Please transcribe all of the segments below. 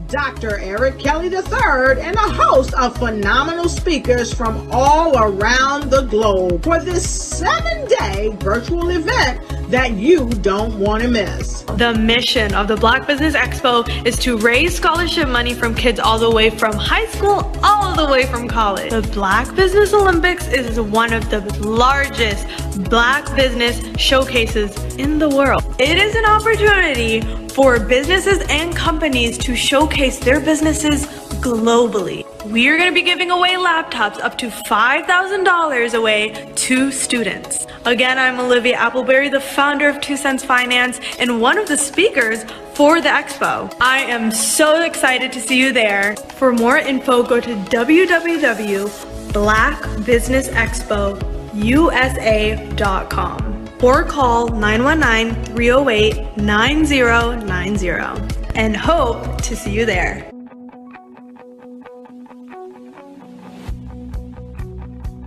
Dr. Eric Kelly III and a host of phenomenal speakers from all around the globe for this 7-day virtual event that you don't want to miss. The mission of the Black Business Expo is to raise scholarship money from kids all the way from high school all the way from college. The Black Business Olympics is one of the largest Black business showcases in the world. It is an opportunity for businesses and companies to showcase their businesses globally. We are going to be giving away laptops up to $5,000 away to students. Again, I'm Olivia Appleberry, the founder of 2 Cents Finance and one of the speakers for the expo. I am so excited to see you there. For more info, go to www.blackbusinessexpousa.com or call 919-308-9090 and hope to see you there.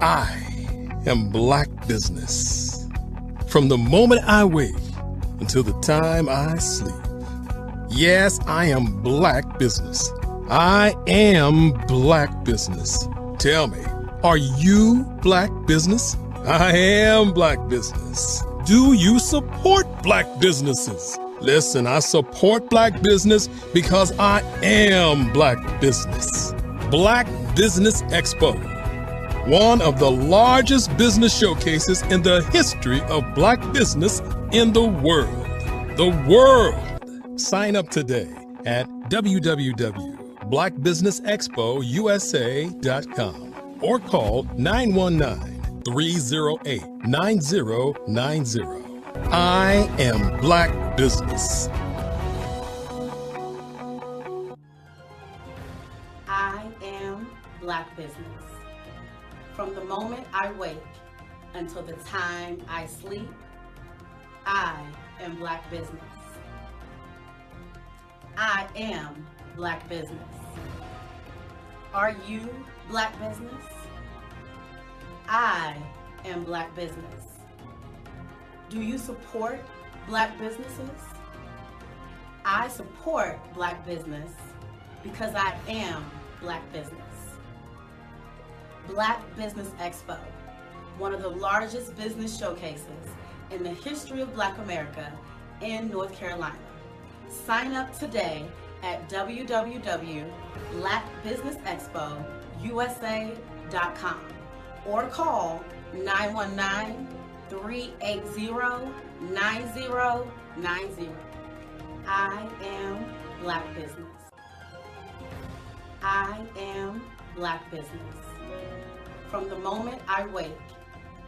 I am Black business. From the moment I wake until the time I sleep. Yes, I am Black business. I am Black business. Tell me, are you Black business? I am Black business. Do you support Black businesses? Listen, I support Black business because I am Black business. Black Business Expo, one of the largest business showcases in the history of Black business in the world. The world! Sign up today at www.blackbusinessexpousa.com or call 919-308-9090. I am Black business. I am Black business. From the moment I wake until the time I sleep, I am Black business. I am Black business. Are you Black business? I am Black business. Do you support Black businesses? I support Black business because I am Black business. Black Business Expo, one of the largest business showcases in the history of Black America in North Carolina. Sign up today at www.blackbusinessexpousa.com or call 919-380-9090. I am Black business. I am Black business. From the moment I wake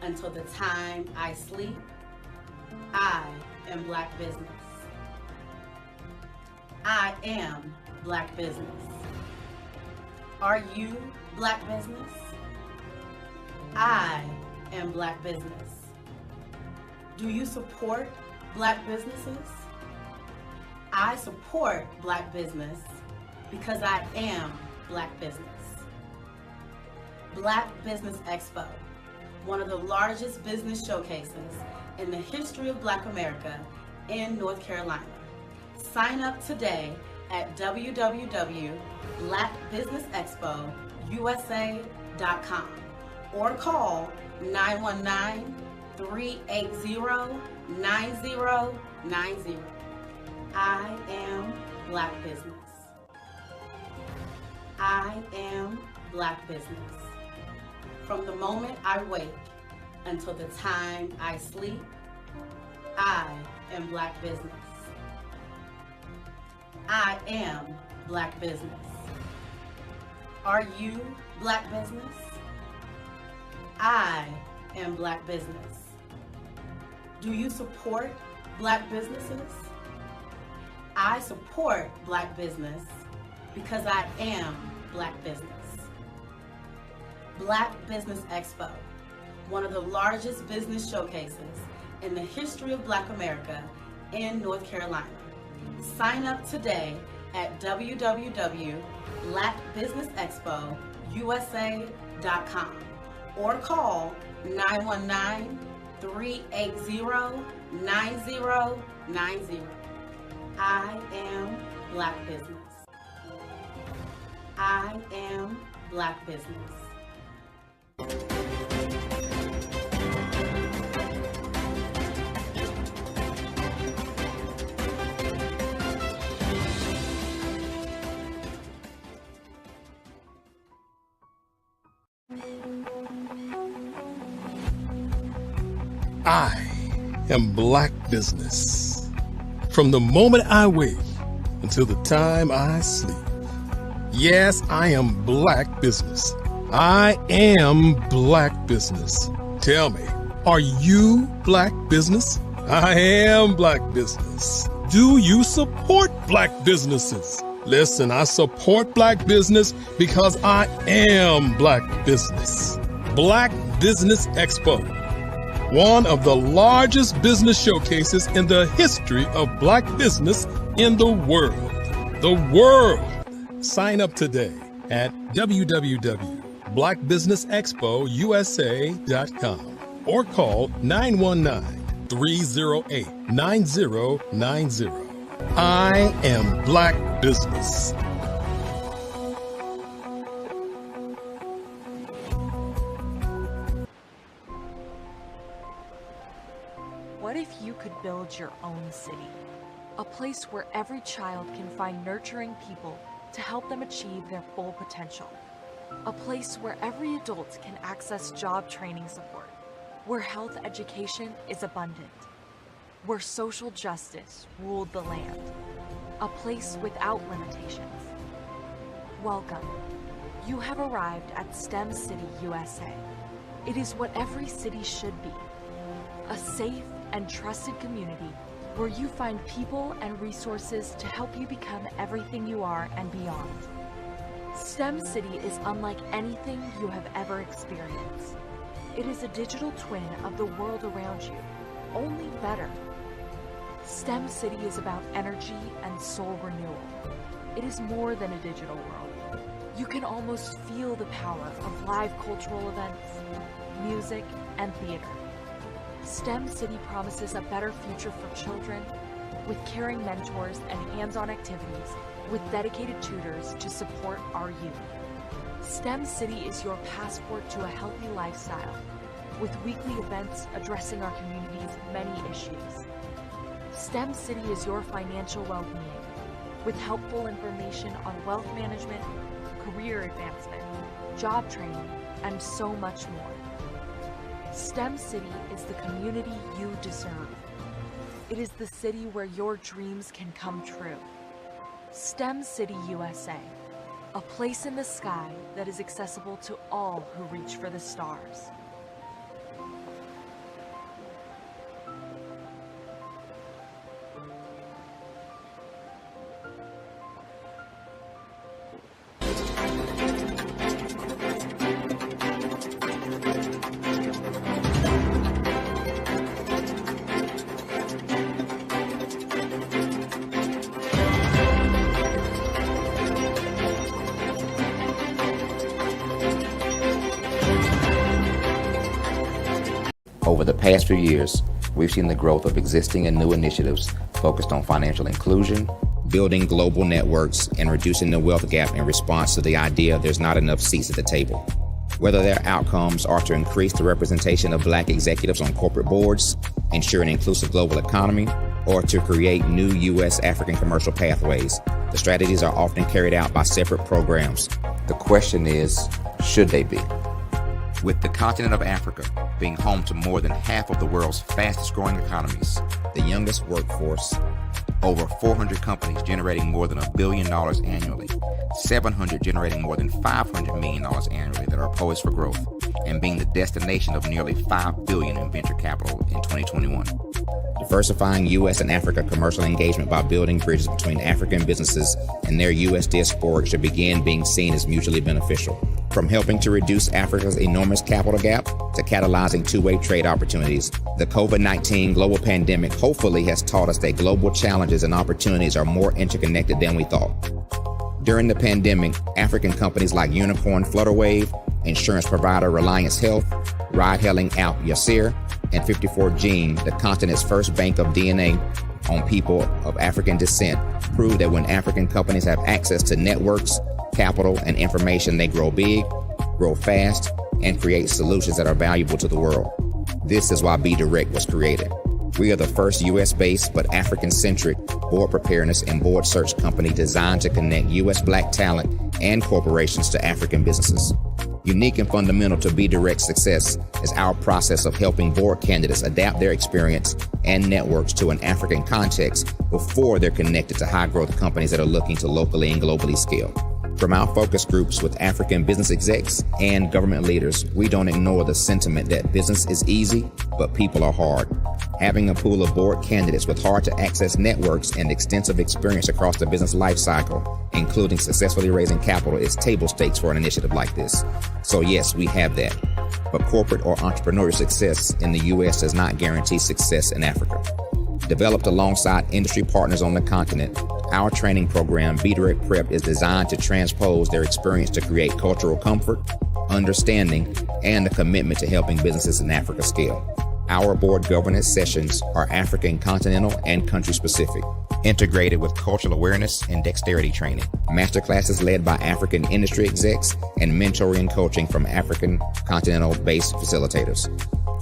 until the time I sleep, I am Black business. I am Black business. Are you Black business? I am Black business. Do you support Black businesses? I support Black business because I am Black business. Black Business Expo, one of the largest business showcases in the history of Black America in North Carolina. Sign up today at www.blackbusinessexpousa.com or call 919-380-9090. I am Black business. I am Black business. From the moment I wake until the time I sleep, I am Black business. I am Black business. Are you Black business? I am Black business. Do you support Black businesses? I support Black business because I am Black business. Black Business Expo, one of the largest business showcases in the history of Black America in North Carolina. Sign up today at www.blackbusinessexpousa.com or call 919-380-9090. I am Black business. I am Black business. I am Black business. From the moment I wake until the time I sleep. Yes, I am Black business. I am Black business. Tell me, are you Black business? I am Black business. Do you support Black businesses? Listen, I support Black business because I am Black business. Black Business Expo, one of the largest business showcases in the history of Black business in the world. The world. Sign up today at www.blackbusinessexpousa.com or call 919-308-9090. I am Black business. What if you could build your own city? A place where every child can find nurturing people to help them achieve their full potential. A place where every adult can access job training support, where health education is abundant, where social justice ruled the land. A place without limitations. Welcome. You have arrived at STEM City, USA. It is what every city should be. A safe and trusted community where you find people and resources to help you become everything you are and beyond. STEM City is unlike anything you have ever experienced. It is a digital twin of the world around you, only better. STEM City is about energy and soul renewal. It is more than a digital world. You can almost feel the power of live cultural events, music, and theater. STEM City promises a better future for children with caring mentors and hands-on activities with dedicated tutors to support our youth. STEM City is your passport to a healthy lifestyle with weekly events addressing our community's many issues. STEM City is your financial well-being with helpful information on wealth management, career advancement, job training, and so much more. STEM City is the community you deserve. It is the city where your dreams can come true. STEM City USA, a place in the sky that is accessible to all who reach for the stars. Over the past few years, we've seen the growth of existing and new initiatives focused on financial inclusion, building global networks, and reducing the wealth gap in response to the idea there's not enough seats at the table. Whether their outcomes are to increase the representation of Black executives on corporate boards, ensure an inclusive global economy, or to create new U.S.-African commercial pathways, the strategies are often carried out by separate programs. The question is, should they be? With the continent of Africa being home to more than half of the world's fastest growing economies, the youngest workforce, over 400 companies generating more than $1 billion annually, 700 generating more than $500 million annually that are poised for growth, and being the destination of nearly $5 billion in venture capital in 2021. Diversifying U.S. and Africa commercial engagement by building bridges between African businesses and their U.S. diaspora should begin being seen as mutually beneficial. From helping to reduce Africa's enormous capital gap to catalyzing two-way trade opportunities, the COVID-19 global pandemic hopefully has taught us that global challenges and opportunities are more interconnected than we thought. During the pandemic, African companies like Unicorn Flutterwave, insurance provider Reliance Health, ride-hailing app Yasir, and 54Gene, the continent's first bank of DNA on people of African descent, proved that when African companies have access to networks, capital, and information, they grow big, grow fast, and create solutions that are valuable to the world. This is why Be Direct was created. We are the first U.S.-based but African-centric board preparedness and board search company designed to connect U.S. Black talent and corporations to African businesses. Unique and fundamental to Be Direct's success is our process of helping board candidates adapt their experience and networks to an African context before they're connected to high-growth companies that are looking to locally and globally scale. From our focus groups with African business execs and government leaders, we don't ignore the sentiment that business is easy, but people are hard. Having a pool of board candidates with hard-to-access networks and extensive experience across the business life cycle, including successfully raising capital, is table stakes for an initiative like this. So yes, we have that. But corporate or entrepreneurial success in the U.S. does not guarantee success in Africa. Developed alongside industry partners on the continent, our training program, Be Direct Prep, is designed to transpose their experience to create cultural comfort, understanding, and a commitment to helping businesses in Africa scale. Our board governance sessions are African, continental, and country-specific, integrated with cultural awareness and dexterity training, masterclasses led by African industry execs, and mentoring and coaching from African continental-based facilitators.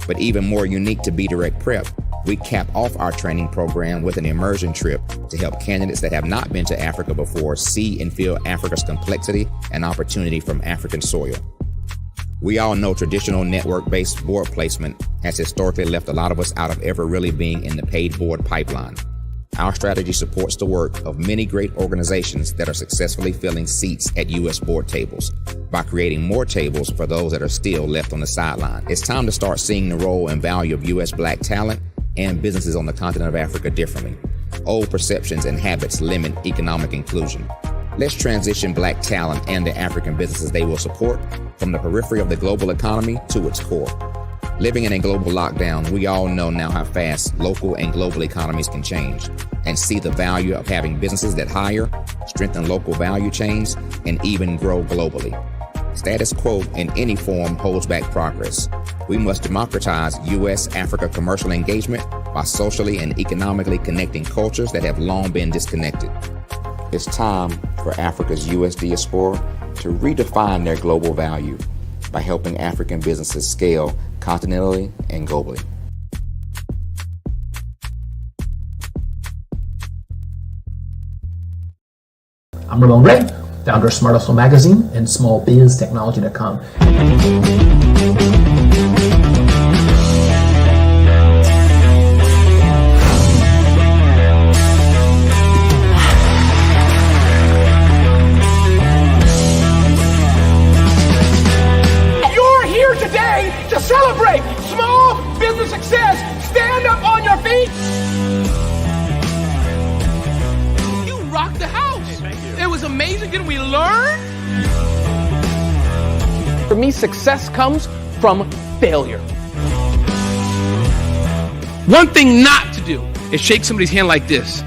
But even more unique to Be Direct Prep, we cap off our training program with an immersion trip to help candidates that have not been to Africa before see and feel Africa's complexity and opportunity from African soil. We all know traditional network-based board placement has historically left a lot of us out of ever really being in the paid board pipeline. Our strategy supports the work of many great organizations that are successfully filling seats at U.S. board tables by creating more tables for those that are still left on the sideline. It's time to start seeing the role and value of U.S. Black talent and businesses on the continent of Africa differently. Old perceptions and habits limit economic inclusion. Let's transition Black talent and the African businesses they will support from the periphery of the global economy to its core. Living in a global lockdown, we all know now how fast local and global economies can change, and see the value of having businesses that hire, strengthen local value chains, and even grow globally. Status quo in any form holds back progress. We must democratize U.S.-Africa commercial engagement by socially and economically connecting cultures that have long been disconnected. It's time for Africa's U.S. diaspora to redefine their global value by helping African businesses scale continentally and globally. I'm Ramon Gray, founder of Smart Hustle Magazine and smallbiztechnology.com. You're here today to celebrate small business success. Stand up on your feet. You rocked the house. It was amazing. Didn't we learn? For me, success comes from failure. One thing not to do is shake somebody's hand like this.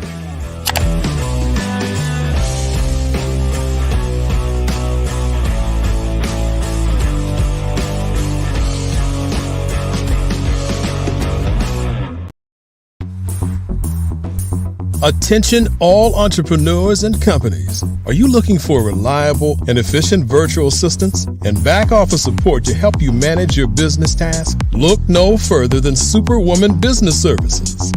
Attention all entrepreneurs and companies. Are you looking for reliable and efficient virtual assistants and back office support to help you manage your business tasks? Look no further than Superwoman Business Services.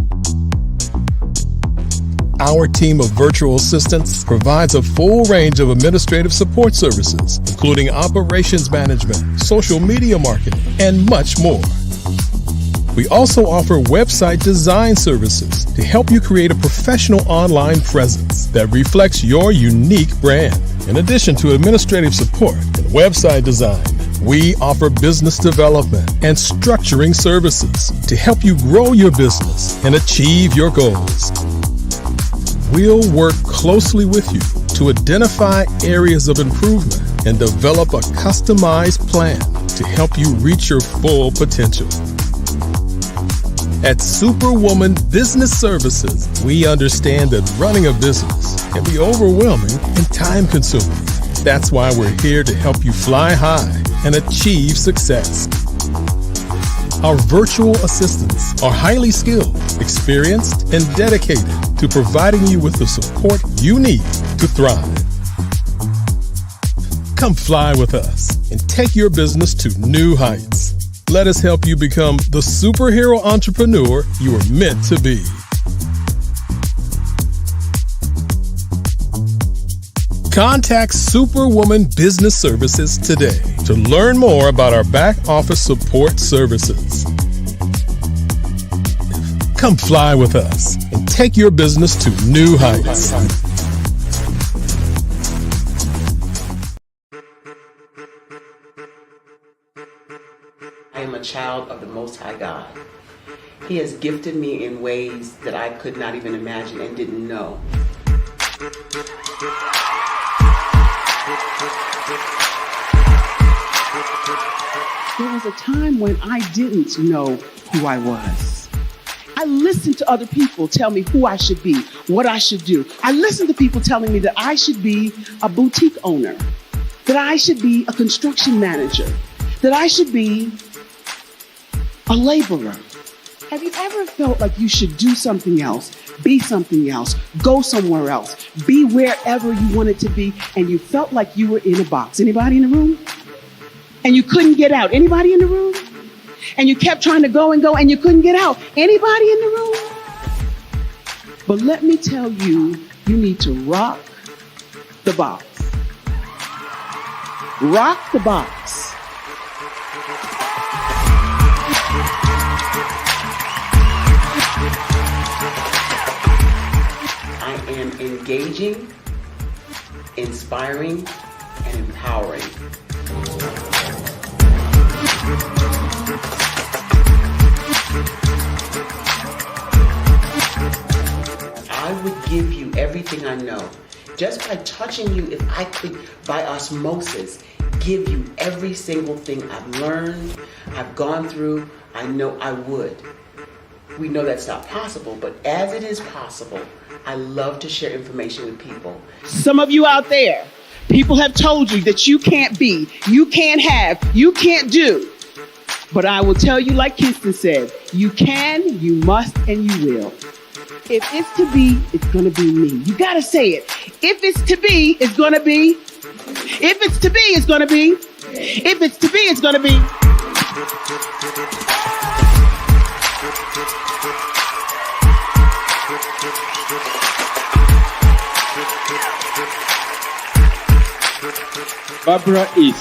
Our team of virtual assistants provides a full range of administrative support services, including operations management, social media marketing, and much more. We also offer website design services to help you create a professional online presence that reflects your unique brand. In addition to administrative support and website design, we offer business development and structuring services to help you grow your business and achieve your goals. We'll work closely with you to identify areas of improvement and develop a customized plan to help you reach your full potential. At Superwoman Business Services, we understand that running a business can be overwhelming and time-consuming. That's why we're here to help you fly high and achieve success. Our virtual assistants are highly skilled, experienced, and dedicated to providing you with the support you need to thrive. Come fly with us and take your business to new heights. Let us help you become the superhero entrepreneur you are meant to be. Contact Superwoman Business Services today to learn more about our back office support services. Come fly with us and take your business to new heights. I am a child of the Most High God. He has gifted me in ways that I could not even imagine and didn't know. There was a time when I didn't know who I was. I listened to other people tell me who I should be, what I should do. I listened to people telling me that I should be a boutique owner, that I should be a construction manager, that I should be a laborer. Have you ever felt like you should do something else, be something else, go somewhere else, be wherever you wanted to be, and you felt like you were in a box? Anybody in the room? And you couldn't get out? Anybody in the room? And you kept trying to go and you couldn't get out? Anybody in the room? But let me tell you, you need to rock the box. Rock the box. I am engaging, inspiring, and empowering. I would give you everything I know. Just by touching you, if I could, by osmosis, give you every single thing I've learned, I've gone through, I know I would. We know that's not possible, but as it is possible, I love to share information with people. Some of you out there, people have told you that you can't be, you can't have, you can't do. But I will tell you, like Kingston said, you can, you must, and you will. If it's to be, it's going to be me. You got to say it. If it's to be, it's going to be. If it's to be, it's going to be. If it's to be, it's going to be. Barbara is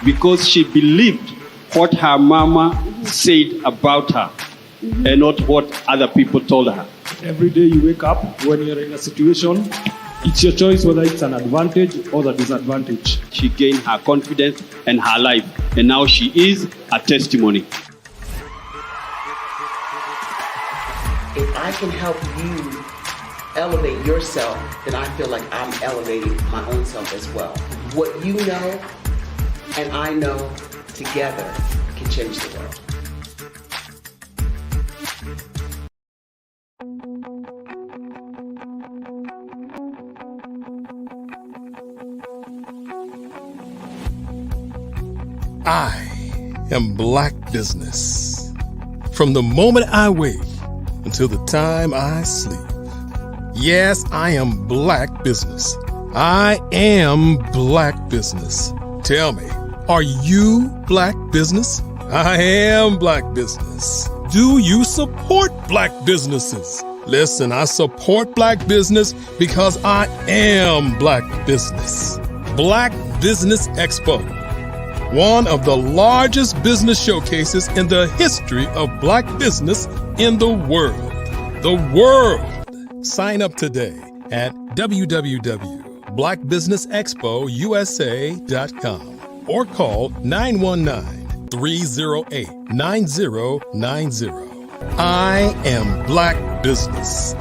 because she believed what her mama said about her and not what other people told her. Every day you wake up, when you're in a situation, it's your choice whether it's an advantage or the disadvantage. She gained her confidence and her life, and now she is a testimony. If I can help you elevate yourself, then I feel like I'm elevating my own self as well. What you know and I know together can change the world. I am Black business. From the moment I wake until the time I sleep. Yes, I am Black business. I am Black business. Tell me, are you Black business? I am Black business. Do you support Black businesses? Listen, I support Black business because I am Black business. Black Business Expo. one of the largest business showcases in the history of black business in the world. The world! Sign up today at www.blackbusinessexpousa.com or call 919-308-9090. I am Black Business.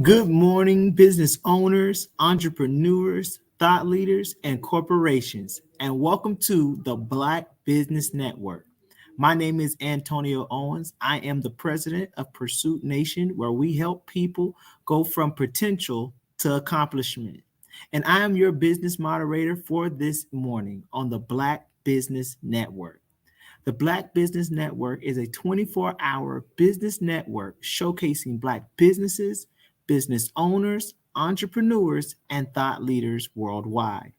Good morning, business owners, entrepreneurs, thought leaders, and corporations, and welcome to the Black Business Network. My name is Antonio Owens. I am the president of Pursuit Nation, where we help people go from potential to accomplishment. And I am your business moderator for this morning on the Black Business Network. The Black Business Network is a 24-hour business network showcasing Black businesses, business owners, entrepreneurs, and thought leaders worldwide.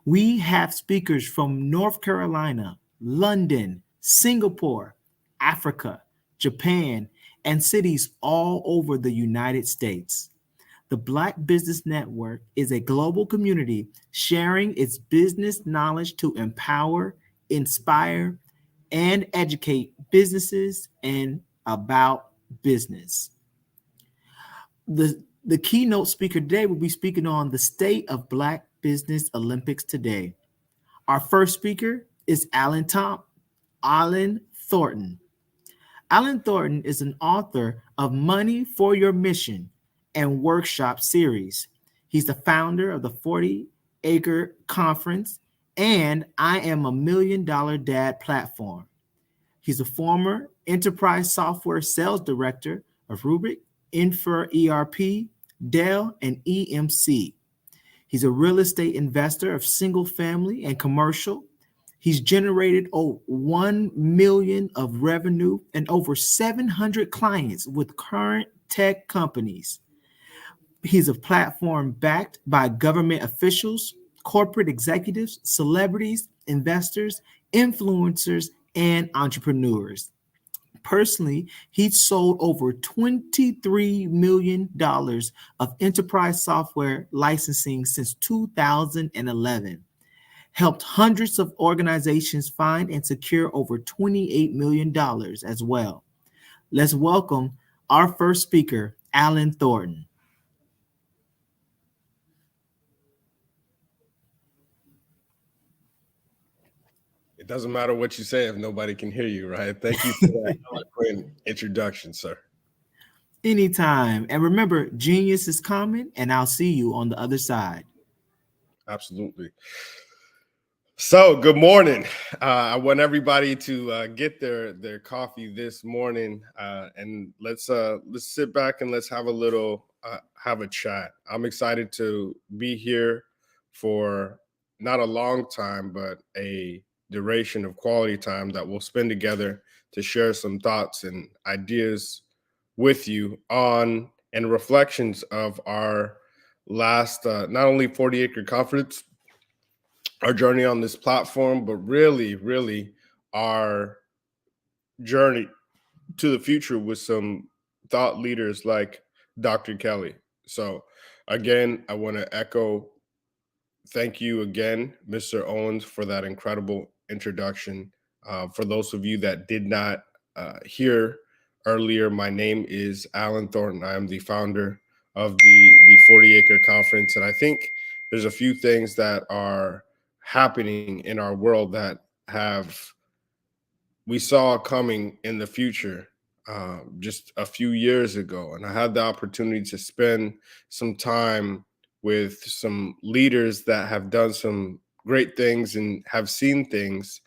We have speakers from North Carolina, London, Singapore, Africa, Japan, and cities all over the United States. The Black Business Network is a global community sharing its business knowledge to empower, inspire, and educate businesses and about business. The keynote speaker today will be speaking on the state of Black Business Olympics today. Our first speaker is Alan Thornton. Alan Thornton is an author of Money for Your Mission and workshop series. He's the founder of the 40-Acre Conference and I Am a $1 Million Dad platform. He's a former enterprise software sales director of Rubrik, Infor ERP, Dell, and EMC. He's a real estate investor of single family and commercial. He's generated over $1 million of revenue and over 700 clients with current tech companies. He's a platform backed by government officials, corporate executives, celebrities, investors, influencers, and entrepreneurs. Personally, he's sold over $23 million of enterprise software licensing since 2011, helped hundreds of organizations find and secure over $28 million as well. Let's welcome our first speaker, Alan Thornton. It doesn't matter what you say if nobody can hear you, right? Thank you for that eloquent introduction, sir. Anytime. And remember, genius is common, and I'll see you on the other side. Absolutely. So, good morning. I want everybody to get their coffee this morning, and let's sit back and let's have a chat. I'm excited to be here for not a long time, but a duration of quality time that we'll spend together to share some thoughts and ideas with you on and reflections of our last not only 40-Acre Conference, our journey on this platform, but really our journey to the future with some thought leaders like Dr. Kelly. So again, I want to echo thank you again, Mr. Owens, for that incredible introduction. For those of you that did not hear earlier, my name is Alan Thornton. I am the founder of the 40-Acre Conference, and I think there's a few things that are happening in our world that we saw coming in the future just a few years ago. And I had the opportunity to spend some time with some leaders that have done some great things and have seen things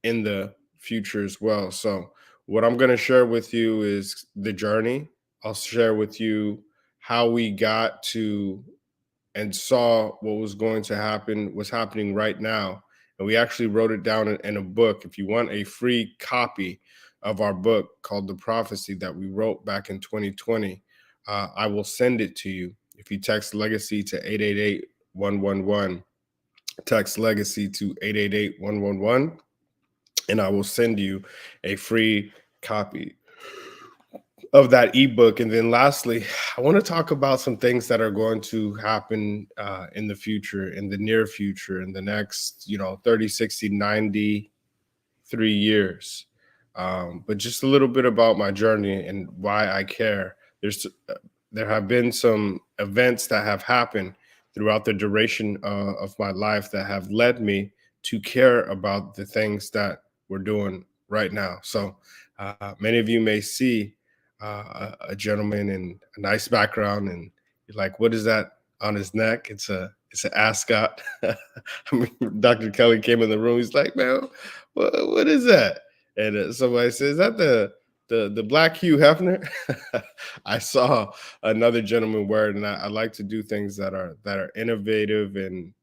in the future as well. So what I'm going to share with you is the journey. I'll share with you how we got to and saw what was going to happen, what's happening right now. And we actually wrote it down in a book. If you want a free copy of our book called The Prophecy that we wrote back in 2020, I will send it to you. If you text Legacy to 888-111, text Legacy to 888-111, and I will send you a free copy. of that ebook. And then lastly, I want to talk about some things that are going to happen in the future, in the near future, in the next, 30, 60, 93 years. But just a little bit about my journey and why I care. There have been some events that have happened throughout the duration of my life that have led me to care about the things that we're doing right now. So many of you may see a gentleman in a nice background, and you're like, what is that on his neck? It's an ascot. I mean, Dr. Kelly came in the room. He's like, man, what is that? And somebody says, is that the Black Hugh Hefner? I saw another gentleman wear it, and I like to do things that are innovative and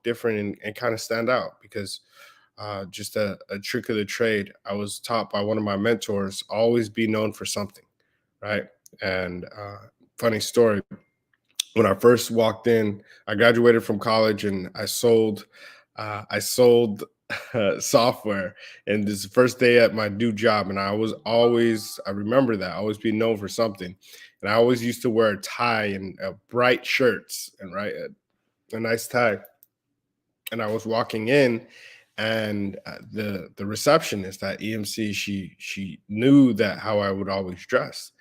different and kind of stand out, because just a trick of the trade. I was taught by one of my mentors, always be known for something, right? And funny story, when I first walked in, I graduated from college and I sold software, and this is the first day at my new job. And I remember that, always be known for something. And I always used to wear a tie and bright shirts and a nice tie. And I was walking in, and the receptionist at EMC, she knew that how I would always dress.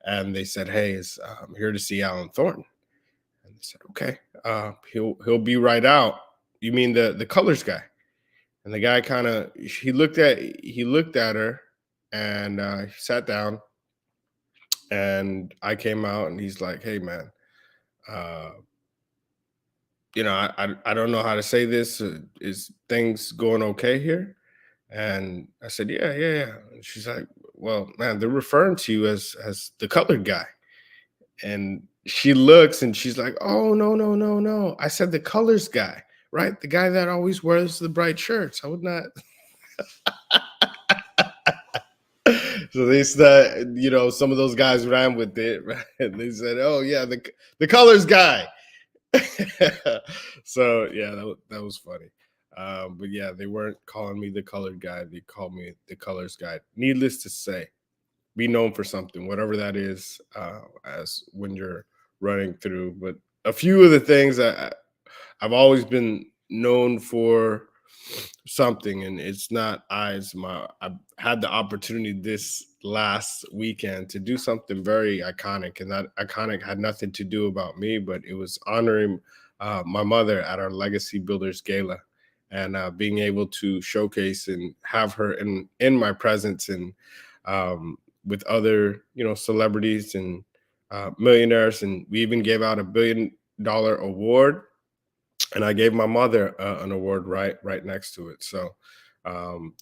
And they said, hey, I'm here to see Alan Thornton. And they said, okay, he'll be right out. You mean the colors guy? And the guy he looked at her, and he sat down, and I came out, and he's like, hey man, I don't know how to say this. Is things going okay here? And I said, yeah. And she's like, well, man, they're referring to you as the colored guy. And she looks, and she's like, oh, no. I said the colors guy, right? The guy that always wears the bright shirts. I would not. So they said, some of those guys ran with it, right? And they said, oh yeah, the colors guy. So yeah, that was funny. But yeah, they weren't calling me the colored guy. They called me the colors guy. Needless to say, be known for something, whatever that is, as when you're running through. But a few of the things that I've always been known for something, and it's not I had the opportunity this last weekend to do something very iconic, and that iconic had nothing to do about me, but it was honoring my mother at our Legacy Builders Gala, and being able to showcase and have her in my presence, and with other celebrities and millionaires, and we even gave out $1 billion award. And I gave my mother an award right next to it. So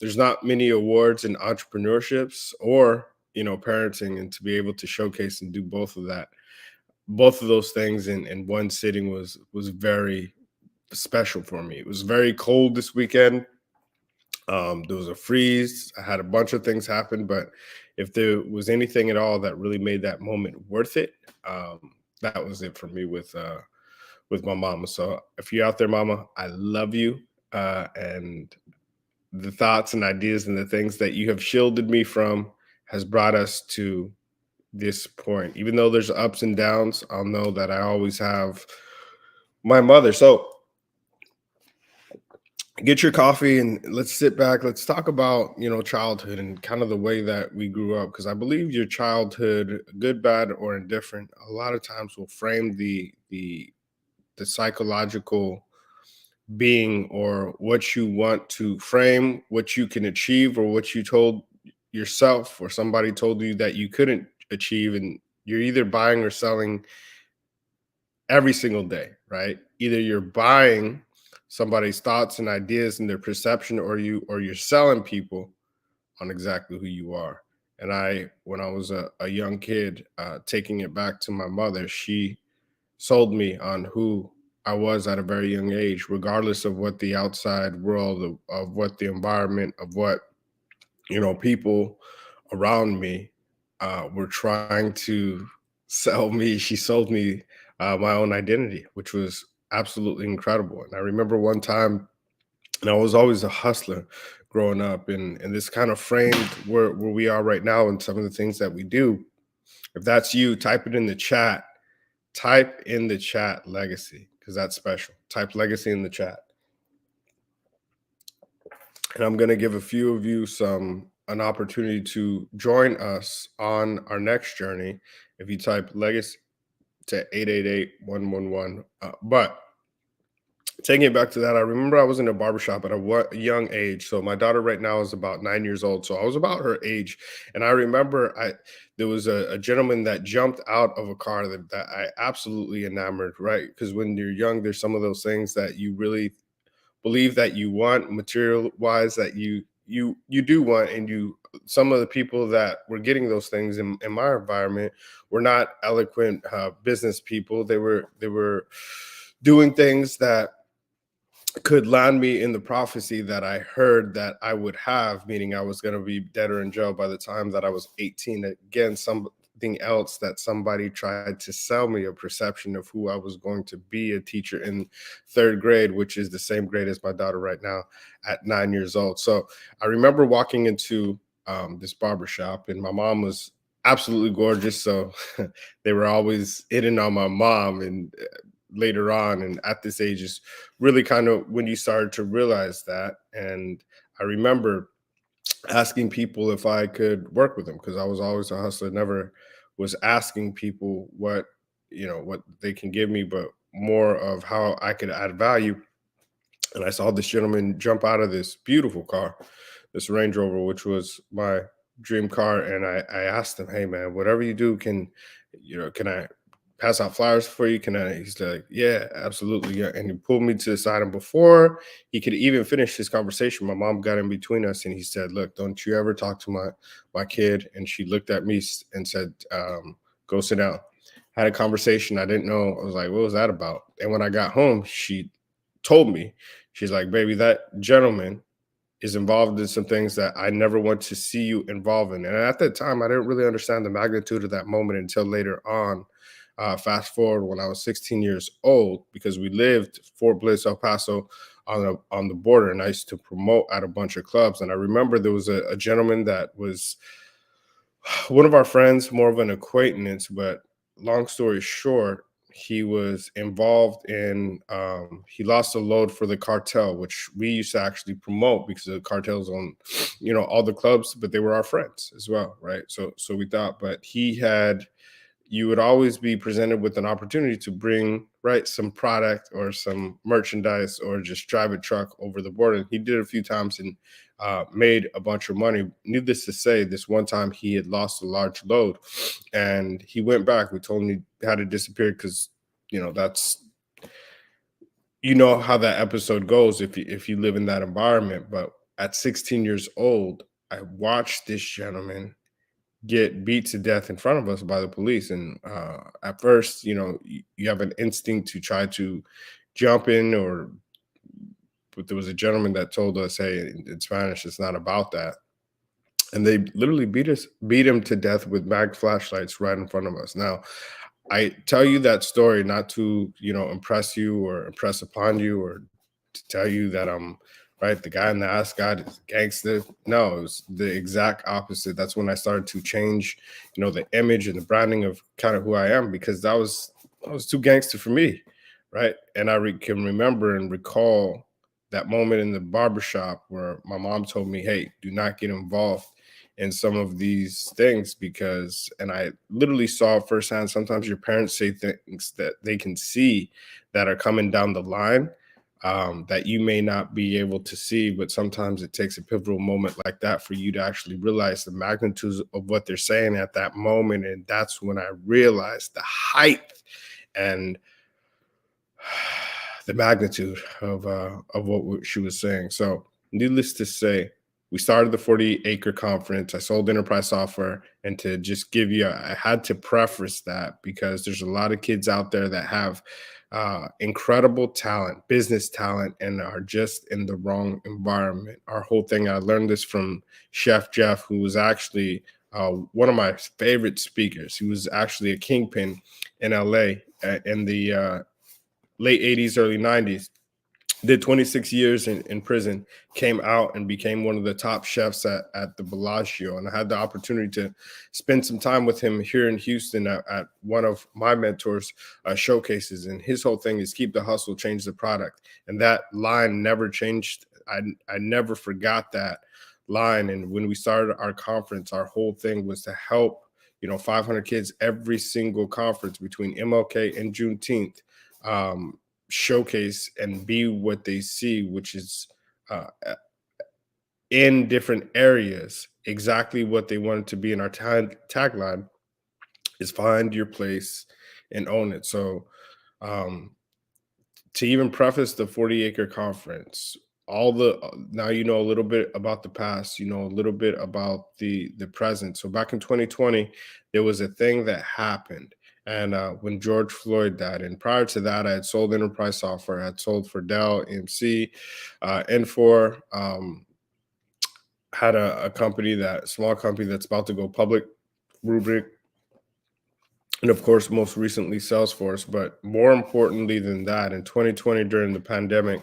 there's not many awards in entrepreneurships or parenting, and to be able to showcase and do both of those things in one sitting was very special for me. It was very cold this weekend. There was a freeze. I had a bunch of things happen, but if there was anything at all that really made that moment worth it, that was it for me with my mama. So if you're out there, mama, I love you. And the thoughts and ideas and the things that you have shielded me from has brought us to this point. Even though there's ups and downs, I'll know that I always have my mother. So get your coffee and let's sit back. Let's talk about, childhood and kind of the way that we grew up. Because I believe your childhood, good, bad, or indifferent, a lot of times will frame the psychological being, or what you want to frame, what you can achieve, or what you told yourself or somebody told you that you couldn't achieve. And you're either buying or selling every single day, right? Either you're buying somebody's thoughts and ideas and their perception, or you're selling people on exactly who you are. And when I was a young kid, taking it back to my mother, she sold me on who I was at a very young age, regardless of what the outside world, of what the environment, of what, people around me were trying to sell me. She sold me my own identity, which was absolutely incredible. And I remember one time, and I was always a hustler growing up, and this kind of framed where we are right now and some of the things that we do. If that's you, type it in the chat. Type in the chat legacy, because that's special. Type legacy in the chat. And I'm going to give a few of you an opportunity to join us on our next journey. If you type legacy to 888-111. But taking it back to that, I remember I was in a barbershop at a young age. So my daughter right now is about 9 years old. So I was about her age. And I remember there was a gentleman that jumped out of a car that I absolutely enamored, right? Because when you're young, there's some of those things that you really believe that you want, material wise, that you do want. And some of the people that were getting those things in my environment were not eloquent business people. They were doing things that could land me in the prophecy that I heard that I would have, meaning I was going to be dead or in jail by the time that I was 18. Again, something else that somebody tried to sell me, a perception of who I was going to be, a teacher in 3rd grade, which is the same grade as my daughter right now at 9 years old. So I remember walking into this barbershop, and my mom was absolutely gorgeous. So they were always hitting on my mom. And later on, and at this age, is really kind of when you started to realize that. And I remember asking people if I could work with them, because I was always a hustler, never was asking people what they can give me, but more of how I could add value. And I saw this gentleman jump out of this beautiful car, this Range Rover, which was my dream car. And I asked him, "Hey man, whatever you do, can I pass out flyers for you? Can I?" He's like, "Yeah, absolutely." Yeah. And he pulled me to the side. And before he could even finish his conversation, my mom got in between us and he said, "Look, don't you ever talk to my kid." And she looked at me and said, "Go sit down." Had a conversation. I didn't know. I was like, "What was that about?" And when I got home, she told me, she's like, "Baby, that gentleman is involved in some things that I never want to see you involved in." And at that time, I didn't really understand the magnitude of that moment until later on. Fast forward when I was 16 years old, because we lived Fort Bliss, El Paso, on the border, and I used to promote at a bunch of clubs. And I remember there was a gentleman that was one of our friends, more of an acquaintance, but long story short, he was involved in, he lost a load for the cartel, which we used to actually promote because the cartels on, all the clubs, but they were our friends as well, right? So we thought, but you would always be presented with an opportunity to bring, right, some product or some merchandise or just drive a truck over the border. He did it a few times and made a bunch of money. Needless to say, this one time he had lost a large load and he went back. We told him he had to disappear because, that's, how that episode goes if you live in that environment. But at 16 years old, I watched this gentleman get beat to death in front of us by the police. And at first, you have an instinct to try to jump in, but there was a gentleman that told us, "Hey, in Spanish, it's not about that." And they literally beat him to death with mag flashlights right in front of us. Now, I tell you that story not to, impress you or impress upon you or to tell you that I'm right, the guy in the ascot is a gangster. No, it was the exact opposite. That's when I started to change, the image and the branding of kind of who I am, because that was too gangster for me, right? And I can remember and recall that moment in the barbershop where my mom told me, "Hey, do not get involved in some of these things," and I literally saw firsthand, sometimes your parents say things that they can see that are coming down the line that you may not be able to see, but sometimes it takes a pivotal moment like that for you to actually realize the magnitude of what they're saying at that moment. And that's when I realized the height and the magnitude of what she was saying. So needless to say, we started the 40-acre conference. I sold enterprise software. And to just give you, I had to preface that because there's a lot of kids out there that have incredible talent, business talent, and are just in the wrong environment. Our whole thing, I learned this from Chef Jeff, who was actually one of my favorite speakers. He was actually a kingpin in LA in the late 80s, early 90s. did 26 years in prison, came out and became one of the top chefs at the Bellagio. And I had the opportunity to spend some time with him here in Houston at one of my mentors' showcases. And his whole thing is keep the hustle, change the product. And that line never changed. I never forgot that line. And when we started our conference, our whole thing was to help, 500 kids every single conference between MLK and Juneteenth, showcase and be what they see, which is in different areas, exactly what they wanted to be. In our tagline is find your place and own it. So to even preface the 40-acre conference, now you know a little bit about the past, a little bit about the present. So back in 2020, there was a thing that happened. And when George Floyd died, and prior to that, I had sold enterprise software. I had sold for Dell, EMC, Infor, had a small company that's about to go public, Rubrik, and of course, most recently Salesforce. But more importantly than that, in 2020, during the pandemic,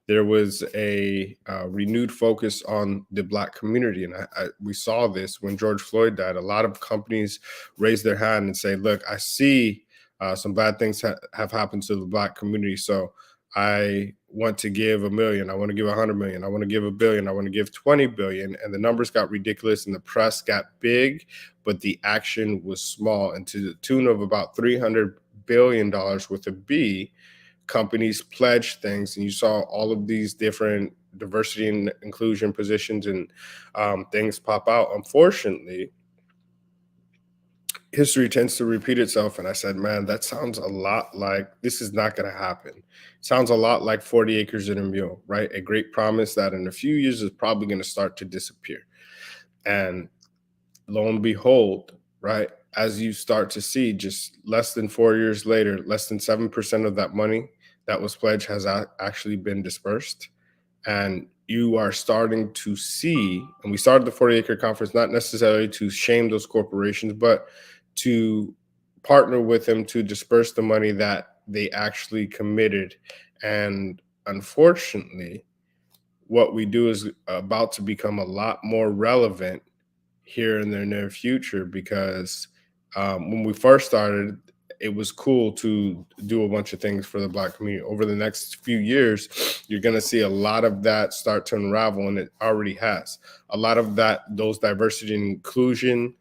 there was a renewed focus on the Black community. And we saw this when George Floyd died. A lot of companies raised their hand and say, look, I see some bad things have happened to the Black community. So I want to give $1 million. I want to give $100 million. I want to give $1 billion. I want to give $20 billion. And the numbers got ridiculous and the press got big, but the action was small. And to the tune of about $300 billion with a B, companies pledged things, and you saw all of these different diversity and inclusion positions and things pop out. Unfortunately, history tends to repeat itself. And I said, man, that sounds a lot like this is not going to happen. Sounds a lot like 40 acres and a mule, right? A great promise that in a few years is probably going to start to disappear. And lo and behold, right, as you start to see just less than 4 years later, less than 7% of that money that was pledged has actually been dispersed. And you are starting to see, and we started the 40-acre conference not necessarily to shame those corporations, but to partner with them to disperse the money that they actually committed. And unfortunately, what we do is about to become a lot more relevant here in the near future, because when we first started, it was cool to do a bunch of things for the Black community. Over the next few years, you're going to see a lot of that start to unravel, and it already has. A lot of those diversity and inclusion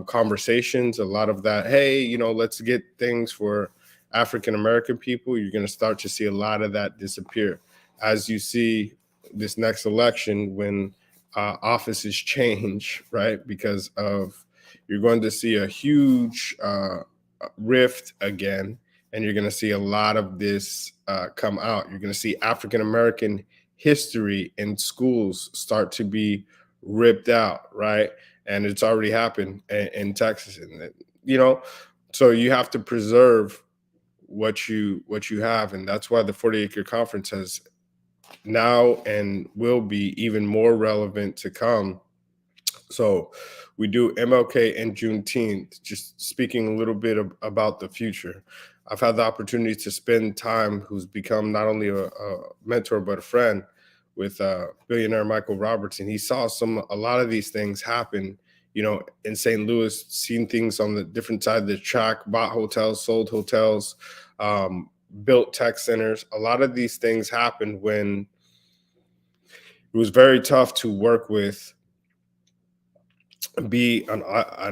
conversations, a lot of that, hey, let's get things for African-American people, you're going to start to see a lot of that disappear. As you see this next election, when offices change, right? Because you're going to see a huge rift again, and you're going to see a lot of this come out. You're going to see African-American history in schools start to be ripped out, right? And it's already happened in Texas, and so you have to preserve what you have, and that's why the 40-acre conference has now and will be even more relevant to come. So we do MLK and Juneteenth, just speaking a little bit about the future. I've had the opportunity to spend time, who's become not only a mentor, but a friend, with billionaire Michael Roberts. And he saw a lot of these things happen, in St. Louis, seen things on the different side of the track, bought hotels, sold hotels, built tech centers. A lot of these things happened when it was very tough to work with, be an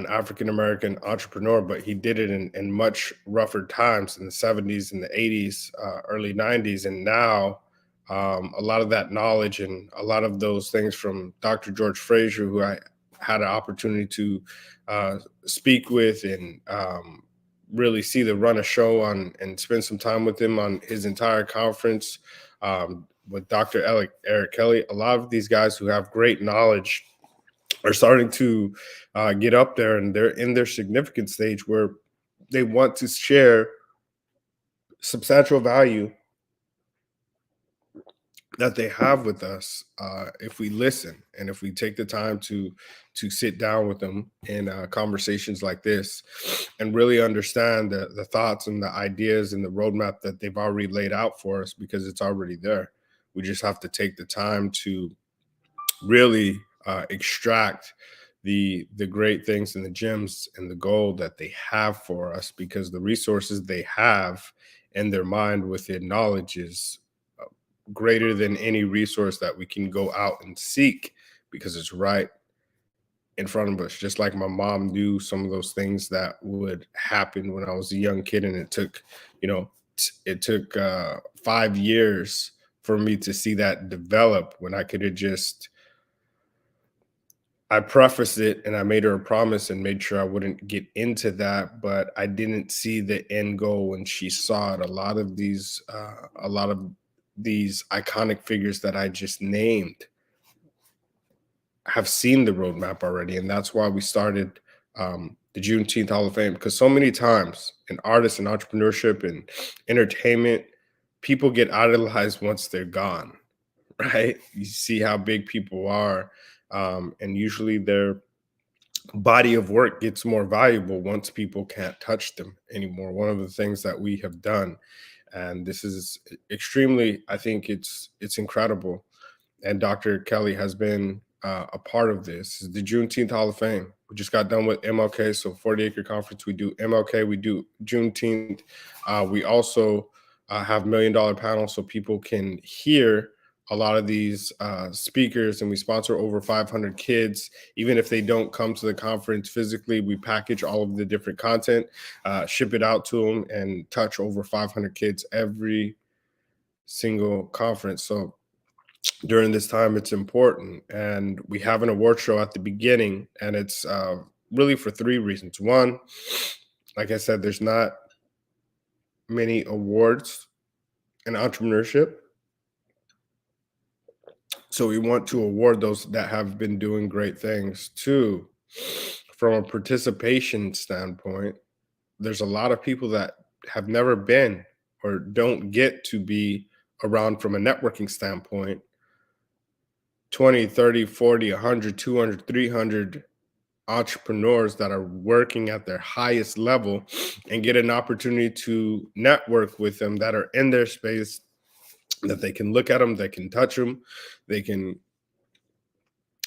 African-American entrepreneur, but he did it in much rougher times in the 70s and the 80s, early 90s. And now a lot of that knowledge and a lot of those things from Dr. George Fraser, who I had an opportunity to speak with and really run a show on and spend some time with him on his entire conference, with Dr. Eric Kelly. A lot of these guys who have great knowledge are starting to get up there, and they're in their significant stage where they want to share substantial value that they have with us if we listen and if we take the time to sit down with them in conversations like this and really understand the thoughts and the ideas and the roadmap that they've already laid out for us, because it's already there. We just have to take the time to really extract the great things and the gems and the gold that they have for us, because the resources they have in their mind within knowledge is greater than any resource that we can go out and seek, because it's right in front of us. Just like my mom knew some of those things that would happen when I was a young kid, and it took, it took 5 years for me to see that develop, when I could have just, I prefaced it and I made her a promise and made sure I wouldn't get into that, but I didn't see the end goal when she saw it. A lot of these iconic figures that I just named have seen the roadmap already. And that's why we started the Juneteenth Hall of Fame, because so many times in artists and entrepreneurship and entertainment, people get idolized once they're gone, right? You see how big people are. And usually their body of work gets more valuable once people can't touch them anymore. One of the things that we have done, and this is extremely, I think it's incredible, and Dr. Kelly has been a part of this, is the Juneteenth Hall of Fame. We just got done with MLK, so 40-acre conference. We do MLK, we do Juneteenth. We also have $1 million panels so people can hear a lot of these speakers, and we sponsor over 500 kids. Even if they don't come to the conference physically, we package all of the different content, ship it out to them, and touch over 500 kids every single conference. So during this time, it's important. And we have an award show at the beginning, and it's really for 3 reasons. One, like I said, there's not many awards in entrepreneurship. So we want to award those that have been doing great things. 2, from a participation standpoint, there's a lot of people that have never been or don't get to be around from a networking standpoint. 20, 30, 40, 100, 200, 300 entrepreneurs that are working at their highest level and get an opportunity to network with them that are in their space, that they can look at them, they can touch them, they can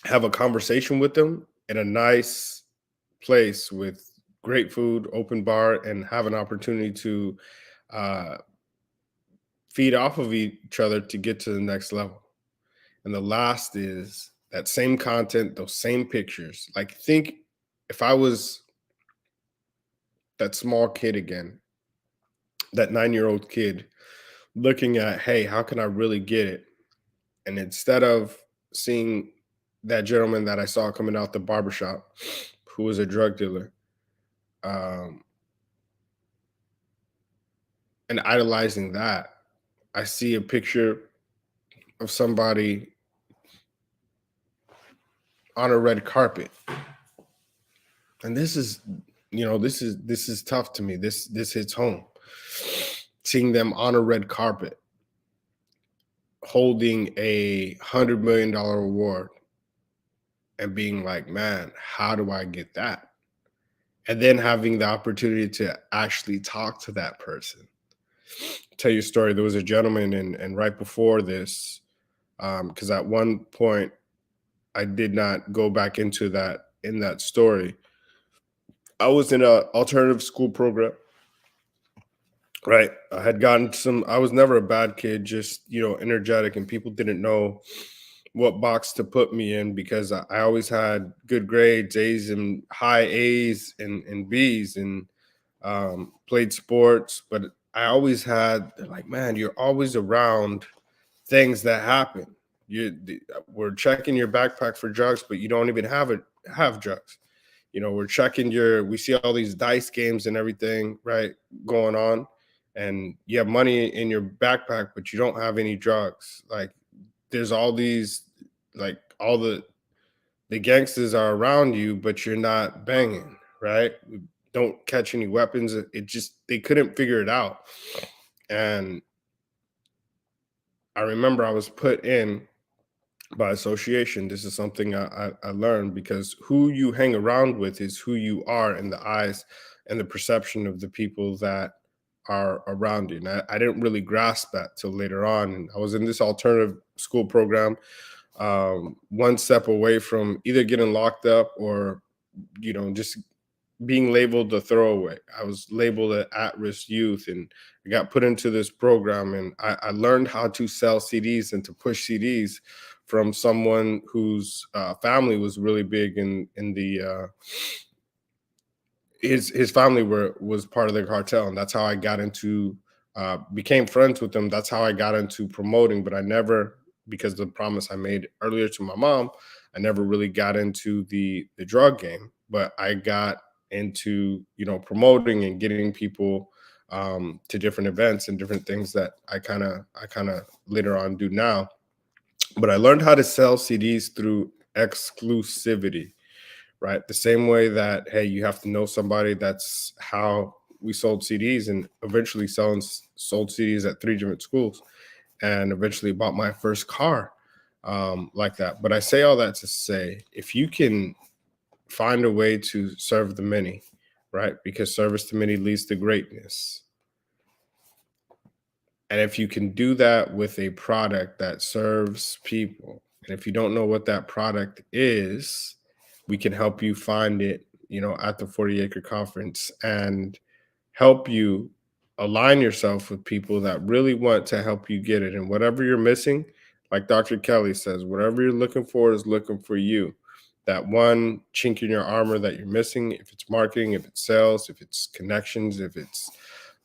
have a conversation with them in a nice place with great food, open bar, and have an opportunity to feed off of each other to get to the next level. And the last is that same content, those same pictures. Like, think if I was that small kid again, that 9-year-old kid looking at, hey, how can I really get it? And instead of seeing that gentleman that I saw coming out the barbershop who was a drug dealer, and idolizing that, I see a picture of somebody on a red carpet. And this is, this is tough to me. This hits home. Seeing them on a red carpet, holding a $100 million award, and being like, man, how do I get that? And then having the opportunity to actually talk to that person. Tell you a story. There was a gentleman, and right before this, because at one point I did not go back into that in that story. I was in an alternative school program. Right. I had gotten I was never a bad kid, just, energetic, and people didn't know what box to put me in because I always had good grades, A's and high A's and B's, and played sports. But I always had, they're like, man, you're always around things that happen. We're checking your backpack for drugs, but you don't even have drugs. We're checking we see all these dice games and everything, right, going on. And you have money in your backpack, but you don't have any drugs. Like, there's all these, like, all the gangsters are around you, but you're not banging, right? Don't catch any weapons. They couldn't figure it out. And I remember I was put in by association. This is something I learned, because who you hang around with is who you are in the eyes and the perception of the people that are around you. And I didn't really grasp that till later on. And I was in this alternative school program, one step away from either getting locked up or, just being labeled a throwaway. I was labeled an at-risk youth, and I got put into this program, and I learned how to sell CDs and to push CDs from someone whose family was really big in the his family was part of the cartel, and that's how I got into became friends with them. That's how I got into promoting, but I never, because of the promise I made earlier to my mom, I never really got into the drug game. But I got into promoting and getting people to different events and different things that I kind of later on do now. But I learned how to sell CDs through exclusivity, right? The same way that, hey, you have to know somebody. That's how we sold CDs, and eventually sold CDs at 3 different schools, and eventually bought my first car like that. But I say all that to say, if you can find a way to serve the many, right? Because service to many leads to greatness. And if you can do that with a product that serves people, and if you don't know what that product is, we can help you find it, at the 40 Acre Conference, and help you align yourself with people that really want to help you get it. And whatever you're missing, like Dr. Kelly says, whatever you're looking for is looking for you. That one chink in your armor that you're missing, if it's marketing, if it's sales, if it's connections, if it's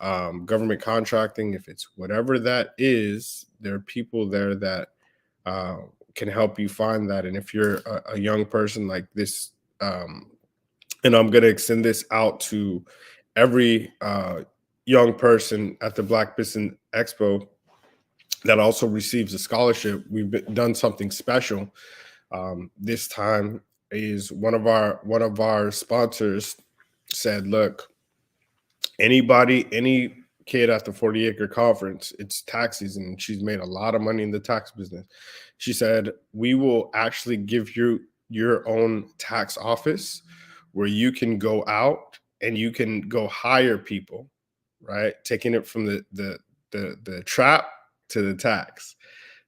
government contracting, if it's whatever that is, there are people there that can help you find that. And if you're a young person like this, and I'm going to extend this out to every young person at the Black Business Expo that also receives a scholarship, we've done something special. This time is one of our sponsors said, look, any kid at the 40 Acre Conference, it's tax season, and she's made a lot of money in the tax business. She said, we will actually give you your own tax office where you can go out and you can go hire people, right? Taking it from the trap to the tax.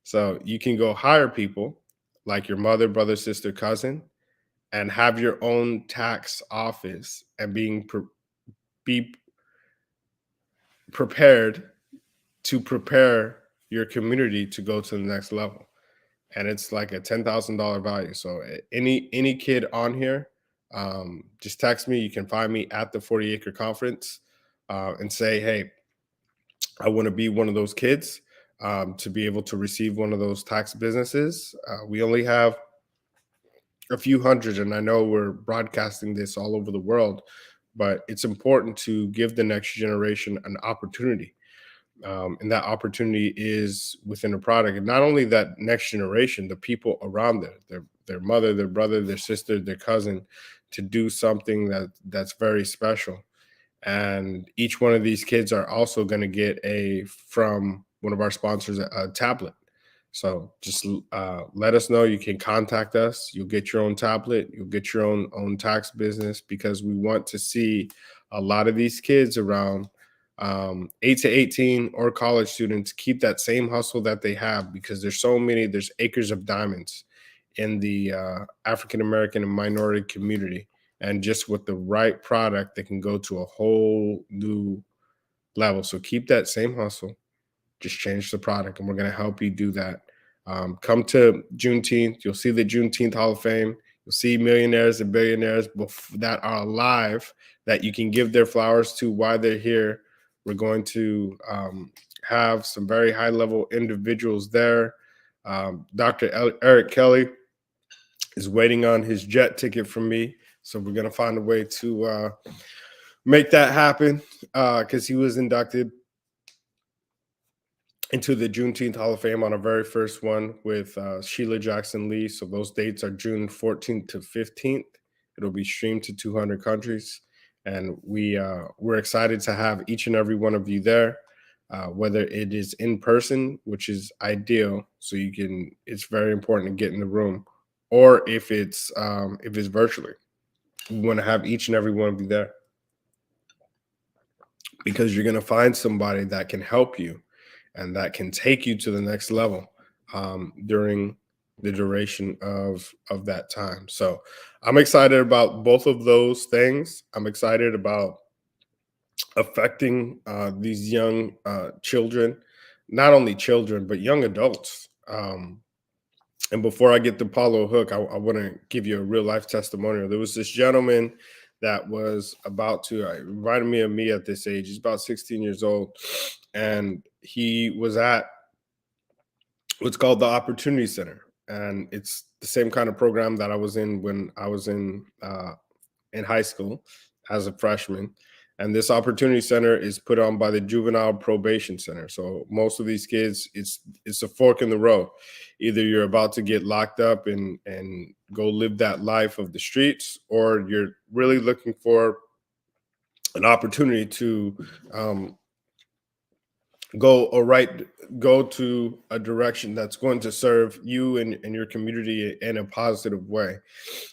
So you can go hire people like your mother, brother, sister, cousin, and have your own tax office, and be prepared to prepare your community to go to the next level. And it's like a $10,000 value. So any kid on here, just text me. You can find me at the 40 Acre Conference and say, hey, I want to be one of those kids to be able to receive one of those tax businesses. We only have a few hundred, and I know we're broadcasting this all over the world, but it's important to give the next generation an opportunity. And that opportunity is within a product. And not only that next generation, the people around their mother, their brother, their sister, their cousin, to do something that's very special. And each one of these kids are also going to get from one of our sponsors, a tablet. So just let us know. You can contact us. You'll get your own tablet. You'll get your own tax business, because we want to see a lot of these kids around 8 to 18 or college students keep that same hustle that they have, because there's acres of diamonds in the African-American and minority community. And just with the right product, they can go to a whole new level. So keep that same hustle. Just change the product, and we're going to help you do that. Come to Juneteenth. You'll see the Juneteenth Hall of Fame. You'll see millionaires and billionaires that are alive that you can give their flowers to while they're here. We're going to have some very high-level individuals there. Dr. Eric Kelly is waiting on his jet ticket from me. So we're going to find a way to make that happen, because he was inducted into the Juneteenth Hall of Fame on our very first one with Sheila Jackson Lee. So those dates are June 14th to 15th. It'll be streamed to 200 countries. And we're excited to have each and every one of you there, whether it is in person, which is ideal. So it's very important to get in the room, or if it's virtually. We want to have each and every one of you there. because you're going to find somebody that can help you and that can take you to the next level during the duration of that time. So I'm excited about both of those things. I'm excited about affecting these young children, not only children, but young adults. And before I get to Paulo Hook, I want to give you a real life testimonial. There was this gentleman that was about to, reminded me of me at this age. He's about 16 years old. And he was at what's called the Opportunity Center. And it's the same kind of program that I was in when I was in high school as a freshman. And this Opportunity Center is put on by the Juvenile Probation Center. So most of these kids, it's a fork in the road. Either you're about to get locked up and go live that life of the streets, or you're really looking for an opportunity to go to a direction that's going to serve you and your community in a positive way.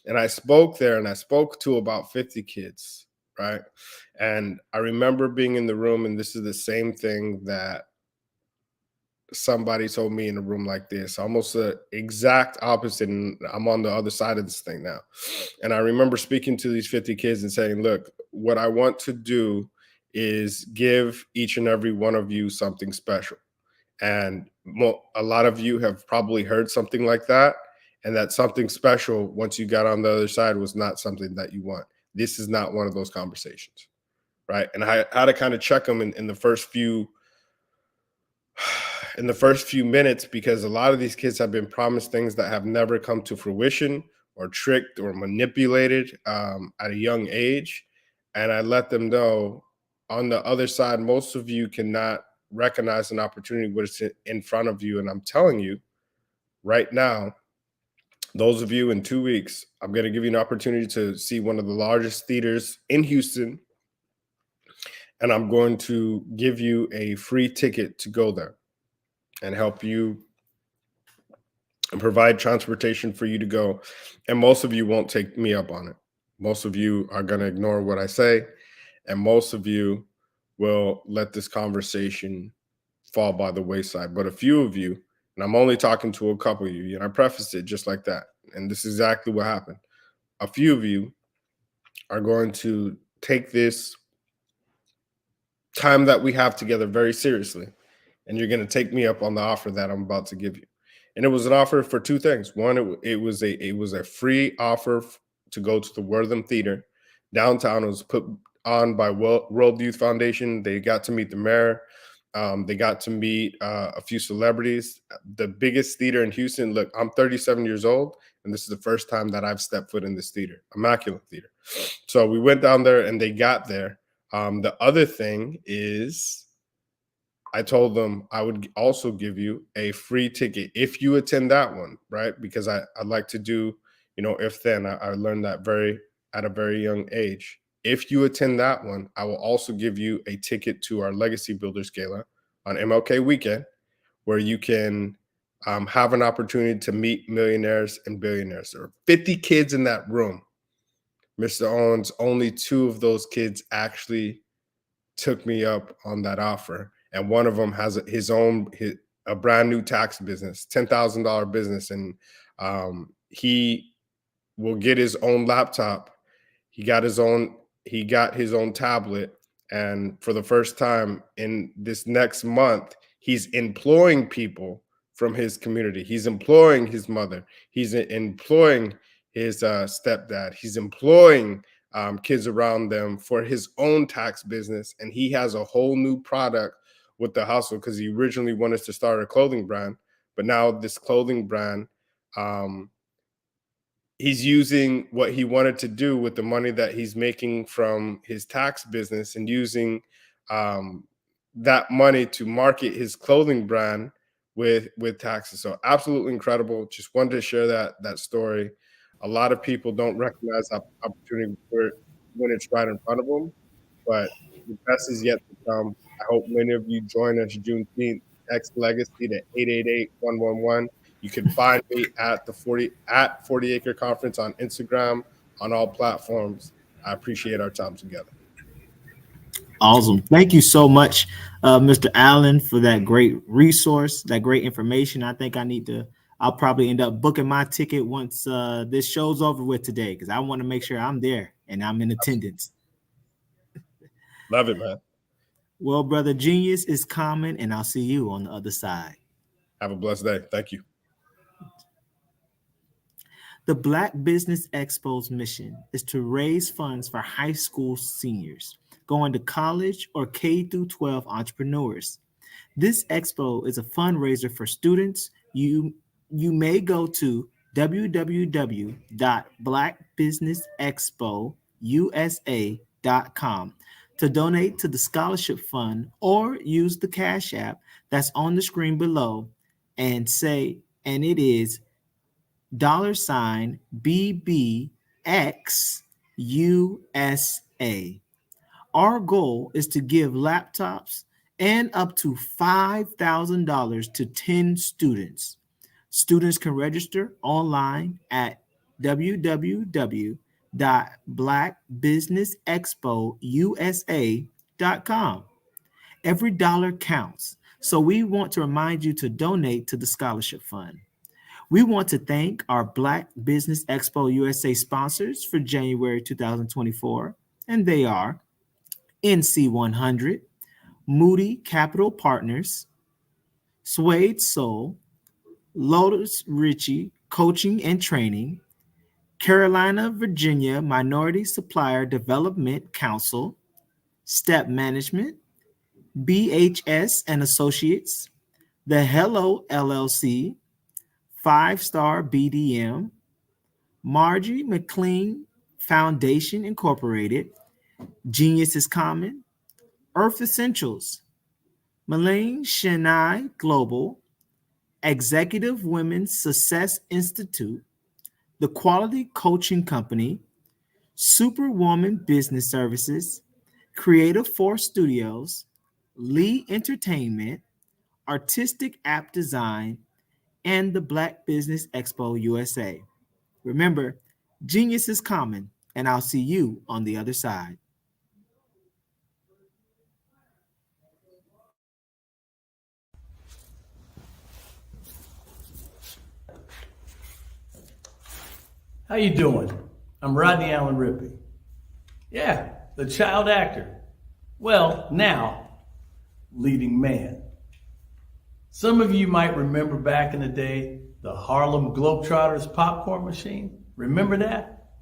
And I spoke there, and I spoke to about 50 kids, right? And I remember being in the room, and this is the same thing that somebody told me in a room like this, almost the exact opposite. And I'm on the other side of this thing now. And I remember speaking to these 50 kids and saying, look, what I want to do is give each and every one of you something special. And a lot of you have probably heard something like that. And that something special, once you got on the other side, was not something that you want. This is not one of those conversations, right? And I had to kind of check them in the first few minutes, because a lot of these kids have been promised things that have never come to fruition, or tricked or manipulated at a young age. And I let them know, on the other side, most of you cannot recognize an opportunity when it's in front of you. And I'm telling you right now, those of you in 2 weeks, I'm going to give you an opportunity to see one of the largest theaters in Houston. And I'm going to give you a free ticket to go there and help you and provide transportation for you to go. And most of you won't take me up on it. Most of you are going to ignore what I say. And most of you will let this conversation fall by the wayside. But a few of you, and I'm only talking to a couple of you, and I prefaced it just like that. And this is exactly what happened. A few of you are going to take this time that we have together very seriously. And you're going to take me up on the offer that I'm about to give you. And it was an offer for two things. One, it was a free offer to go to the Wortham Theater downtown. It was put on by World Youth Foundation. They got to meet the mayor. They got to meet a few celebrities. The biggest theater in Houston. Look, I'm 37 years old, and this is the first time that I've stepped foot in this theater, Immaculate Theater. So we went down there, and they got there. The other thing is, I told them I would also give you a free ticket if you attend that one, right? Because I like to do, if then. I learned that at a very young age. If you attend that one, I will also give you a ticket to our Legacy Builders Gala on MLK weekend, where you can have an opportunity to meet millionaires and billionaires. There are 50 kids in that room. Mr. Owens, only 2 of those kids actually took me up on that offer. And one of them has a brand new tax business, $10,000 business. And he will get his own laptop. He got his own tablet. And for the first time in this next month, he's employing people from his community. He's employing his mother. He's employing his stepdad. He's employing kids around them for his own tax business. And he has a whole new product with the hustle, because he originally wanted to start a clothing brand. But now this clothing brand, he's using what he wanted to do with the money that he's making from his tax business, and using that money to market his clothing brand with taxes. So absolutely incredible. Just wanted to share that story. A lot of people don't recognize that opportunity when it's right in front of them, but the best is yet to come. I hope many of you join us Juneteenth, X Legacy to 888-111. You can find me at the 40 Acre Conference on Instagram, on all platforms. I appreciate our time together. Awesome. Thank you so much, Mr. Allen, for that great resource, that great information. I think I'll probably end up booking my ticket once this show's over with today, because I want to make sure I'm there and I'm in attendance. Love it, man. Well, brother, genius is common, and I'll see you on the other side. Have a blessed day. Thank you. The Black Business Expo's mission is to raise funds for high school seniors going to college or K-12 entrepreneurs. This expo is a fundraiser for students. You may go to www.blackbusinessexpousa.com to donate to the scholarship fund, or use the Cash App that's on the screen below and it is $BBXUSA. Our goal is to give laptops and up to $5,000 to 10 students. Students can register online at www.blackbusinessexpousa.com. Every dollar counts, so we want to remind you to donate to the scholarship fund. We want to thank our Black Business Expo USA sponsors for January 2024, and they are NC100, Moody Capital Partners, Suede Soul, Lotus Ritchie Coaching and Training, Carolina, Virginia Minority Supplier Development Council, Step Management, BHS and Associates, The Hello LLC, 5-Star BDM, Margie McLean Foundation Incorporated, Genius is Common, Earth Essentials, Malane Chennai Global, Executive Women's Success Institute, The Quality Coaching Company, Superwoman Business Services, Creative Force Studios, Lee Entertainment, Artistic App Design, and the Black Business Expo USA. Remember, genius is common, and I'll see you on the other side. How you doing? I'm Rodney Allen Rippey. Yeah, the child actor. Well, now, leading man. Some of you might remember back in the day, the Harlem Globetrotters popcorn machine. Remember that?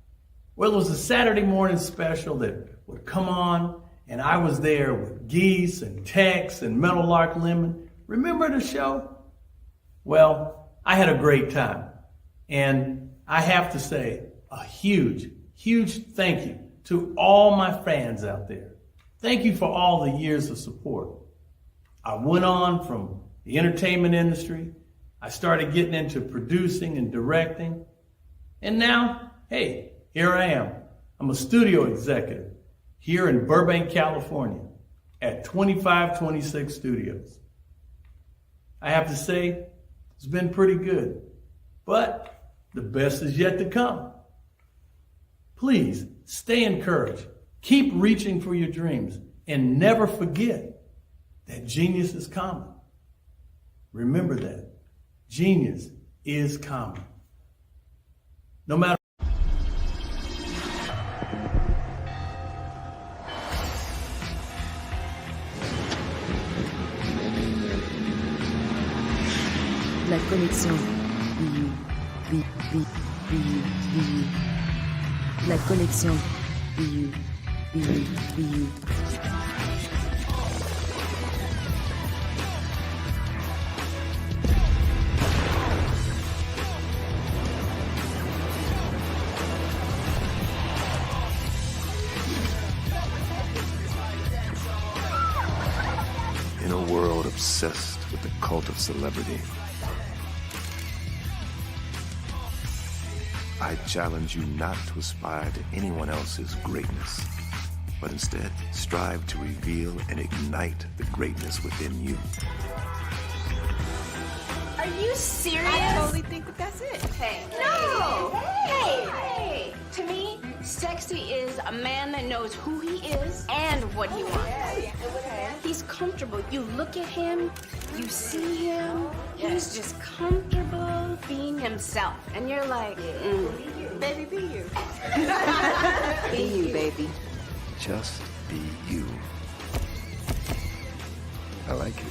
Well, it was a Saturday morning special that would come on, and I was there with Geese and Tex and Meadowlark Lemon. Remember the show? Well, I had a great time. And I have to say a huge, huge thank you to all my fans out there. Thank you for all the years of support. I went on from the entertainment industry. I started getting into producing and directing. And now, hey, here I am. I'm a studio executive here in Burbank, California at 2526 Studios. I have to say, it's been pretty good, but the best is yet to come. Please stay encouraged. Keep reaching for your dreams and never forget that genius is common. Remember that. Genius is common. No matter. La connexion. La connexion. In a world obsessed with the cult of celebrity, I challenge you not to aspire to anyone else's greatness, but instead strive to reveal and ignite the greatness within you. Are you serious? I totally think that that's it. Hey. No. Hey. To me, Sexy is a man that knows who he is and what he wants. He's comfortable. You look at him, you see him, he's just comfortable being himself. And you're like, baby, be you. Be you, baby. Just be you. I like it.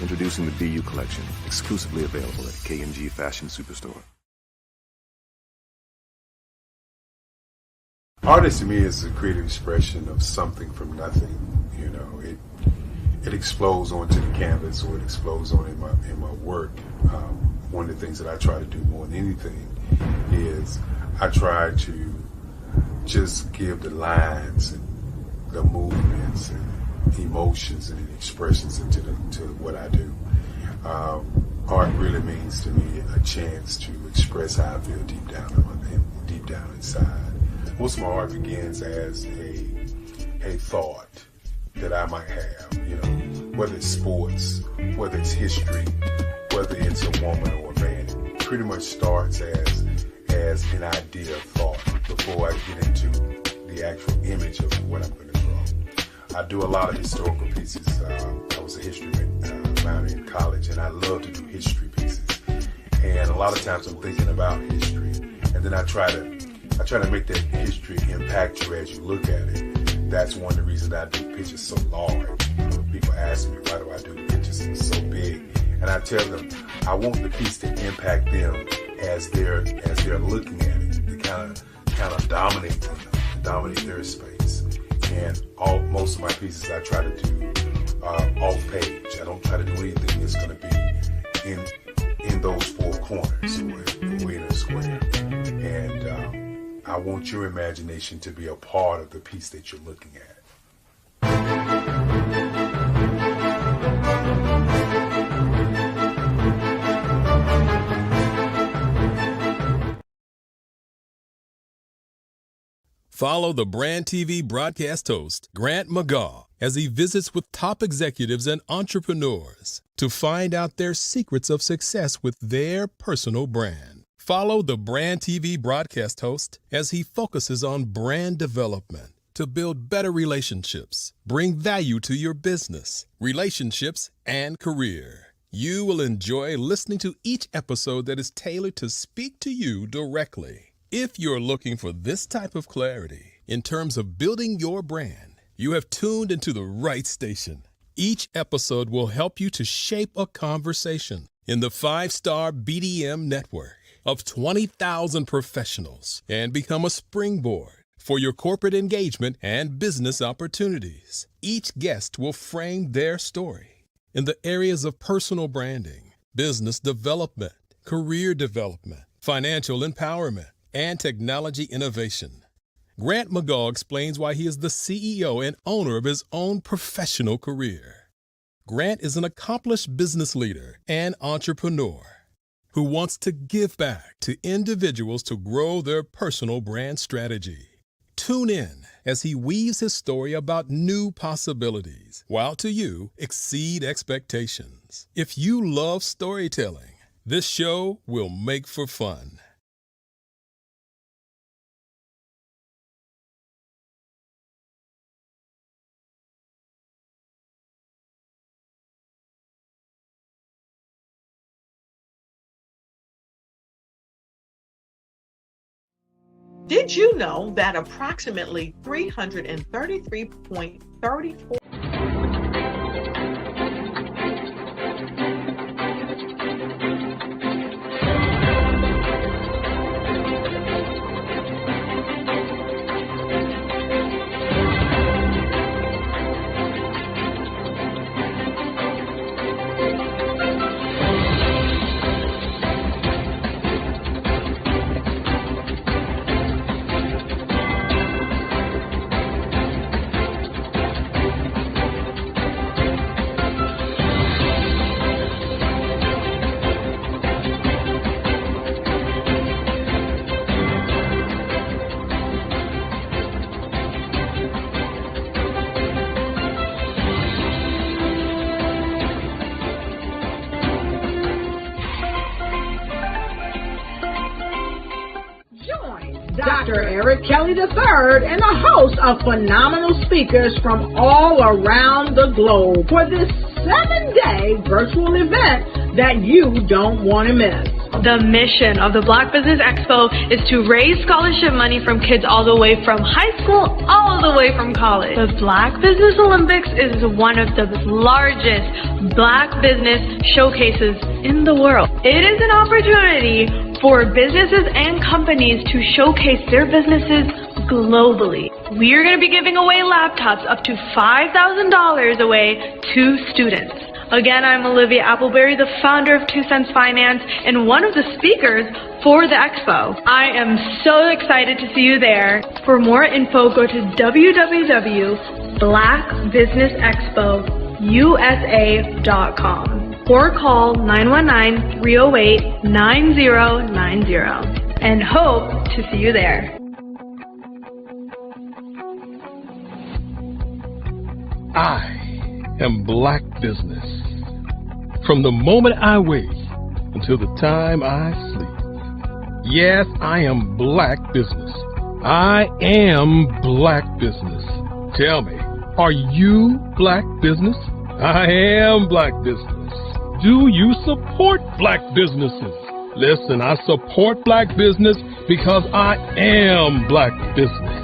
Introducing the Be You collection, exclusively available at K&G Fashion Superstore. Artist to me is a creative expression of something from nothing. You know, it explodes onto the canvas, or it explodes on in my work. One of the things that I try to do more than anything is I try to just give the lines and the movements and emotions and expressions into what I do. Art really means to me a chance to express how I feel deep down inside. Most of my art begins as a thought that I might have, you know, whether it's sports, whether it's history, whether it's a woman or a man. It pretty much starts as an idea of thought before I get into the actual image of what I'm going to draw. I do a lot of historical pieces. I was a history minor in college, and I love to do history pieces. And a lot of times I'm thinking about history, and then I try to make that history impact you as you look at it. That's one of the reasons I do pictures so large. People ask me, why do I do pictures so big? And I tell them, I want the piece to impact them as they're looking at it, to kind of dominate them, dominate their space. And most of my pieces I try to do off page. I don't try to do anything that's going to be in those four corners or in a square. And I want your imagination to be a part of the piece that you're looking at. Follow the Brand TV broadcast host, Grant McGaw, as he visits with top executives and entrepreneurs to find out their secrets of success with their personal brand. Follow the Brand TV broadcast host as he focuses on brand development to build better relationships, bring value to your business, relationships, and career. You will enjoy listening to each episode that is tailored to speak to you directly. If you're looking for this type of clarity in terms of building your brand, you have tuned into the right station. Each episode will help you to shape a conversation in the 5-star BDM network of 20,000 professionals and become a springboard for your corporate engagement and business opportunities. Each guest will frame their story in the areas of personal branding, business development, career development, financial empowerment, and technology innovation. Grant McGaw explains why he is the CEO and owner of his own professional career. Grant is an accomplished business leader and entrepreneur who wants to give back to individuals to grow their personal brand strategy. Tune in as he weaves his story about new possibilities, while to you exceed expectations. If you love storytelling, this show will make for fun. Did you know that approximately 333.34 Dr. Eric Kelly III and a host of phenomenal speakers from all around the globe for this 7-day virtual event that you don't want to miss. The mission of the Black Business Expo is to raise scholarship money from kids all the way from high school, all the way from college. The Black Business Olympics is one of the largest Black business showcases in the world. It is an opportunity for businesses and companies to showcase their businesses globally. We are going to be giving away laptops up to $5,000 away to students. Again, I'm Olivia Appleberry, the founder of 2 Cents Finance and one of the speakers for the expo. I am so excited to see you there. For more info, go to www.blackbusinessexpousa.com or call 919-308-9090 and hope to see you there. I am Black business. From the moment I wake until the time I sleep. Yes, I am Black business. I am Black business. Tell me, are you Black business? I am Black business. Do you support Black businesses? Listen, I support Black business because I am Black business.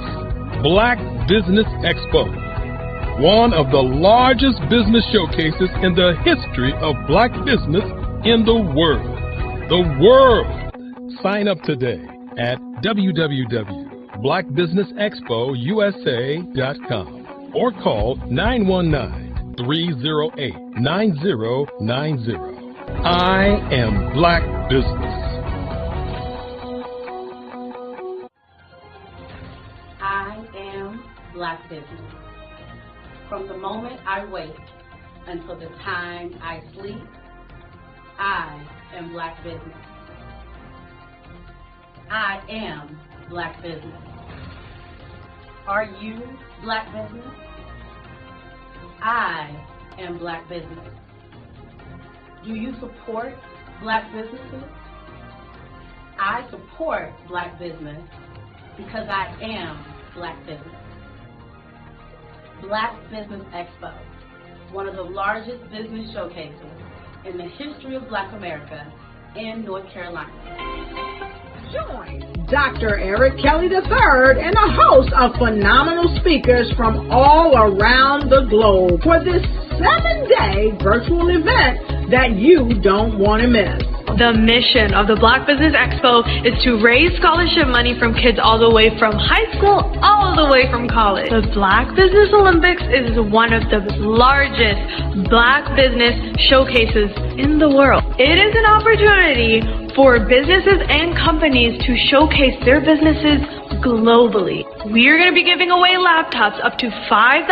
Black Business Expo, one of the largest business showcases in the history of Black business in the world. The world! Sign up today at www.blackbusinessexpousa.com or call 919-308-9090. I am Black business. I am Black business. From the moment I wake until the time I sleep, I am Black business. I am Black business. Are you Black business? I am Black business. Do you support Black businesses? I support Black business because I am Black business. Black Business Expo, one of the largest business showcases in the history of Black America in North Carolina. Join Dr. Eric Kelly III and a host of phenomenal speakers from all around the globe for this 7-day virtual event that you don't want to miss. The mission of the Black Business Expo is to raise scholarship money from kids all the way from high school, all the way from college. The Black Business Olympics is one of the largest Black business showcases in the world. It is an opportunity for businesses and companies to showcase their businesses globally. We are going to be giving away laptops up to $5,000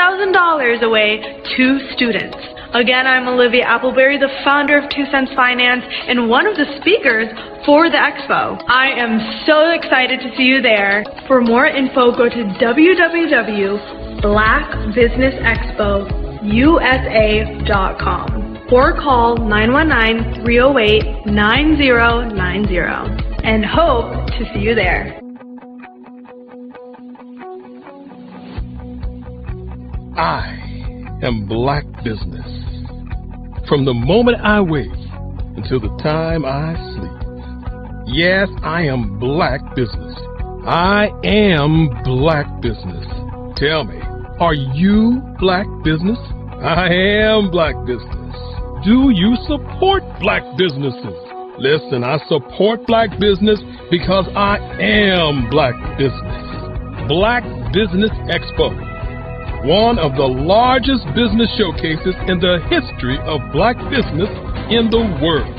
away to students. Again, I'm Olivia Appleberry, the founder of 2 Cents Finance and one of the speakers for the expo. I am so excited to see you there. For more info, go to www.blackbusinessexpousa.com or call 919-308-9090 and hope to see you there. I am Black business. From the moment I wake until the time I sleep. Yes, I am Black business. I am Black business. Tell me, are you Black business? I am Black business. Do you support Black businesses? Listen, I support Black business because I am Black business. Black Business Expo, one of the largest business showcases in the history of Black business in the world.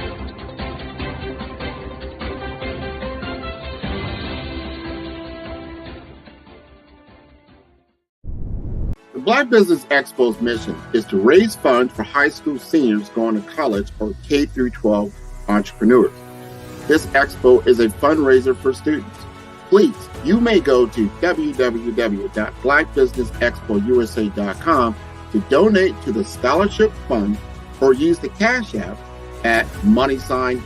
The Black Business Expo's mission is to raise funds for high school seniors going to college or K-12 entrepreneurs. This expo is a fundraiser for students. Please, you may go to www.blackbusinessexpousa.com to donate to the scholarship fund or use the Cash App at @BBXUSA.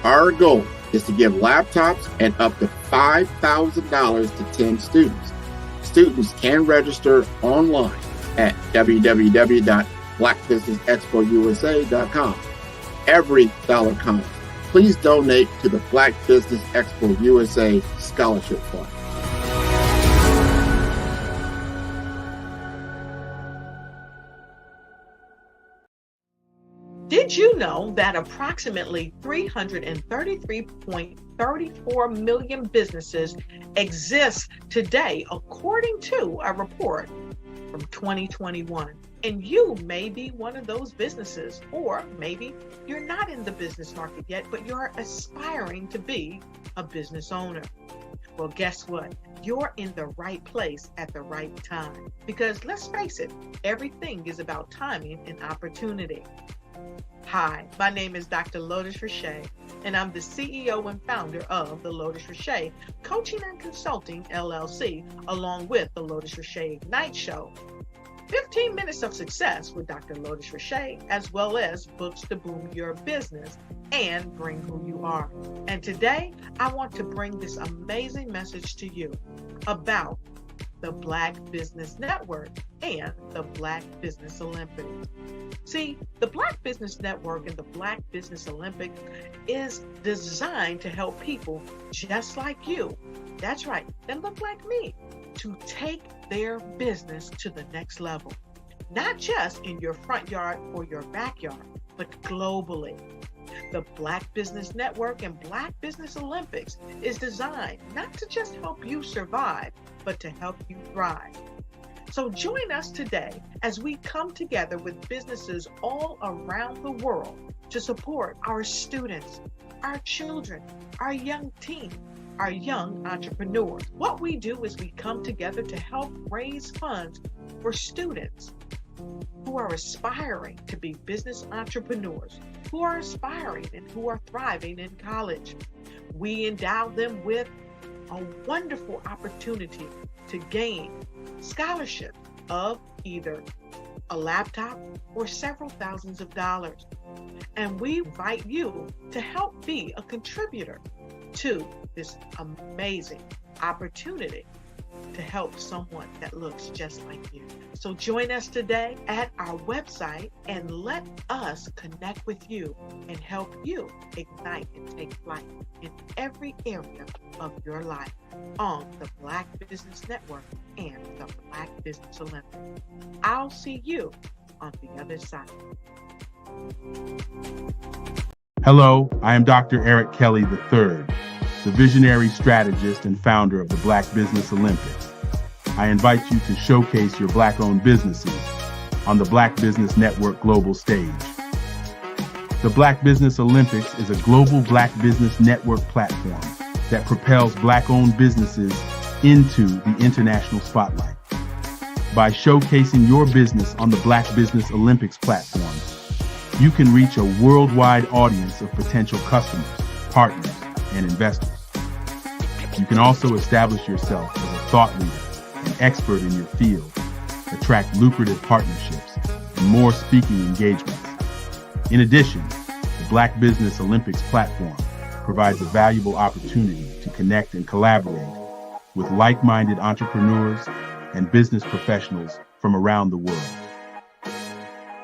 Our goal is to give laptops and up to $5,000 to 10 students. Students can register online at www.blackbusinessexpousa.com. Every dollar counts. Please donate to the Black Business Expo USA Scholarship Fund. Did you know that approximately 333.34 million businesses exist today, according to a report from 2021? And you may be one of those businesses, or maybe you're not in the business market yet, but you're aspiring to be a business owner. Well, guess what? You're in the right place at the right time. Because let's face it, everything is about timing and opportunity. Hi, my name is Dr. Lotus Richey, and I'm the CEO and founder of the Lotus Richey Coaching and Consulting LLC, along with the Lotus Richey Ignite Show. 15 minutes of success with Dr. Lotus Richey, as well as books to boom your business and bring who you are. And today, I want to bring this amazing message to you about the Black Business Network and the Black Business Olympics. See, the Black Business Network and the Black Business Olympics is designed to help people just like you, that's right, that look like me, to take their business to the next level. Not just in your front yard or your backyard, but globally. The Black Business Network and Black Business Olympics is designed not to just help you survive, but to help you thrive. So join us today as we come together with businesses all around the world to support our students, our children, our young teens, our young entrepreneurs. What we do is we come together to help raise funds for students who are aspiring to be business entrepreneurs, who are aspiring and who are thriving in college. We endow them with a wonderful opportunity to gain scholarship of either a laptop or several thousands of dollars. And we invite you to help be a contributor to this amazing opportunity to help someone that looks just like you. So join us today at our website and let us connect with you and help you ignite and take flight in every area of your life on the Black Business Network and the Black Business Olympics. I'll see you on the other side. Hello, I am Dr. Eric Kelly III, the visionary strategist and founder of the Black Business Olympics. I invite you to showcase your Black-owned businesses on the Black Business Network global stage. The Black Business Olympics is a global Black Business Network platform that propels Black-owned businesses into the international spotlight. By showcasing your business on the Black Business Olympics platform, you can reach a worldwide audience of potential customers, partners, and investors. You can also establish yourself as a thought leader and expert in your field, attract lucrative partnerships, and more speaking engagements. In addition, the Black Business Olympics platform provides a valuable opportunity to connect and collaborate with like-minded entrepreneurs and business professionals from around the world.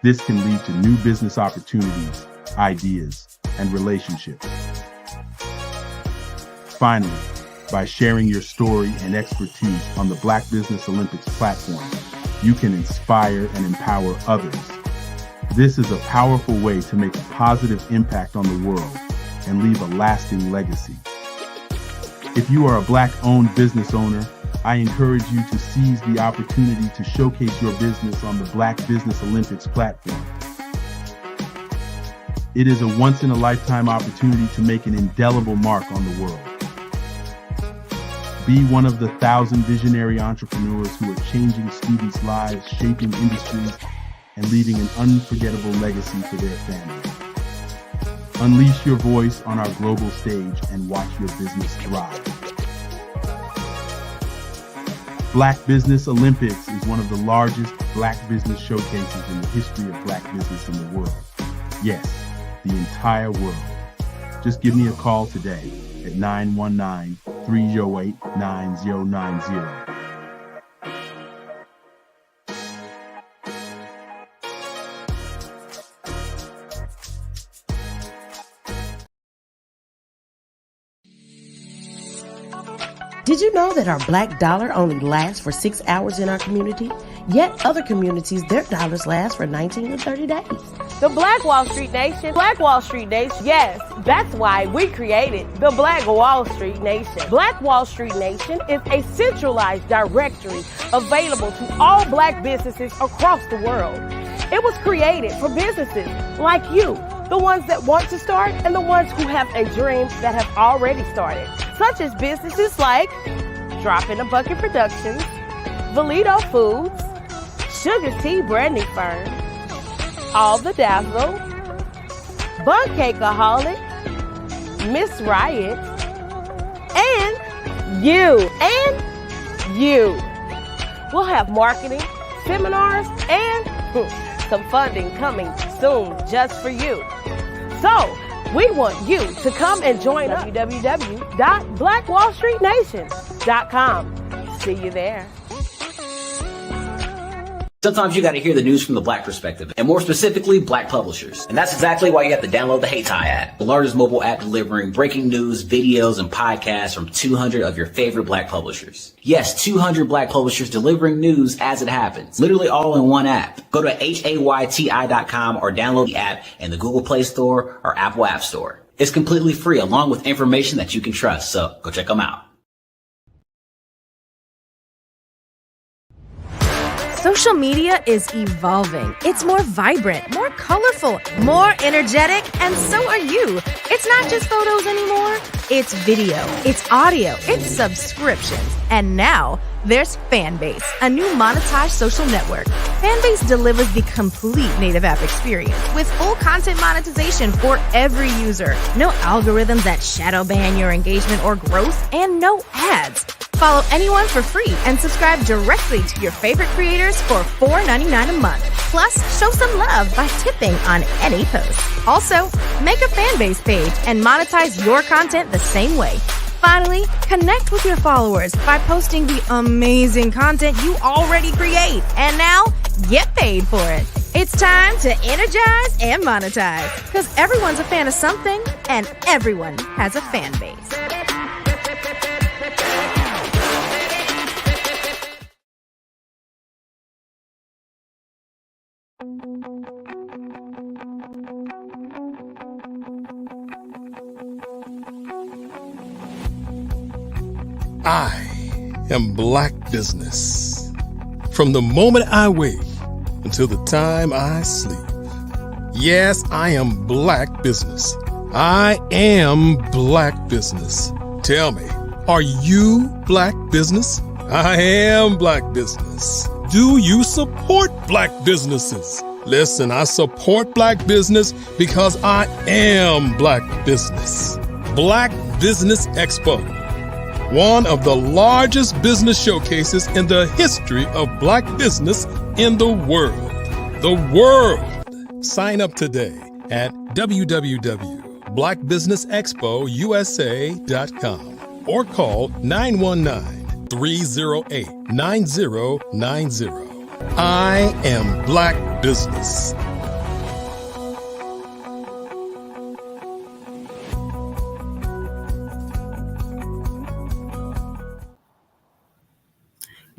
This can lead to new business opportunities, ideas, and relationships. Finally, by sharing your story and expertise on the Black Business Olympics platform, you can inspire and empower others. This is a powerful way to make a positive impact on the world and leave a lasting legacy. If you are a Black-owned business owner, I encourage you to seize the opportunity to showcase your business on the Black Business Olympics platform. It is a once-in-a-lifetime opportunity to make an indelible mark on the world. Be one of the 1,000 visionary entrepreneurs who are changing students' lives, shaping industries, and leaving an unforgettable legacy for their families. Unleash your voice on our global stage and watch your business thrive. Black Business Olympics is one of the largest Black business showcases in the history of Black business in the world. Yes, the entire world. Just give me a call today at 919-308-9090. Did you know that our black dollar only lasts for 6 hours in our community? Yet other communities, their dollars last for 19 to 30 days. The Black Wall Street Nation. Black Wall Street Nation. Yes, that's why we created the Black Wall Street Nation. Black Wall Street Nation is a centralized directory available to all black businesses across the world. It was created for businesses like you, the ones that want to start and the ones who have a dream that have already started, such as businesses like Drop in a Bucket Productions, Valito Foods, Sugar's Tea Branding Firm, All the Dazzle, Bun Cakeaholic, Miss Riot, and you. We'll have marketing, seminars, and some funding coming soon just for you. So, we want you to come and join us. www.blackwallstreetnation.com. See you there. Sometimes you got to hear the news from the black perspective, and more specifically, black publishers. And that's exactly why you have to download the HeyTie app, the largest mobile app delivering breaking news, videos, and podcasts from 200 of your favorite black publishers. Yes, 200 black publishers delivering news as it happens, literally all in one app. Go to HAYTI.com or download the app in the Google Play Store or Apple App Store. It's completely free along with information that you can trust, so go check them out. Social media is evolving. It's more vibrant, more colorful, more energetic, and so are you. It's not just photos anymore. It's video, it's audio, it's subscriptions. And now there's Fanbase, a new monetized social network. Fanbase delivers the complete native app experience with full content monetization for every user. No algorithms that shadow ban your engagement or growth, and no ads. Follow anyone for free and subscribe directly to your favorite creators for $4.99 a month. Plus, show some love by tipping on any post. Also, make a Fanbase page and monetize your content the same way. Finally, connect with your followers by posting the amazing content you already create. And now, get paid for it. It's time to energize and monetize, because everyone's a fan of something and everyone has a fan base. I am black business. From the moment I wake until the time I sleep. Yes, I am black business. I am black business. Tell me, are you black business? I am black business. Do you support black businesses? Listen, I support black business because I am black business. Black Business Expo, one of the largest business showcases in the history of black business in the world. The world! Sign up today at www.blackbusinessexpousa.com or call 919-308-9090. I am black business.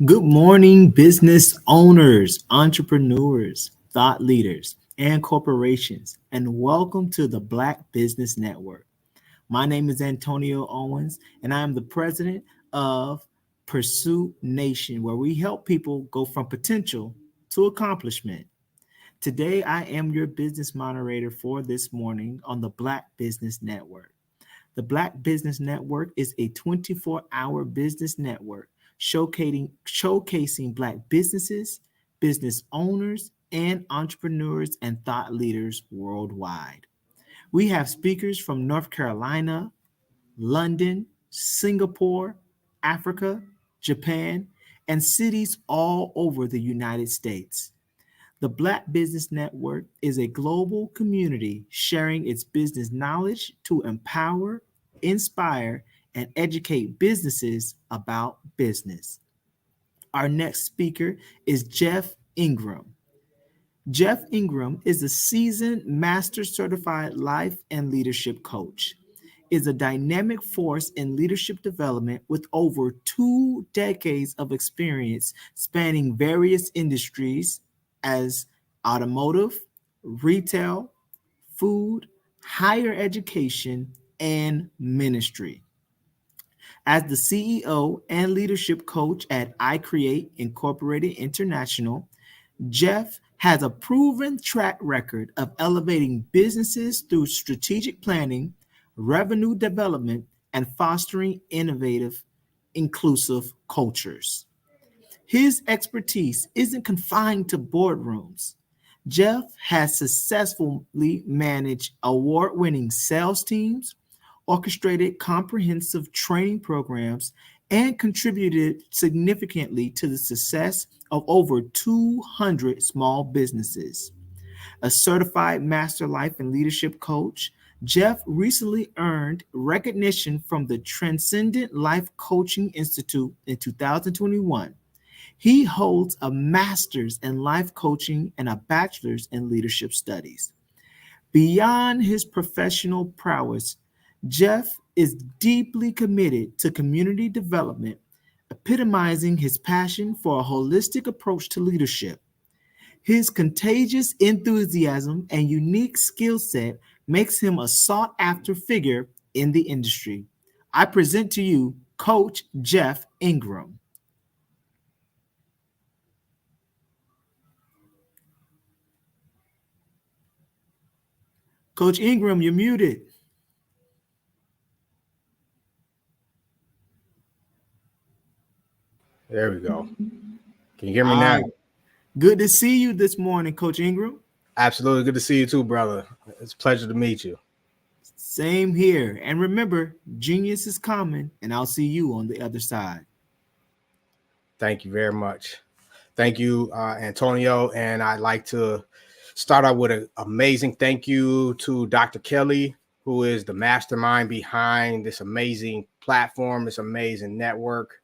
Good morning, business owners, entrepreneurs, thought leaders, and corporations, and welcome to the Black Business Network. My name is Antonio Owens, and I am the president of Pursuit Nation, where we help people go from potential to accomplishment. Today, I am your business moderator for this morning on the Black Business Network. The Black Business Network is a 24-hour business network showcasing Black businesses, business owners, and entrepreneurs and thought leaders worldwide. We have speakers from North Carolina, London, Singapore, Africa, Japan, and cities all over the United States. The Black Business Network is a global community sharing its business knowledge to empower, inspire, and educate businesses about business. Our next speaker is Jeff Ingram. Jeff Ingram is a seasoned master certified life and leadership coach, is a dynamic force in leadership development with over 2 decades of experience spanning various industries as automotive, retail, food, higher education, and ministry. As the CEO and leadership coach at I Create Incorporated International, Jeff has a proven track record of elevating businesses through strategic planning, revenue development, and fostering innovative, inclusive cultures. His expertise isn't confined to boardrooms. Jeff has successfully managed award-winning sales teams, orchestrated comprehensive training programs, and contributed significantly to the success of over 200 small businesses. A certified master life and leadership coach, Jeff recently earned recognition from the Transcendent Life Coaching Institute in 2021. He holds a master's in life coaching and a bachelor's in leadership studies. Beyond his professional prowess, Jeff is deeply committed to community development, epitomizing his passion for a holistic approach to leadership. His contagious enthusiasm and unique skill set makes him a sought-after figure in the industry. I present to you Coach Jeff Ingram. Coach Ingram, you're muted. There we go. Can you hear me now? Good to see you this morning, Coach Ingram. Absolutely. Good to see you too, brother. It's a pleasure to meet you. Same here. And remember, genius is common, and I'll see you on the other side. Thank you very much. Thank you, Antonio. And I'd like to start out with an amazing thank you to Dr. Kelly, who is the mastermind behind this amazing platform, this amazing network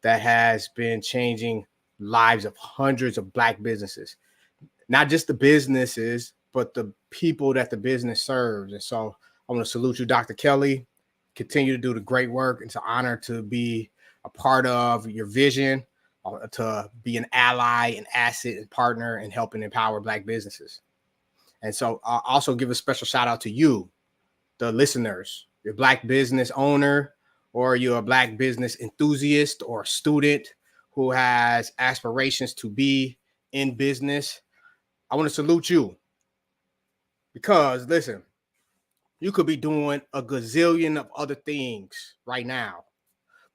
that has been changing lives of hundreds of Black businesses. Not just the businesses, but the people that the business serves. And so I want to salute you, Dr. Kelly. Continue to do the great work. It's an honor to be a part of your vision, to be an ally, an asset, and partner in helping empower Black businesses. And so I'll also give a special shout out to you, the listeners, your Black business owner, or you're a Black business enthusiast or a student who has aspirations to be in business. I want to salute you because, listen, you could be doing a gazillion of other things right now,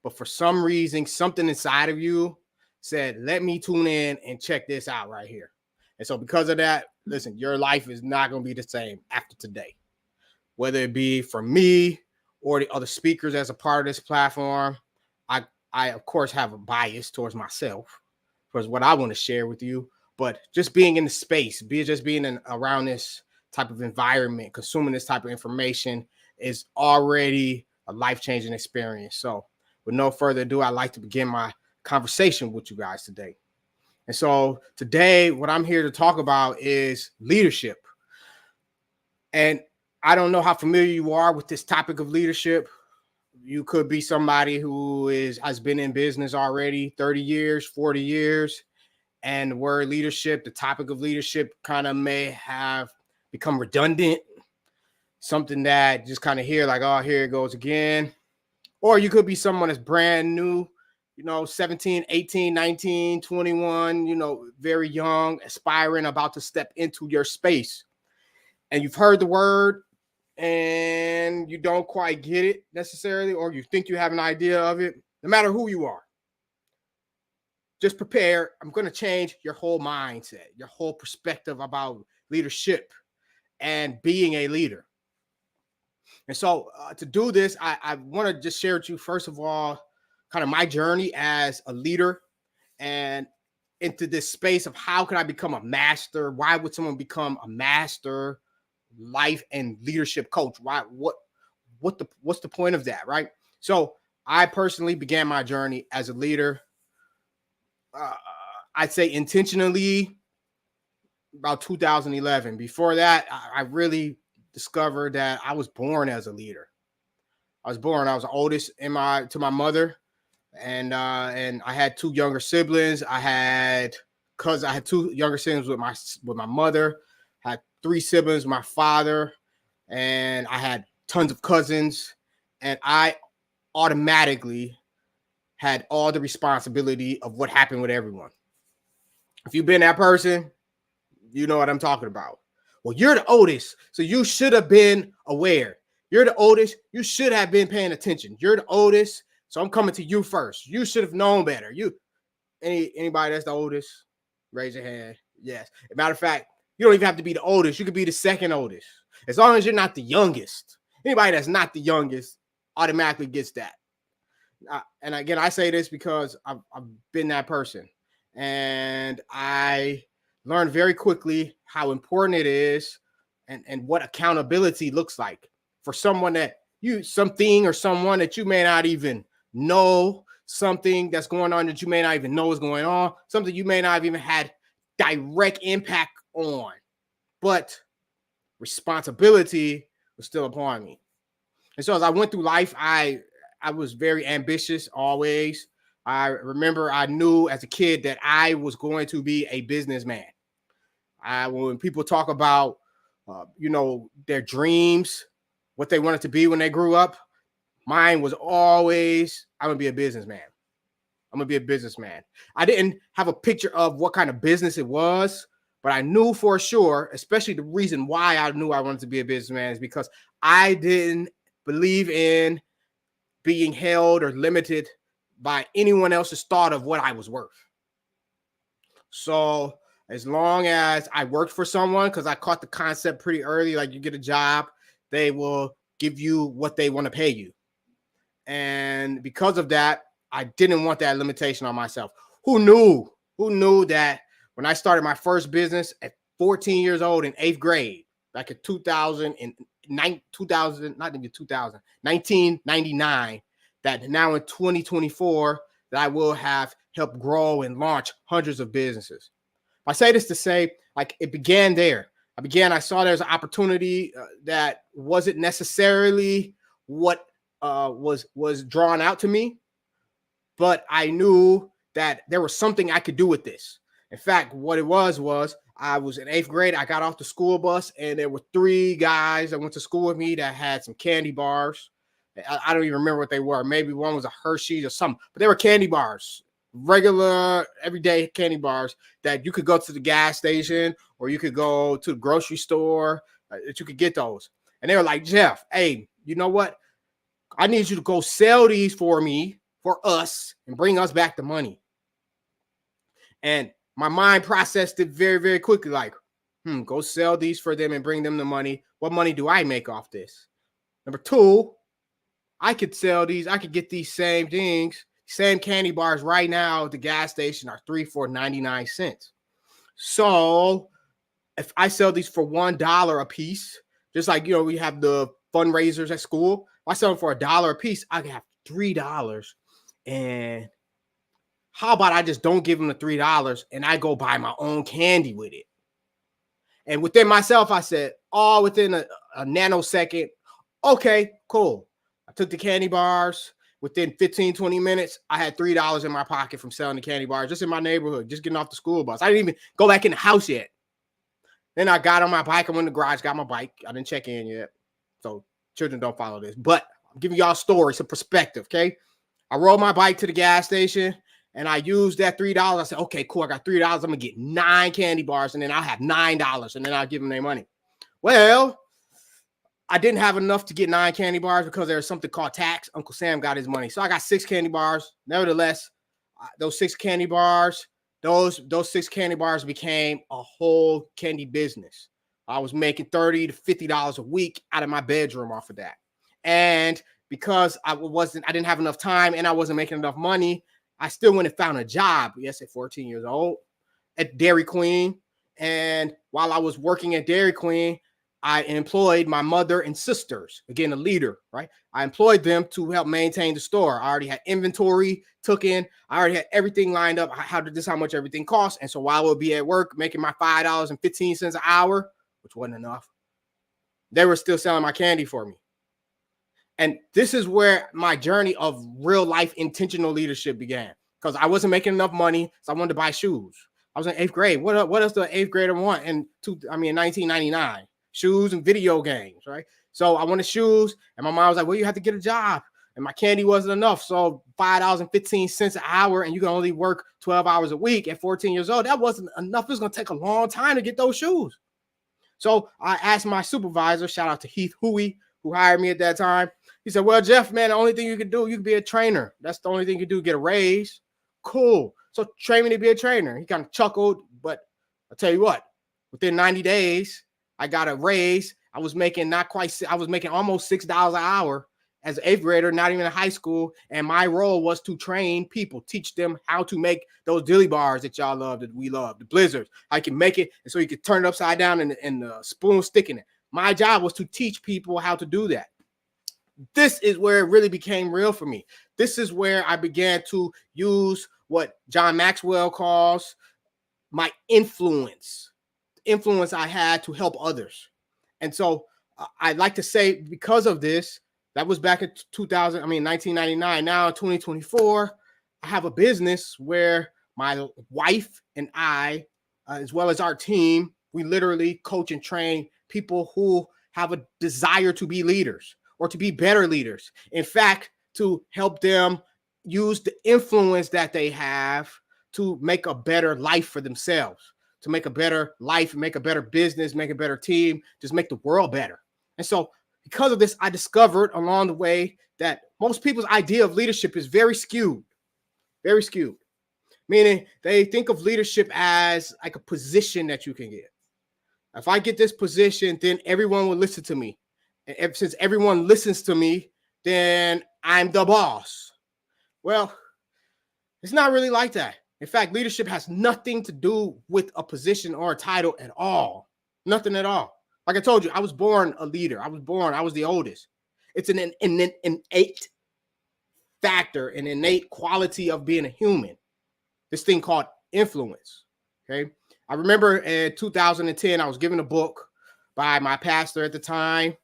but for some reason, something inside of you said, let me tune in and check this out right here. And so because of that, listen, your life is not going to be the same after today, whether it be for me or the other speakers as a part of this platform. I of course, have a bias towards myself, towards what I want to share with you. But just being in the space, being around this type of environment, consuming this type of information is already a life-changing experience. So with no further ado, I'd like to begin my conversation with you guys today. And so today, what I'm here to talk about is leadership. And I don't know how familiar you are with this topic of leadership. You could be somebody who has been in business already 30 years, 40 years. And the word leadership, the topic of leadership kind of may have become redundant, something that just kind of hear like, oh, here it goes again. Or you could be someone that's brand new, 17, 18, 19, 21, very young, aspiring, about to step into your space. And you've heard the word and you don't quite get it necessarily, or you think you have an idea of it. No matter who you are, just prepare. I'm going to change your whole mindset, your whole perspective about leadership and being a leader. And so to do this, I want to just share with you, first of all, kind of my journey as a leader. And into this space of how could I become a master? Why would someone become a master life and leadership coach? Why? What's the point of that, right? So I personally began my journey as a leader. I'd say intentionally about 2011. Before that, I really discovered that I was born as a leader. I was the oldest to my mother, and I had two younger siblings. I had two younger siblings with my mother. I had three siblings with my father, and I had tons of cousins, and I automatically had all the responsibility of what happened with everyone. If you've been that person, you know what I'm talking about. Well, you're the oldest, so you should have been aware. You're the oldest, you should have been paying attention. You're the oldest, so I'm coming to you first. You should have known better. Anybody that's the oldest, raise your hand. Yes. As a matter of fact, you don't even have to be the oldest. You could be the second oldest. As long as you're not the youngest. Anybody that's not the youngest automatically gets that. And again, I say this because I've been that person. And I learned very quickly how important it is and what accountability looks like for someone something or someone that you may not even know, something that's going on that you may not even know is going on, something you may not have even had direct impact on, but responsibility was still upon me. And so as I went through life, I was very ambitious always. I remember I knew as a kid that I was going to be a businessman. When people talk about, their dreams, what they wanted to be when they grew up, mine was always, I'm going to be a businessman. I'm going to be a businessman. I didn't have a picture of what kind of business it was, but I knew for sure, especially the reason why I knew I wanted to be a businessman is because I didn't believe in being held or limited by anyone else's thought of what I was worth. So as long as I worked for someone, because I caught the concept pretty early, like you get a job, they will give you what they want to pay you. And because of that, I didn't want that limitation on myself. Who knew that when I started my first business at 14 years old in 8th grade, back in 1999, that now in 2024, that I will have helped grow and launch hundreds of businesses. I say this to say, like, it began there. I saw there's an opportunity that wasn't necessarily what was drawn out to me, but I knew that there was something I could do with this. In fact, what it was I was in 8th grade. I got off the school bus, and there were 3 guys that went to school with me that had some candy bars. I don't even remember what they were. Maybe one was a Hershey's or something, but they were candy bars, regular, everyday candy bars that you could go to the gas station or you could go to the grocery store that you could get those. And they were like, Jeff, hey, you know what? I need you to go sell these for us, and bring us back the money. And my mind processed it very, very quickly. Like, go sell these for them and bring them the money. What money do I make off this? Number 2, I could sell these. I could get these same things, same candy bars right now at the gas station are $3 for 99 cents. So if I sell these for $1 a piece, just like, we have the fundraisers at school, if I sell them for $1 a piece, I can have $3. And how about I just don't give them the $3 and I go buy my own candy with it? And within myself, I said, within a nanosecond, okay, cool. I took the candy bars. Within 15, 20 minutes, I had $3 in my pocket from selling the candy bars just in my neighborhood, just getting off the school bus. I didn't even go back in the house yet. Then I got on my bike. I'm in the garage, got my bike. I didn't check in yet. So children don't follow this. But I'm giving y'all stories, some perspective, okay? I rode my bike to the gas station, and I used that $3. I said, okay, cool. I got $3. I'm going to get 9 candy bars, and then I'll have $9, and then I'll give them their money. Well, I didn't have enough to get 9 candy bars because there's something called tax. Uncle Sam got his money. So I got 6 candy bars. Nevertheless, those 6 candy bars, those 6 candy bars became a whole candy business. I was making $30 to $50 a week out of my bedroom off of that. And because I didn't have enough time and I wasn't making enough money, I still went and found a job. Yes, at 14 years old, at Dairy Queen. And while I was working at Dairy Queen, I employed my mother and sisters, again, a leader, right? I employed them to help maintain the store. I already had inventory took in. I already had everything lined up. How much everything costs. And so while I would be at work making my $5.15 an hour, which wasn't enough, they were still selling my candy for me. And this is where my journey of real life intentional leadership began, because I wasn't making enough money. So I wanted to buy shoes. I was in 8th grade. What does the 8th grader want in 1999? Shoes and video games, right? So I wanted shoes, and my mom was like, well, you have to get a job. And my candy wasn't enough. So $5.15 an hour, and you can only work 12 hours a week at 14 years old. That wasn't enough. It was going to take a long time to get those shoes. So I asked my supervisor, shout out to Heath Huey, who hired me at that time. He said, well, Jeff, man, the only thing you can do, you can be a trainer. That's the only thing you can do, get a raise. Cool. So train me to be a trainer. He kind of chuckled, but I'll tell you what, within 90 days, I got a raise. I was making almost $6 an hour as an 8th grader, not even in high school. And my role was to train people, teach them how to make those dilly bars that y'all love, that we love, the blizzards. I can make it, and so you can turn it upside down and the spoon stick in it. My job was to teach people how to do that. This is where it really became real for me. This is where I began to use what John Maxwell calls my influence, the influence I had to help others. And so I'd like to say, because of this, that was back in 1999. Now in 2024, I have a business where my wife and I, as well as our team, we literally coach and train people who have a desire to be leaders or to be better leaders. In fact, to help them use the influence that they have to make a better life for themselves, to make a better life, make a better business, make a better team, just make the world better. And so because of this, I discovered along the way that most people's idea of leadership is very skewed, meaning they think of leadership as like a position that you can get. If I get this position, then everyone will listen to me. And since everyone listens to me, then I'm the boss. Well, it's not really like that. In fact, leadership has nothing to do with a position or a title at all. Nothing at all. Like I told you, I was born a leader. I was the oldest. It's an innate factor, an innate quality of being a human. This thing called influence. Okay. I remember in 2010, I was given a book by my pastor at the time.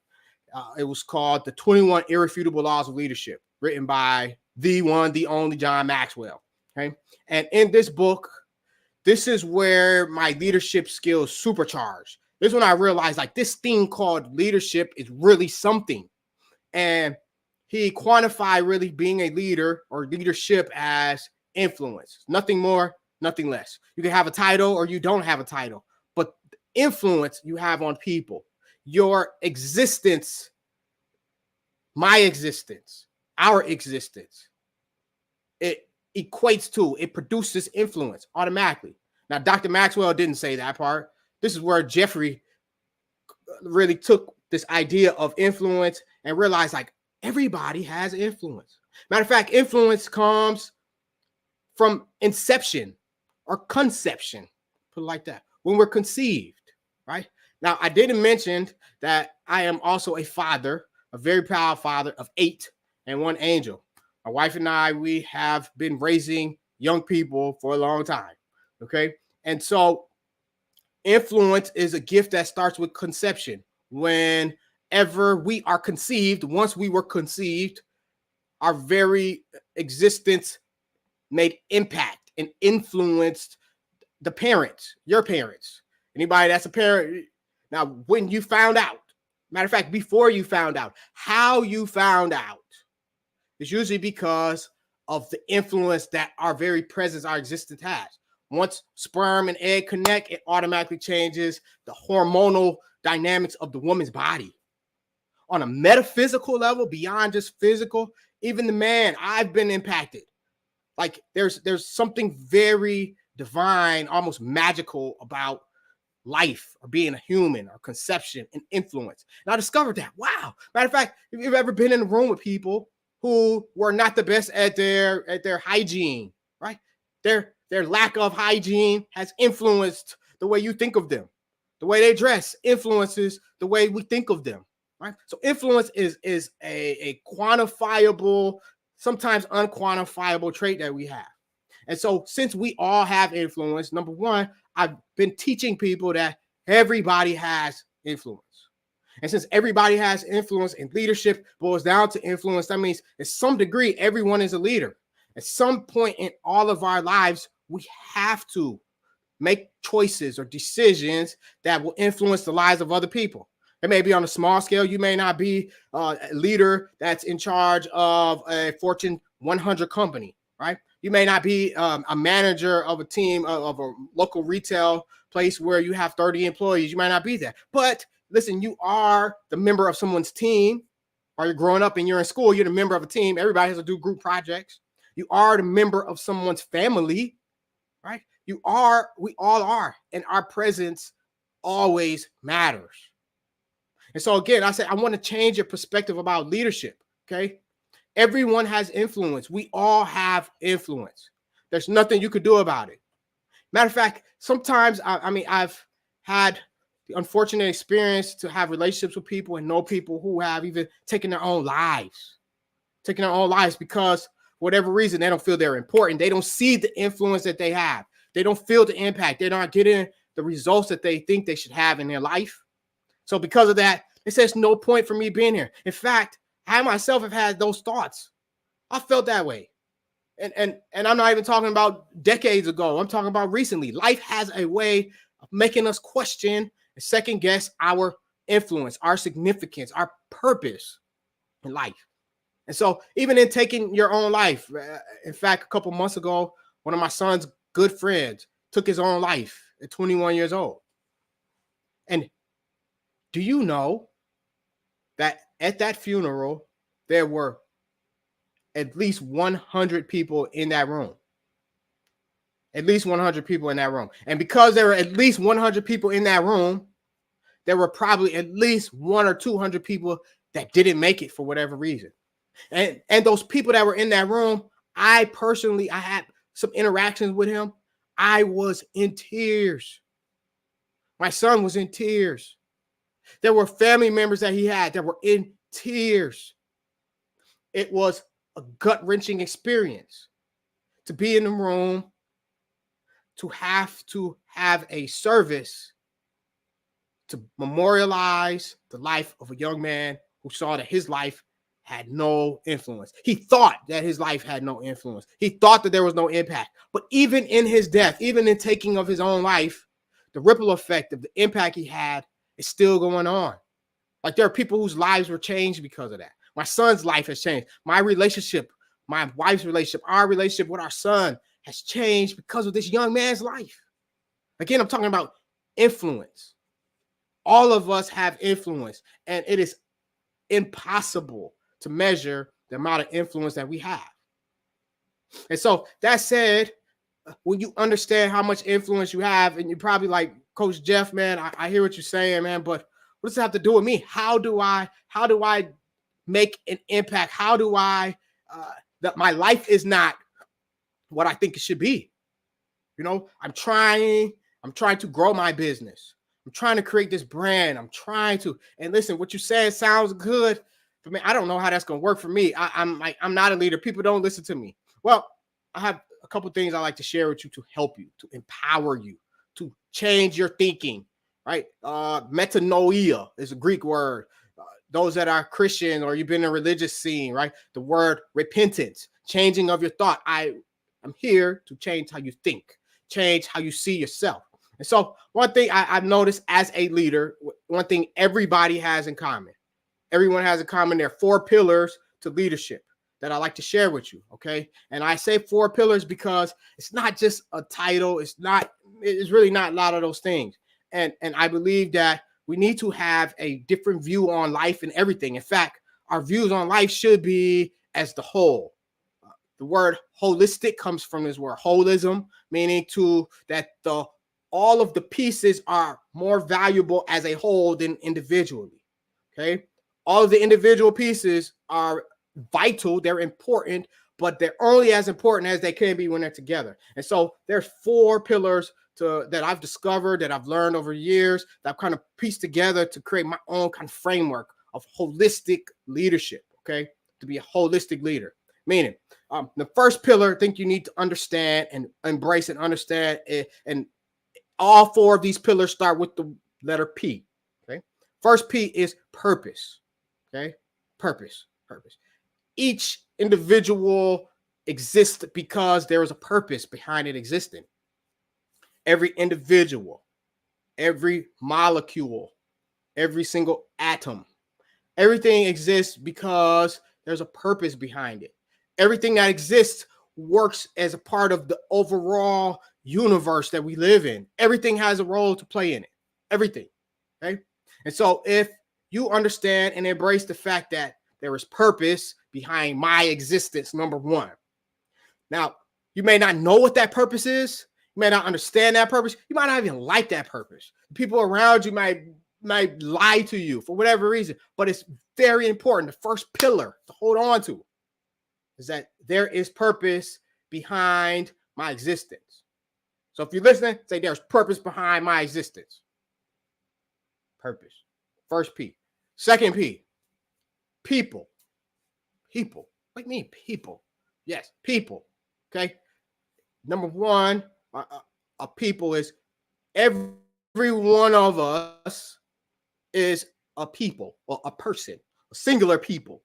It was called The 21 Irrefutable Laws of Leadership, written by the one, the only John Maxwell. Okay. And in this book, this is where my leadership skills supercharged. This is when I realized like this thing called leadership is really something. And he quantified really being a leader or leadership as influence. Nothing more, nothing less. You can have a title or you don't have a title, but the influence you have on people, your existence, my existence, our existence, it equates to, it produces influence automatically. Now, Dr. Maxwell didn't say that part. This is where Jeffrey really took this idea of influence and realized like everybody has influence. Matter of fact, influence comes from inception or conception, put it like that, when we're conceived, right? Now, I didn't mention that I am also a father, a very proud father of 8 and 1 angel. My wife and I, we have been raising young people for a long time, okay? And so influence is a gift that starts with conception. Whenever we are conceived, once we were conceived, our very existence made impact and influenced the parents, your parents, anybody that's a parent. Now, when you found out, matter of fact, before you found out, how you found out is usually because of the influence that our very presence, our existence has. Once sperm and egg connect, it automatically changes the hormonal dynamics of the woman's body. On a metaphysical level, beyond just physical, even the man, I've been impacted. Like there's something very divine, almost magical about life or being a human or conception and influence. And I discovered that. Wow. Matter of fact, if you've ever been in a room with people who were not the best at their hygiene, right? Their Their lack of hygiene has influenced the way you think of them. The way they dress influences the way we think of them, right? So influence is a quantifiable, sometimes unquantifiable trait that we have. And so since we all have influence, number one, I've been teaching people that everybody has influence. And since everybody has influence and leadership boils down to influence, that means at some degree, everyone is a leader. At some point in all of our lives, we have to make choices or decisions that will influence the lives of other people. It may be on a small scale. You may not be a leader that's in charge of a Fortune 100 company, right? You may not be a manager of a team of a local retail place where you have 30 employees. You might not be there. But listen, you are the member of someone's team, or you're growing up and you're in school, you're the member of a team. Everybody has to do group projects. You are the member of someone's family, right? We all are, and our presence always matters. And so again, I said, I want to change your perspective about leadership, okay? Everyone has influence. We all have influence. There's nothing you could do about it. Matter of fact, sometimes, I've had the unfortunate experience to have relationships with people and know people who have even taken their own lives because for whatever reason, they don't feel they're important. They don't see the influence that they have. They don't feel the impact. They're not getting the results that they think they should have in their life. So because of that, it says no point for me being here. In fact, I myself have had those thoughts. I felt that way. And I'm not even talking about decades ago. I'm talking about recently. Life has a way of making us question and second guess our influence, our significance, our purpose in life. And so even in taking your own life, in fact, a couple months ago, one of my son's good friends took his own life at 21 years old. And do you know that at that funeral, there were at least 100 people in that room? At least 100 people in that room. And because there were at least 100 people in that room, there were probably at least 100 or 200 people that didn't make it for whatever reason. And those people that were in that room, I had some interactions with him. I was in tears. My son was in tears. There were family members that he had that were in tears. It was a gut-wrenching experience to be in the room, to have a service to memorialize the life of a young man who saw that his life had no influence. He thought that his life had no influence. He thought that there was no impact. But even in his death, even in taking of his own life, the ripple effect of the impact he had is still going on. Like there are people whose lives were changed because of that. My son's life has changed. My relationship, my wife's relationship, our relationship with our son has changed because of this young man's life. Again, I'm talking about influence. All of us have influence, and it is impossible to measure the amount of influence that we have. And so that said, when you understand how much influence you have, and you're probably like, Coach Jeff, man, I hear what you're saying, man, but what does it have to do with me? How do I make an impact? How do I, that my life is not what I think it should be? You know, I'm trying to grow my business. I'm trying to create this brand. And listen, what you said sounds good, but man, I don't know how that's going to work for me. I'm not a leader. People don't listen to me. Well, I have a couple things I like to share with you to help you, to empower you, to change your thinking, right? Metanoia is a Greek word. Those that are Christian or you've been in a religious scene, right? The word repentance, changing of your thought. I'm here to change how you think, change how you see yourself. And so one thing I've noticed as a leader, one thing everybody has in common, everyone has in common, there are 4 pillars to leadership that I like to share with you, okay? And I say 4 pillars because it's not just a title. It's really not a lot of those things. And I believe that we need to have a different view on life and everything. In fact, our views on life should be as the whole. The word holistic comes from this word holism, meaning that all of the pieces are more valuable as a whole than individually, okay? All of the individual pieces are vital, they're important, but they're only as important as they can be when they're together. And so there's 4 pillars that I've discovered, that I've learned over years, that I've kind of pieced together to create my own kind of framework of holistic leadership, okay? To be a holistic leader. Meaning, the first pillar, I think you need to understand and embrace and understand it. And all 4 of these pillars start with the letter P, okay? First P is purpose, okay? Purpose. Each individual exists because there is a purpose behind it existing. Every individual, every molecule, every single atom, everything exists because there's a purpose behind it. Everything that exists works as a part of the overall universe that we live in. Everything has a role to play in it. Everything. Okay. And so if you understand and embrace the fact that there is purpose behind my existence, number 1. Now, you may not know what that purpose is. You may not understand that purpose. You might not even like that purpose. People around you might lie to you for whatever reason, but it's very important. The first pillar to hold on to is that there is purpose behind my existence. So if you're listening, say there's purpose behind my existence. Purpose. First P. Second P. People. People. Like me, people. Yes, people. Okay. Number 1, a people is every one of us is a people or a person, a singular people.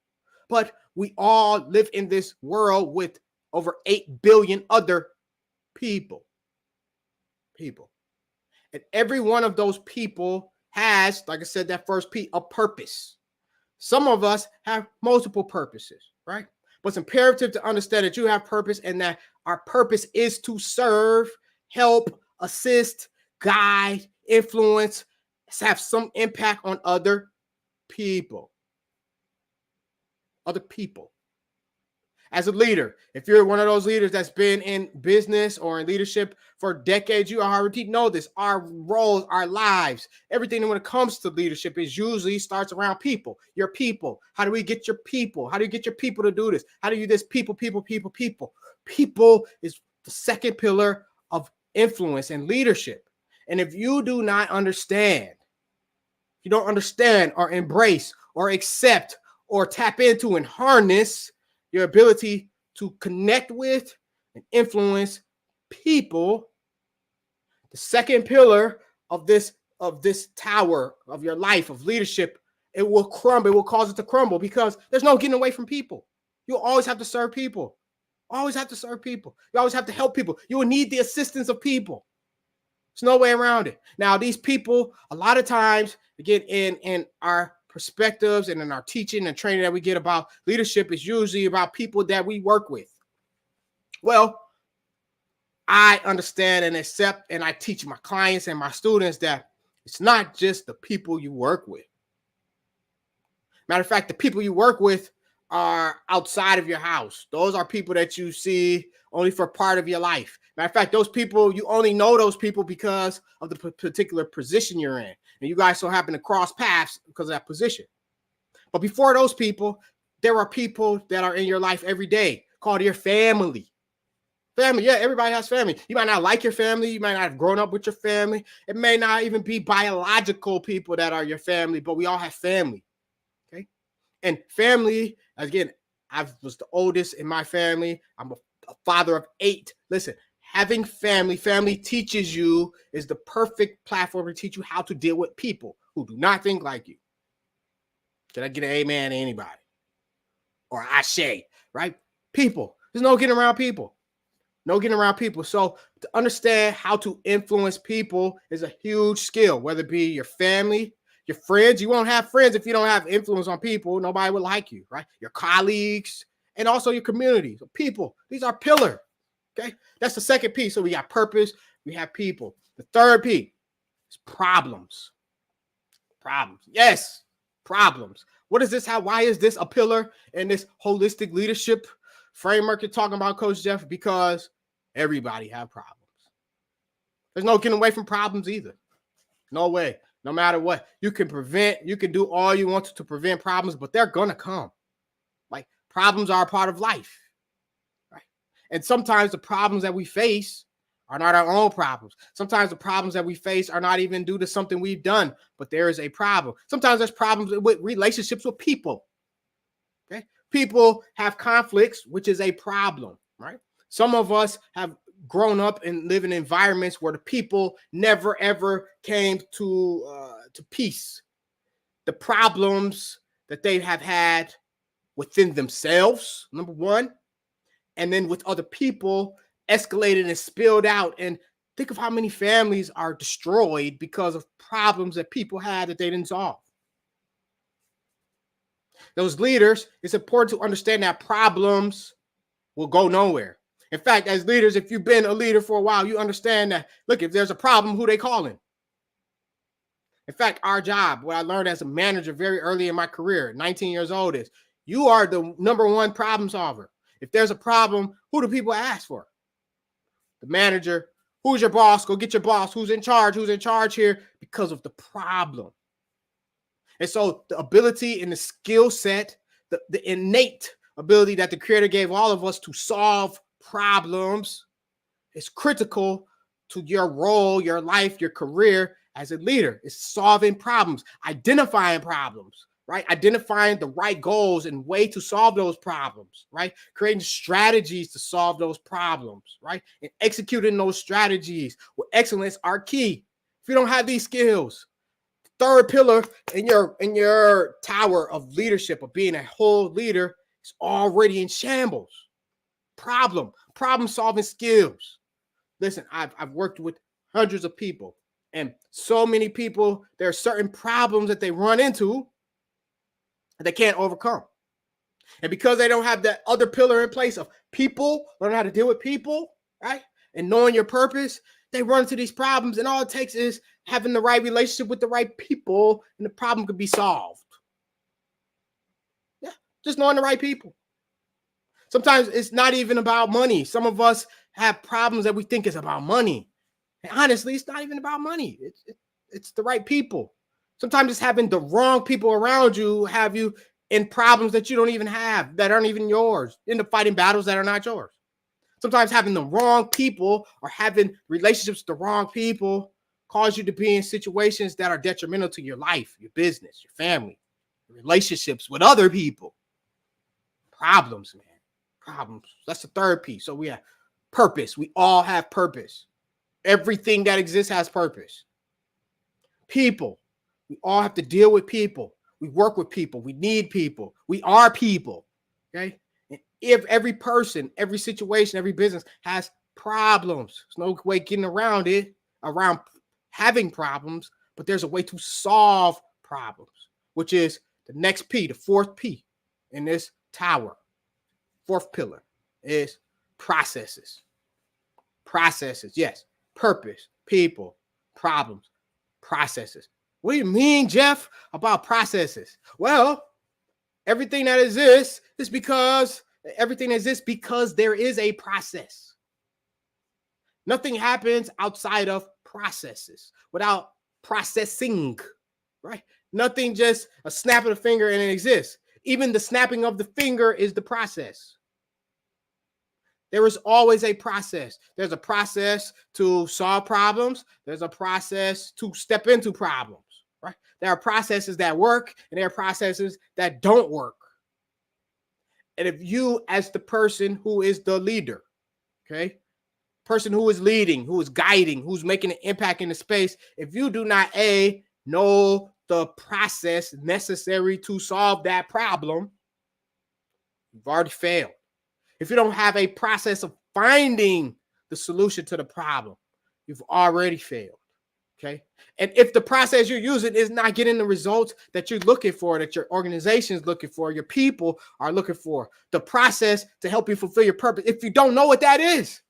But we all live in this world with over 8 billion other people. And every one of those people has, like I said, that first P, a purpose. Some of us have multiple purposes, right? But it's imperative to understand that you have purpose and that our purpose is to serve, help, assist, guide, influence, have some impact on other people. Other people. As a leader, if you're one of those leaders that's been in business or in leadership for decades, you already know this. Our roles, our lives, everything when it comes to leadership is usually starts around people. Your people. How do we get your people? How do you get your people to do this? How do you do this? People. People is the second pillar of influence and leadership. And if you do not understand, you don't understand or embrace or accept or tap into and harness your ability to connect with and influence people, the second pillar of this tower of your life of leadership, it will crumble. It will cause it to crumble because there's no getting away from people. You'll always have to serve people. Always have to serve people. You always have to help people. You will need the assistance of people. There's no way around it. Now, these people, a lot of times, again, in our perspectives and in our teaching and training that we get about leadership is usually about people that we work with. Well, I understand and accept and I teach my clients and my students that it's not just the people you work with. Matter of fact, the people you work with are outside of your house. Those are people that you see only for part of your life. Matter of fact, those people, you only know those people because of the particular position you're in. And you guys so happen to cross paths because of that position. But before those people, there are people that are in your life every day called your family. Family, yeah, everybody has family. You might not like your family. You might not have grown up with your family. It may not even be biological people that are your family, but we all have family. Okay. And family, again, I was the oldest in my family. I'm a father of 8. Listen, having family teaches you, is the perfect platform to teach you how to deal with people who do not think like you. Can I get an amen to anybody? Or ashe, right? People. There's no getting around people. No getting around people. So to understand how to influence people is a huge skill, whether it be your family, your friends. You won't have friends if you don't have influence on people. Nobody will like you, right? Your colleagues and also your community. So people, these are pillars. Okay, that's the second P. So we got purpose, we have people. The third P is problems. Problems. Yes, problems. What is this? Why is this a pillar in this holistic leadership framework you're talking about, Coach Jeff? Because everybody have problems. There's no getting away from problems either. No way. No matter what. You can do all you want to prevent problems, but they're gonna come. Like, problems are a part of life. And sometimes the problems that we face are not our own problems. Sometimes the problems that we face are not even due to something we've done, but there is a problem. Sometimes there's problems with relationships with people. Okay. People have conflicts, which is a problem, right? Some of us have grown up and live in environments where the people never ever came to peace. The problems that they have had within themselves, number one, and then with other people escalated and spilled out. And think of how many families are destroyed because of problems that people had that they didn't solve. Those leaders, it's important to understand that problems will go nowhere. In fact, as leaders, if you've been a leader for a while, you understand that, look, if there's a problem, who they calling? In fact, our job, what I learned as a manager very early in my career, 19 years old, is you are the number one problem solver. If there's a problem, who do people ask for? The manager. Who's your boss? Go get your boss. Who's in charge? Who's in charge here? Because of the problem. And so the ability and the skill set, the innate ability that the Creator gave all of us to solve problems is critical to your role, your life, your career as a leader. It's solving problems, identifying problems, right? Identifying the right goals and way to solve those problems, right? Creating strategies to solve those problems, right? And executing those strategies with excellence are key. If you don't have these skills, third pillar in your tower of leadership, of being a whole leader, is already in shambles. Problem solving skills. Listen, I've worked with hundreds of people, and so many people, there are certain problems that they run into that they can't overcome. And because they don't have that other pillar in place of people, learn how to deal with people, right? And knowing your purpose, they run into these problems, and all it takes is having the right relationship with the right people, and the problem could be solved. Yeah, just knowing the right people. Sometimes it's not even about money. Some of us have problems that we think is about money. And honestly, it's not even about money. It's the right people. Sometimes it's having the wrong people around you have you in problems that you don't even have, that aren't even yours, end up fighting battles that are not yours. Sometimes having the wrong people or having relationships with the wrong people cause you to be in situations that are detrimental to your life, your business, your family, your relationships with other people. Problems, man. Problems. That's the third piece. So we have purpose. We all have purpose. Everything that exists has purpose. People. We all have to deal with people. We work with people. We need people. We are people. Okay? And if every person, every situation, every business has problems, there's no way getting around it, around having problems, but there's a way to solve problems, which is the next P, the fourth P in this tower. Fourth pillar is processes. Processes, yes. Purpose, people, problems, processes. What do you mean, Jeff, about processes? Well, everything that exists is because there is a process. Nothing happens outside of processes, without processing, right? Nothing just a snap of the finger and it exists. Even the snapping of the finger is the process. There is always a process. There's a process to solve problems. There's a process to step into problems, right? There are processes that work and there are processes that don't work. And if you, as the person who is the leader, okay, person who is leading, who is guiding, who's making an impact in the space, if you do not know the process necessary to solve that problem, you've already failed. If you don't have a process of finding the solution to the problem, you've already failed. Okay. And if the process you're using is not getting the results that you're looking for, that your organization is looking for, your people are looking for, the process to help you fulfill your purpose, if you don't know what that is,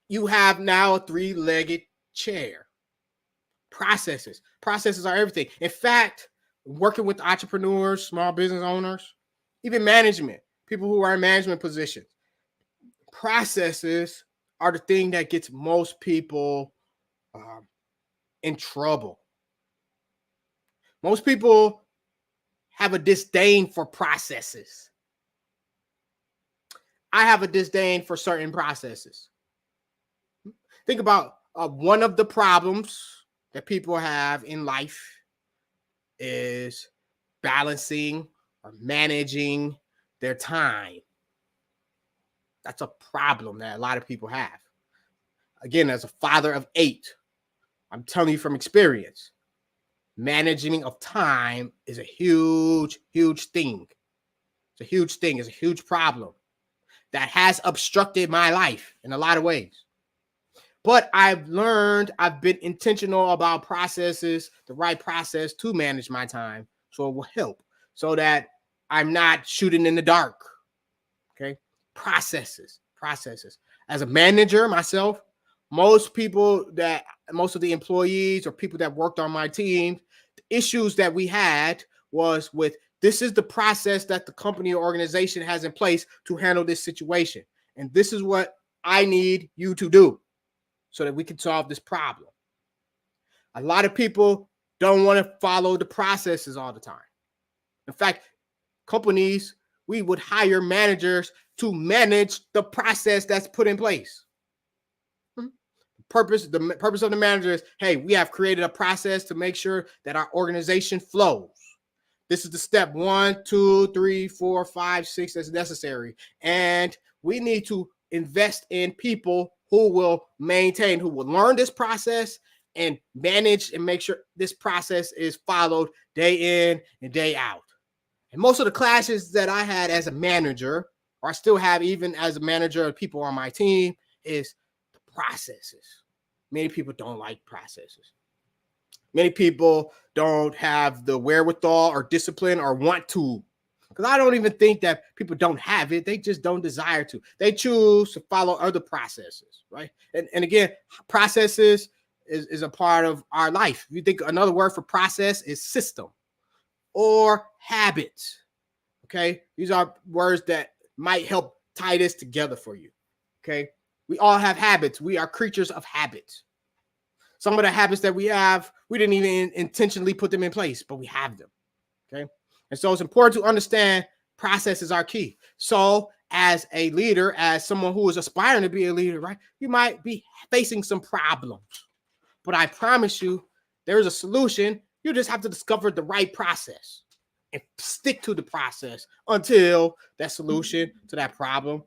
you have now a three-legged chair. Processes. Processes are everything. In fact, working with entrepreneurs, small business owners, even management, people who are in management positions, processes are the thing that gets most people in trouble. Most people have a disdain for processes. I have a disdain for certain processes. Think about one of the problems that people have in life is balancing or managing their time. That's a problem that a lot of people have. Again, as a father of 8, I'm telling you from experience, managing of time is a huge, huge thing. It's a huge thing. It's a huge problem that has obstructed my life in a lot of ways. But I've been intentional about processes, the right process to manage my time, so it will help, so that I'm not shooting in the dark. Okay, processes. As a manager myself, most of the employees or people that worked on my team, the issues that we had was with, this is the process that the company or organization has in place to handle this situation. And this is what I need you to do so that we can solve this problem. A lot of people don't want to follow the processes all the time. In fact, companies, we would hire managers to manage the process that's put in place. The purpose of the manager is, hey, we have created a process to make sure that our organization flows. This is the step 1, 2, 3, 4, 5, 6 that's necessary. And we need to invest in people who will maintain, who will learn this process and manage and make sure this process is followed day in and day out. And most of the clashes that I had as a manager, or I still have even as a manager of people on my team, is the processes. Many people don't like processes. Many people don't have the wherewithal or discipline or want to. Because I don't even think that people don't have it. They just don't desire to. They choose to follow other processes, right? And again, processes is a part of our life. You think another word for process is system or habits, okay? These are words that might help tie this together for you, okay? We all have habits. We are creatures of habits. Some of the habits that we have, we didn't even intentionally put them in place, but we have them, okay? And so it's important to understand processes are key. So as a leader, as someone who is aspiring to be a leader, right, you might be facing some problems. But I promise you, there's a solution. You just have to discover the right process and stick to the process until that solution to that problem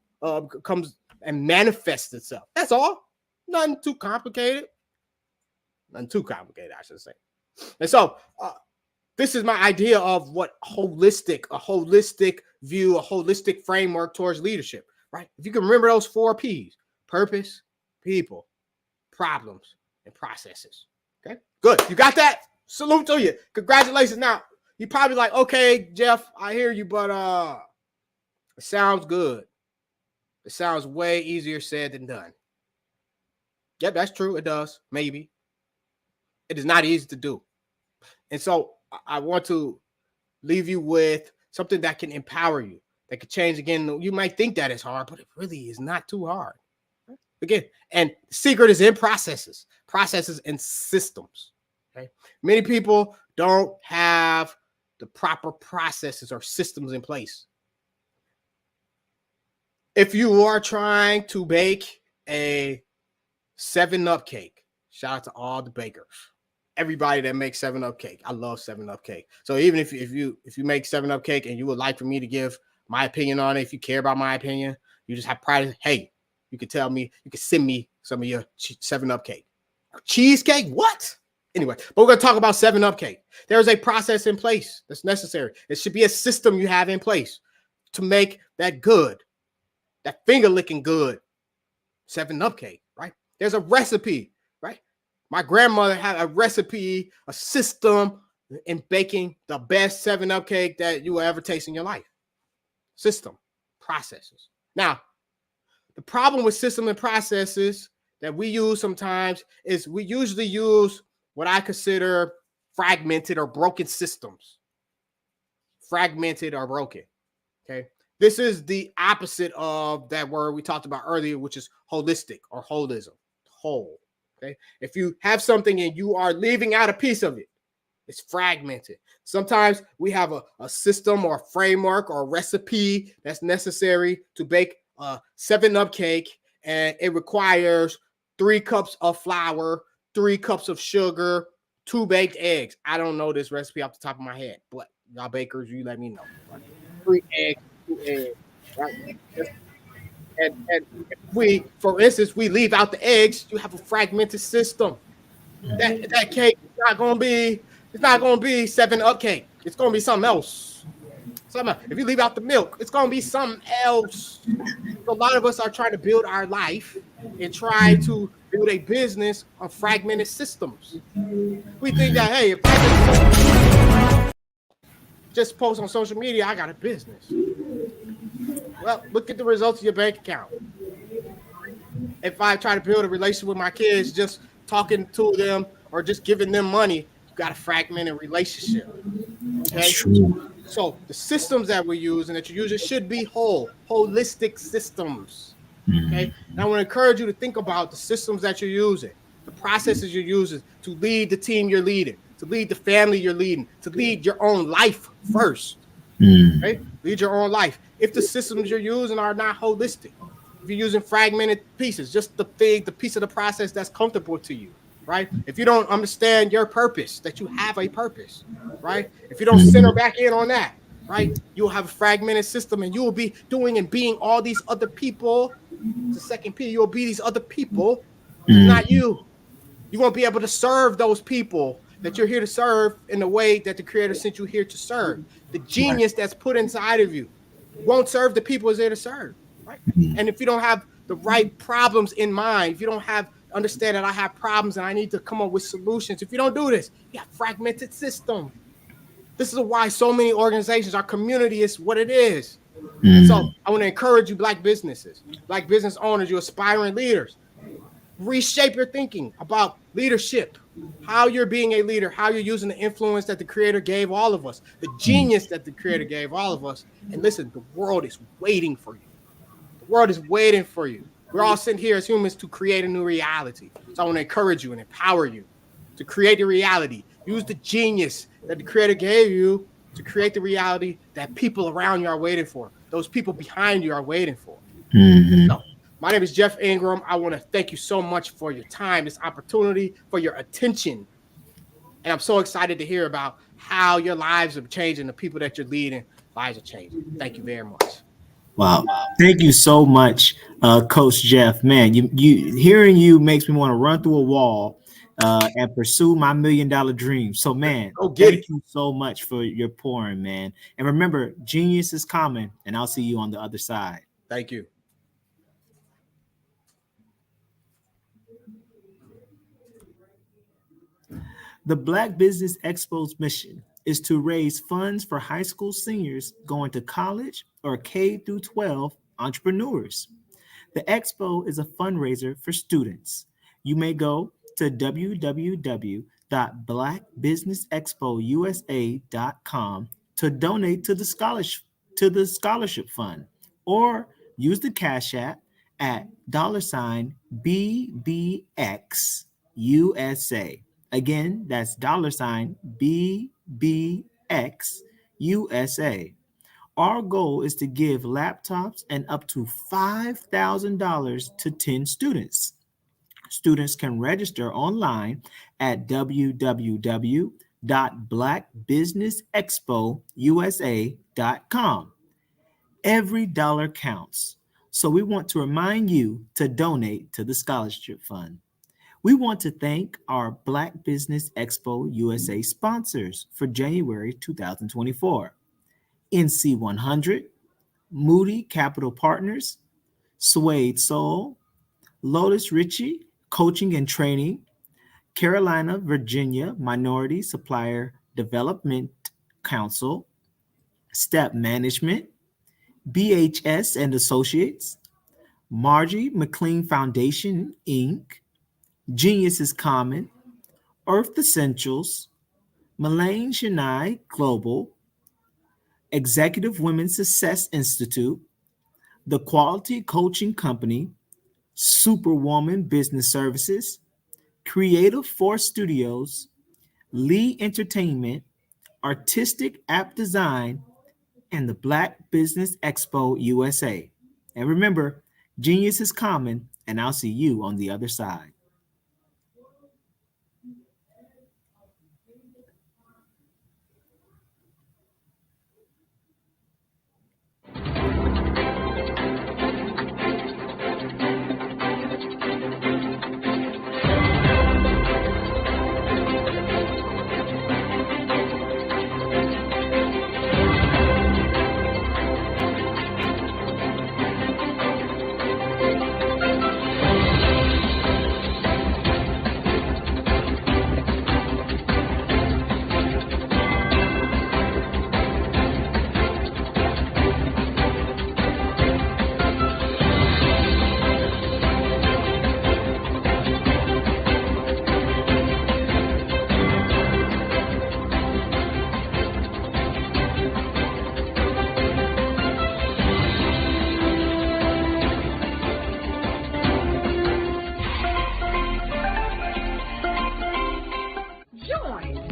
comes and manifests itself. That's all. Nothing too complicated. Nothing too complicated, I should say. And so this is my idea of what a holistic view, a holistic framework towards leadership, right? If you can remember those 4 P's: purpose, people, problems, and processes. Okay, good. You got that? Salute to you. Congratulations. Now, you're probably like, okay, Jeff, I hear you, but it sounds good. It sounds way easier said than done. Yep, that's true. It does. Maybe. It is not easy to do. And so I want to leave you with something that can empower you, that could change. Again, you might think that it's hard, but it really is not too hard. Again, and the secret is in processes and systems. Okay, many people don't have the proper processes or systems in place. If you are trying to bake a 7-Up cake, shout out to all the bakers, everybody that makes 7-Up cake. I love 7-Up cake. So even if you make 7-Up cake and you would like for me to give my opinion on it, if you care about my opinion, you just have pride. Hey, you can tell me, you can send me some of your 7-Up cake. Cheesecake? What? Anyway, but we're going to talk about 7-Up cake. There's a process in place that's necessary. It should be a system you have in place to make that good, that finger-licking good 7-Up cake, right? There's a recipe, right? My grandmother had a recipe, a system in baking the best 7-Up cake that you will ever taste in your life. System, processes. Now, the problem with system and processes that we use sometimes is we usually use what I consider fragmented or broken systems. Fragmented or broken, okay? This is the opposite of that word we talked about earlier, which is holistic or holism, whole, okay? If you have something and you are leaving out a piece of it, it's fragmented. Sometimes we have a system or a framework or a recipe that's necessary to bake 7-Up cake, and it requires 3 cups of flour, 3 cups of sugar, 2 baked eggs. I don't know this recipe off the top of my head, but y'all bakers, you let me know. Right? 3 eggs, 2 eggs, right? And if we, for instance, we leave out the eggs, you have a fragmented system. That cake is not gonna be, it's not gonna be 7-Up cake. It's gonna be something else. If you leave out the milk, it's gonna be something else. So a lot of us are trying to build our life and try to build a business on fragmented systems. We think that, hey, if I just post on social media, I got a business. Well, look at the results of your bank account. If I try to build a relationship with my kids, just talking to them or just giving them money, you got a fragmented relationship. Okay. So the systems that we use and that you're using should be holistic systems. Okay. And I want to encourage you to think about the systems that you're using, the processes you're using to lead the team you're leading, to lead the family you're leading, to lead your own life first. Okay? Lead your own life. If the systems you're using are not holistic, if you're using fragmented pieces, just the piece of the process that's comfortable to you, right? If you don't understand your purpose, that you have a purpose, right? If you don't center back in on that, right, you'll have a fragmented system and you will be doing and being all these other people. The second P, you'll be these other people, not you. You won't be able to serve those people that you're here to serve in the way that the Creator sent you here to serve. The genius that's put inside of you won't serve the people it's there to serve, right? And if you don't have the right problems in mind, if you don't understand that I have problems and I need to come up with solutions, if you don't do this, you have fragmented system. This is why so many organizations, our community is what it is. And so I want to encourage you, Black businesses, Black business owners, you aspiring leaders, reshape your thinking about leadership, how you're being a leader, how you're using the influence that the Creator gave all of us, the genius that the Creator gave all of us. And listen, the world is waiting for you. The world is waiting for you. We're all sitting here as humans to create a new reality. So I want to encourage you and empower you to create the reality. Use the genius that the Creator gave you to create the reality that people around you are waiting for. Those people behind you are waiting for. So, my name is Jeff Ingram. I want to thank you so much for your time, this opportunity, for your attention. And I'm so excited to hear about how your lives are changing, the people that you're leading, lives are changing. Thank you very much. Wow. Thank you so much, Coach Jeff. Man, you hearing you makes me want to run through a wall and pursue my $1 million dream. So, man, thank you so much for your pouring, man. And remember, genius is common, and I'll see you on the other side. Thank you. The Black Business Expo's mission is to raise funds for high school seniors going to college or K-12 entrepreneurs. The Expo is a fundraiser for students. You may go to www.blackbusinessexpousa.com to donate to the scholarship fund, or use the Cash App at $BBXUSA. Again, that's $BBXUSA. Our goal is to give laptops and up to $5,000 to 10 students. Students can register online at www.blackbusinessexpousa.com. Every dollar counts, so we want to remind you to donate to the scholarship fund. We want to thank our Black Business Expo USA sponsors for January 2024. NC 100, Moody Capital Partners, Suede Soul, Lotus Ritchie Coaching and Training, Carolina, Virginia Minority Supplier Development Council, Step Management, BHS and Associates, Margie McLean Foundation, Inc., Genius is Common, Earth Essentials, Melaine Chennai Global, Executive Women's Success Institute, The Quality Coaching Company, Superwoman Business Services, Creative Force Studios, Lee Entertainment, Artistic App Design, and the Black Business Expo USA. And remember, genius is common, and I'll see you on the other side.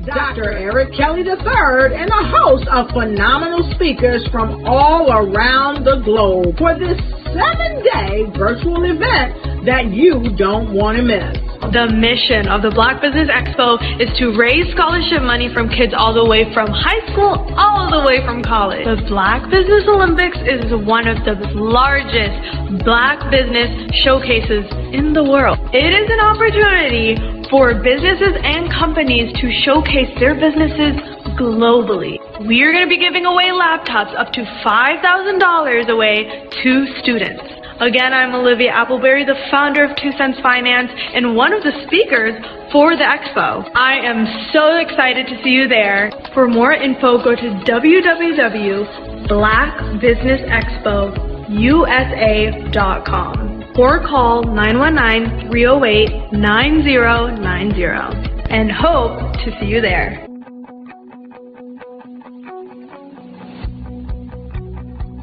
Dr. Eric Kelly III and a host of phenomenal speakers from all around the globe for this 7-day virtual event that you don't want to miss. The mission of the Black Business Expo is to raise scholarship money from kids all the way from high school, all the way from college. The Black Business Olympics is one of the largest Black business showcases in the world. It is an opportunity for businesses and companies to showcase their businesses globally. We are going to be giving away laptops up to $5,000 away to students. Again, I'm Olivia Appleberry, the founder of 2 Cents Finance and one of the speakers for the expo. I am so excited to see you there. For more info, go to www.blackbusinessexpousa.com or call 919-308-9090 and hope to see you there.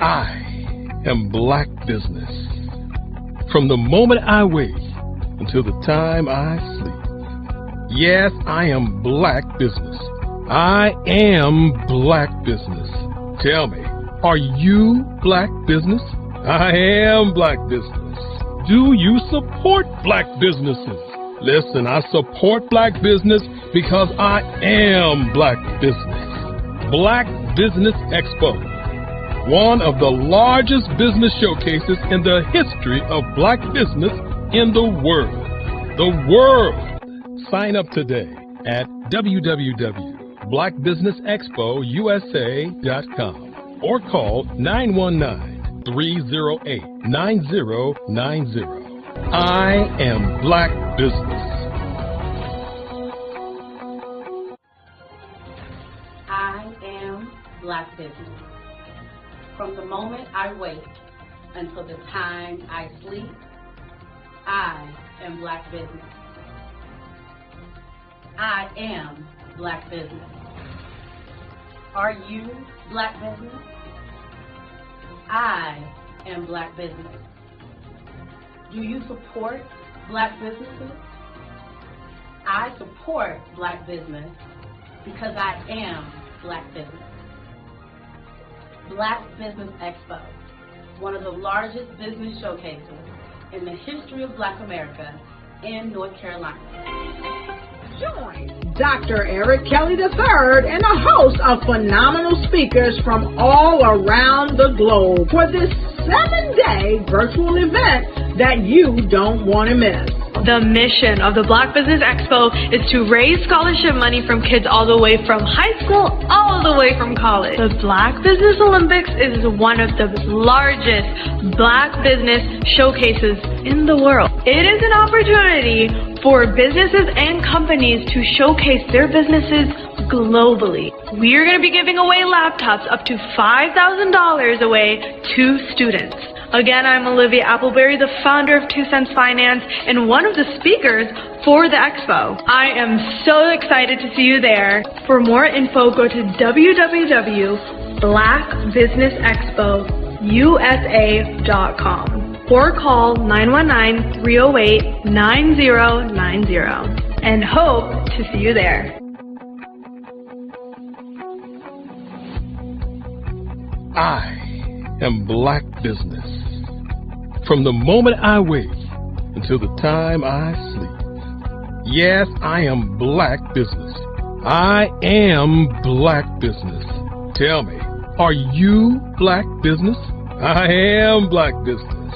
I am Black business. From the moment I wake until the time I sleep. Yes, I am Black business. I am Black business. Tell me, are you Black business? I am Black business. Do you support Black businesses? Listen, I support Black business because I am Black business. Black Business Expo, one of the largest business showcases in the history of Black business in the world. The world! Sign up today at www.blackbusinessexpousa.com or call 919-308-9090. I am Black business. I am Black business. From the moment I wake until the time I sleep, I am Black business. I am Black business. Are you Black business? I am Black business. Do you support Black businesses? I support Black business because I am Black business. Black Business Expo, one of the largest business showcases in the history of Black America in North Carolina. Join Dr. Eric Kelly III and a host of phenomenal speakers from all around the globe for this 7-day virtual event that you don't want to miss. The mission of the Black Business Expo is to raise scholarship money from kids all the way from high school, all the way from college. The Black Business Olympics is one of the largest Black business showcases in the world. It is an opportunity for businesses and companies to showcase their businesses globally. We are going to be giving away laptops up to $5,000 away to students. Again, I'm Olivia Appleberry, the founder of 2 Cents Finance and one of the speakers for the expo. I am so excited to see you there. For more info, go to www.blackbusinessexpousa.com or call 919-308-9090 and hope to see you there. I am Black business. From the moment I wake until the time I sleep. Yes, I am black business. I am black business. Tell me, are you black business? I am black business.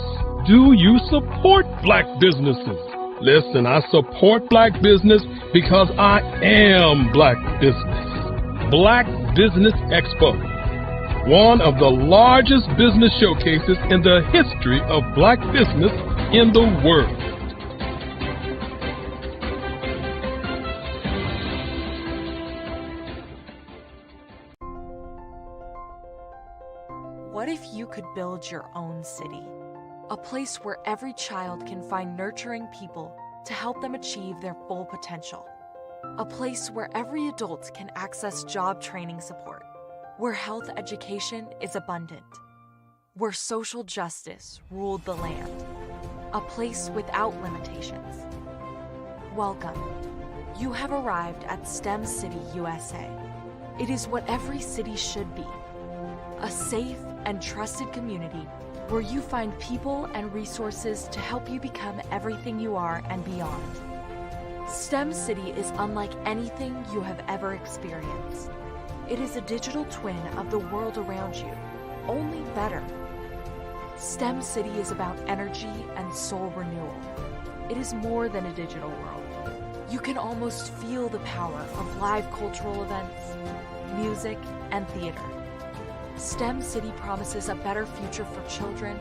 Do you support black businesses? Listen, I support black business because I am black business. Black Business Expo, one of the largest business showcases in the history of black business in the world. What if you could build your own city? A place where every child can find nurturing people to help them achieve their full potential. A place where every adult can access job training support. Where health education is abundant. Where social justice ruled the land. A place without limitations. Welcome. You have arrived at STEM City, USA. It is what every city should be. A safe and trusted community where you find people and resources to help you become everything you are and beyond. STEM City is unlike anything you have ever experienced. It is a digital twin of the world around you, only better. STEM City is about energy and soul renewal. It is more than a digital world. You can almost feel the power of live cultural events, music, and theater. STEM City promises a better future for children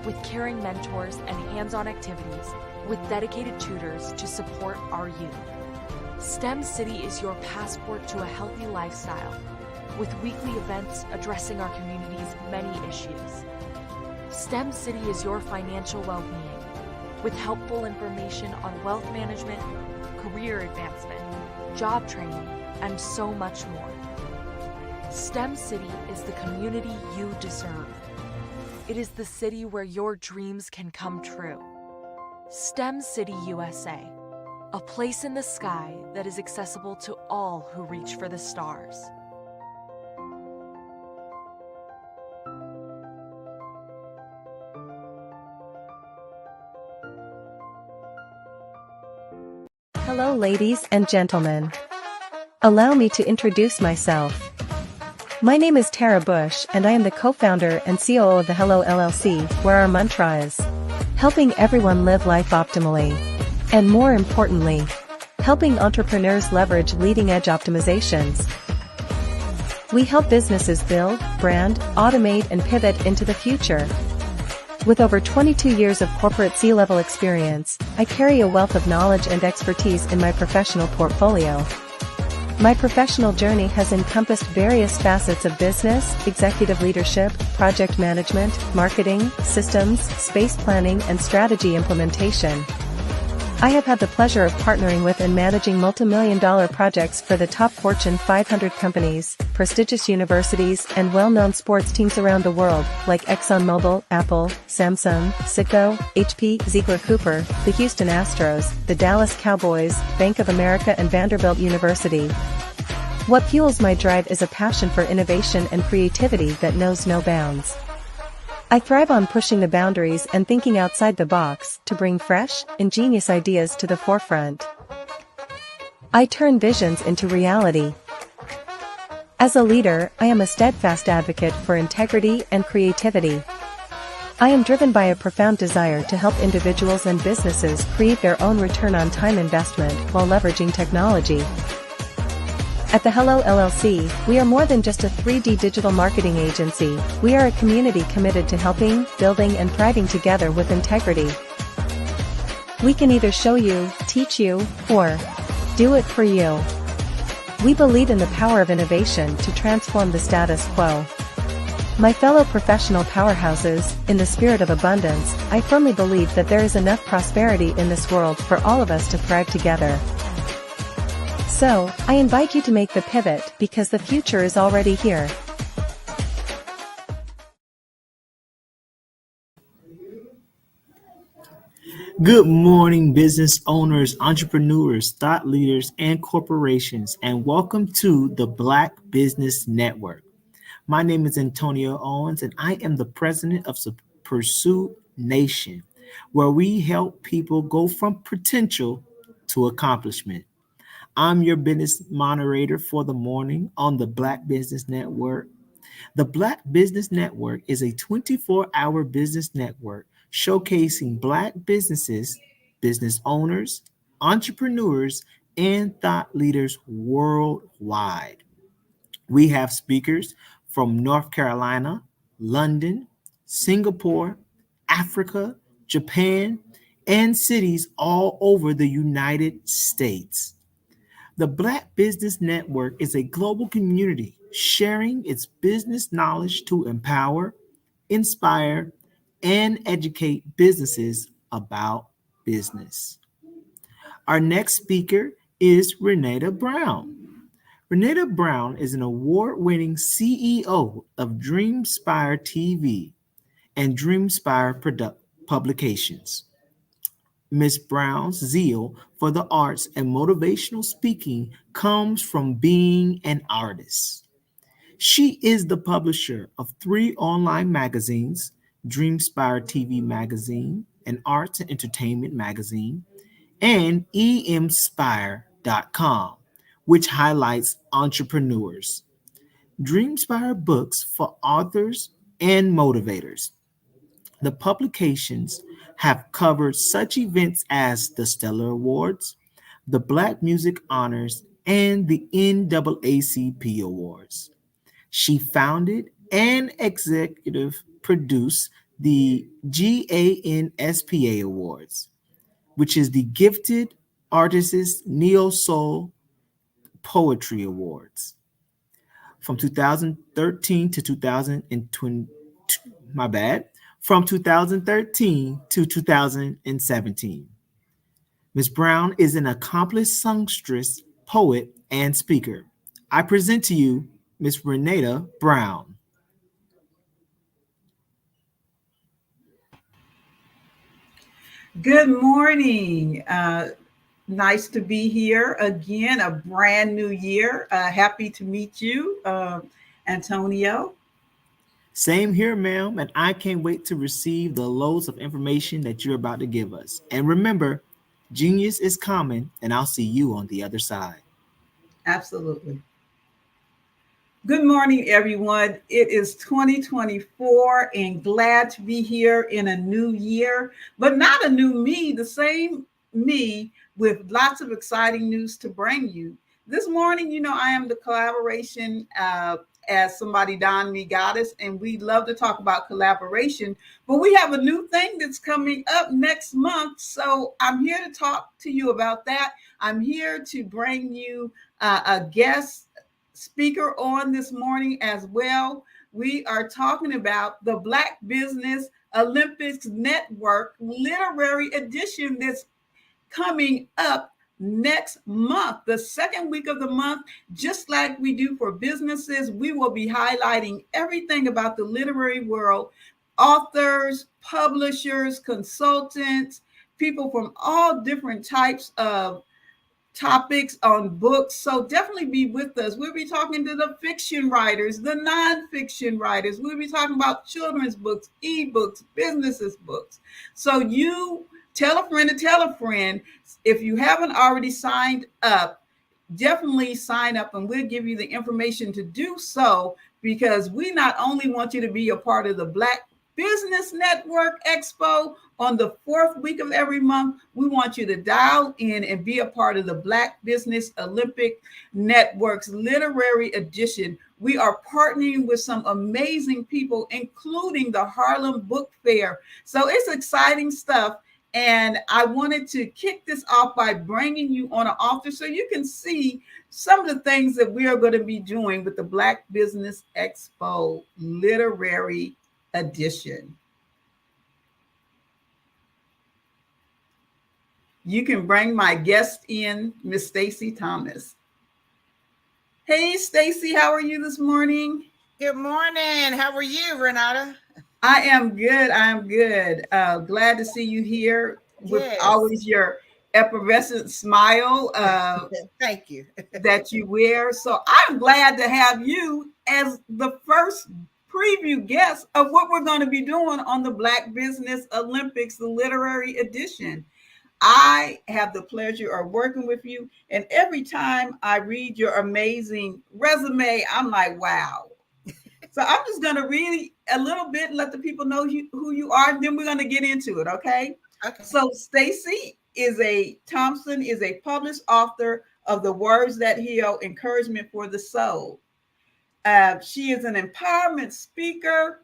with caring mentors and hands-on activities with dedicated tutors to support our youth. STEM City is your passport to a healthy lifestyle with weekly events addressing our community's many issues. STEM City is your financial well-being with helpful information on wealth management, career advancement, job training, and so much more. STEM City is the community you deserve. It is the city where your dreams can come true. STEM City USA, a place in the sky that is accessible to all who reach for the stars. Hello, ladies and gentlemen. Allow me to introduce myself. My name is Tara Bush and I am the co-founder and COO of the Hello LLC, where our mantra is helping everyone live life optimally. And more importantly, helping entrepreneurs leverage leading-edge optimizations. We help businesses build, brand, automate, and pivot into the future. With over 22 years of corporate C-level experience, I carry a wealth of knowledge and expertise in my professional portfolio. My professional journey has encompassed various facets of business, executive leadership, project management, marketing, systems, space planning, and strategy implementation. I have had the pleasure of partnering with and managing multi-million-dollar projects for the top Fortune 500 companies, prestigious universities, and well-known sports teams around the world, like ExxonMobil, Apple, Samsung, Citgo, HP, Ziegler Cooper, the Houston Astros, the Dallas Cowboys, Bank of America, and Vanderbilt University. What fuels my drive is a passion for innovation and creativity that knows no bounds. I thrive on pushing the boundaries and thinking outside the box to bring fresh, ingenious ideas to the forefront. I turn visions into reality. As a leader, I am a steadfast advocate for integrity and creativity. I am driven by a profound desire to help individuals and businesses create their own return on time investment while leveraging technology. At the Hello LLC, we are more than just a 3D digital marketing agency. We are a community committed to helping, building, and thriving together with integrity. We can either show you, teach you, or do it for you. We believe in the power of innovation to transform the status quo. My fellow professional powerhouses, in the spirit of abundance, I firmly believe that there is enough prosperity in this world for all of us to thrive together. So, I invite you to make the pivot because the future is already here. Good morning, business owners, entrepreneurs, thought leaders, and corporations, and welcome to the Black Business Network. My name is Antonio Owens, and I am the president of Pursue Nation, where we help people go from potential to accomplishment. I'm your business moderator for the morning on the Black Business Network. The Black Business Network is a 24-hour business network showcasing Black businesses, business owners, entrepreneurs, and thought leaders worldwide. We have speakers from North Carolina, London, Singapore, Africa, Japan, and cities all over the United States. The Black Business Network is a global community sharing its business knowledge to empower, inspire, and educate businesses about business. Our next speaker is Renata Brown. Renata Brown is an award-winning CEO of Dreamspire TV and Dreamspire Publications. Ms. Brown's zeal for the arts and motivational speaking comes from being an artist. She is the publisher of 3 online magazines, Dreamspire TV Magazine, an arts and entertainment magazine, and emspire.com, which highlights entrepreneurs. Dreamspire books for authors and motivators. The publications have covered such events as the Stellar Awards, the Black Music Honors, and the NAACP Awards. She founded and executive produced the GANSPA Awards, which is the Gifted Artists Neo Soul Poetry Awards. From 2013 to 2020, from 2013 to 2017. Ms. Brown is an accomplished songstress, poet, and speaker. I present to you Ms. Renata Brown. Good morning. Nice to be here again, a brand new year. Happy to meet you, Antonio. Same here, ma'am, and I can't wait to receive the loads of information that you're about to give us. And remember, genius is common, and I'll see you on the other side. Absolutely. Good morning, everyone. It is 2024 and glad to be here in a new year, but not a new me, the same me with lots of exciting news to bring you. This morning, I am the collaboration as somebody donned me goddess, and we love to talk about collaboration, but we have a new thing that's coming up next month. So I'm here to talk to you about that. I'm here to bring you a guest speaker on this morning as well. We are talking about the Black Business Olympics Network Literary Edition that's coming up next month, the second week of the month. Just like we do for businesses, we will be highlighting everything about the literary world, authors, publishers, consultants, people from all different types of topics on books. So definitely be with us. We'll be talking to the fiction writers, the nonfiction writers. We'll be talking about children's books, ebooks, businesses books. So you tell a friend to tell a friend. If you haven't already signed up, definitely sign up, and we'll give you the information to do so, because we not only want you to be a part of the Black Business Network Expo on the 4th week of every month, we want you to dial in and be a part of the Black Business Olympic Network's Literary Edition. We are partnering with some amazing people, including the Harlem Book Fair. So it's exciting stuff. And I wanted to kick this off by bringing you on an author so you can see some of the things that we are going to be doing with the Black Business Expo Literary Edition. You can bring my guest in, Miss Stacy Thomas. Hey, Stacy, how are you this morning? Good morning. How are you, Renata? I am good. I am good. Glad to see you here with always your effervescent smile. Thank you. That you wear. So I'm glad to have you as the first preview guest of what we're going to be doing on the Black Business Olympics, the literary edition. I have the pleasure of working with you, and every time I read your amazing resume, I'm like, wow. So I'm just going to read a little bit and let the people know who you are, and then we're going to get into it, okay? Okay. So Stacey Thompson is a published author of The Words That Heal, Encouragement for the Soul. She is an empowerment speaker,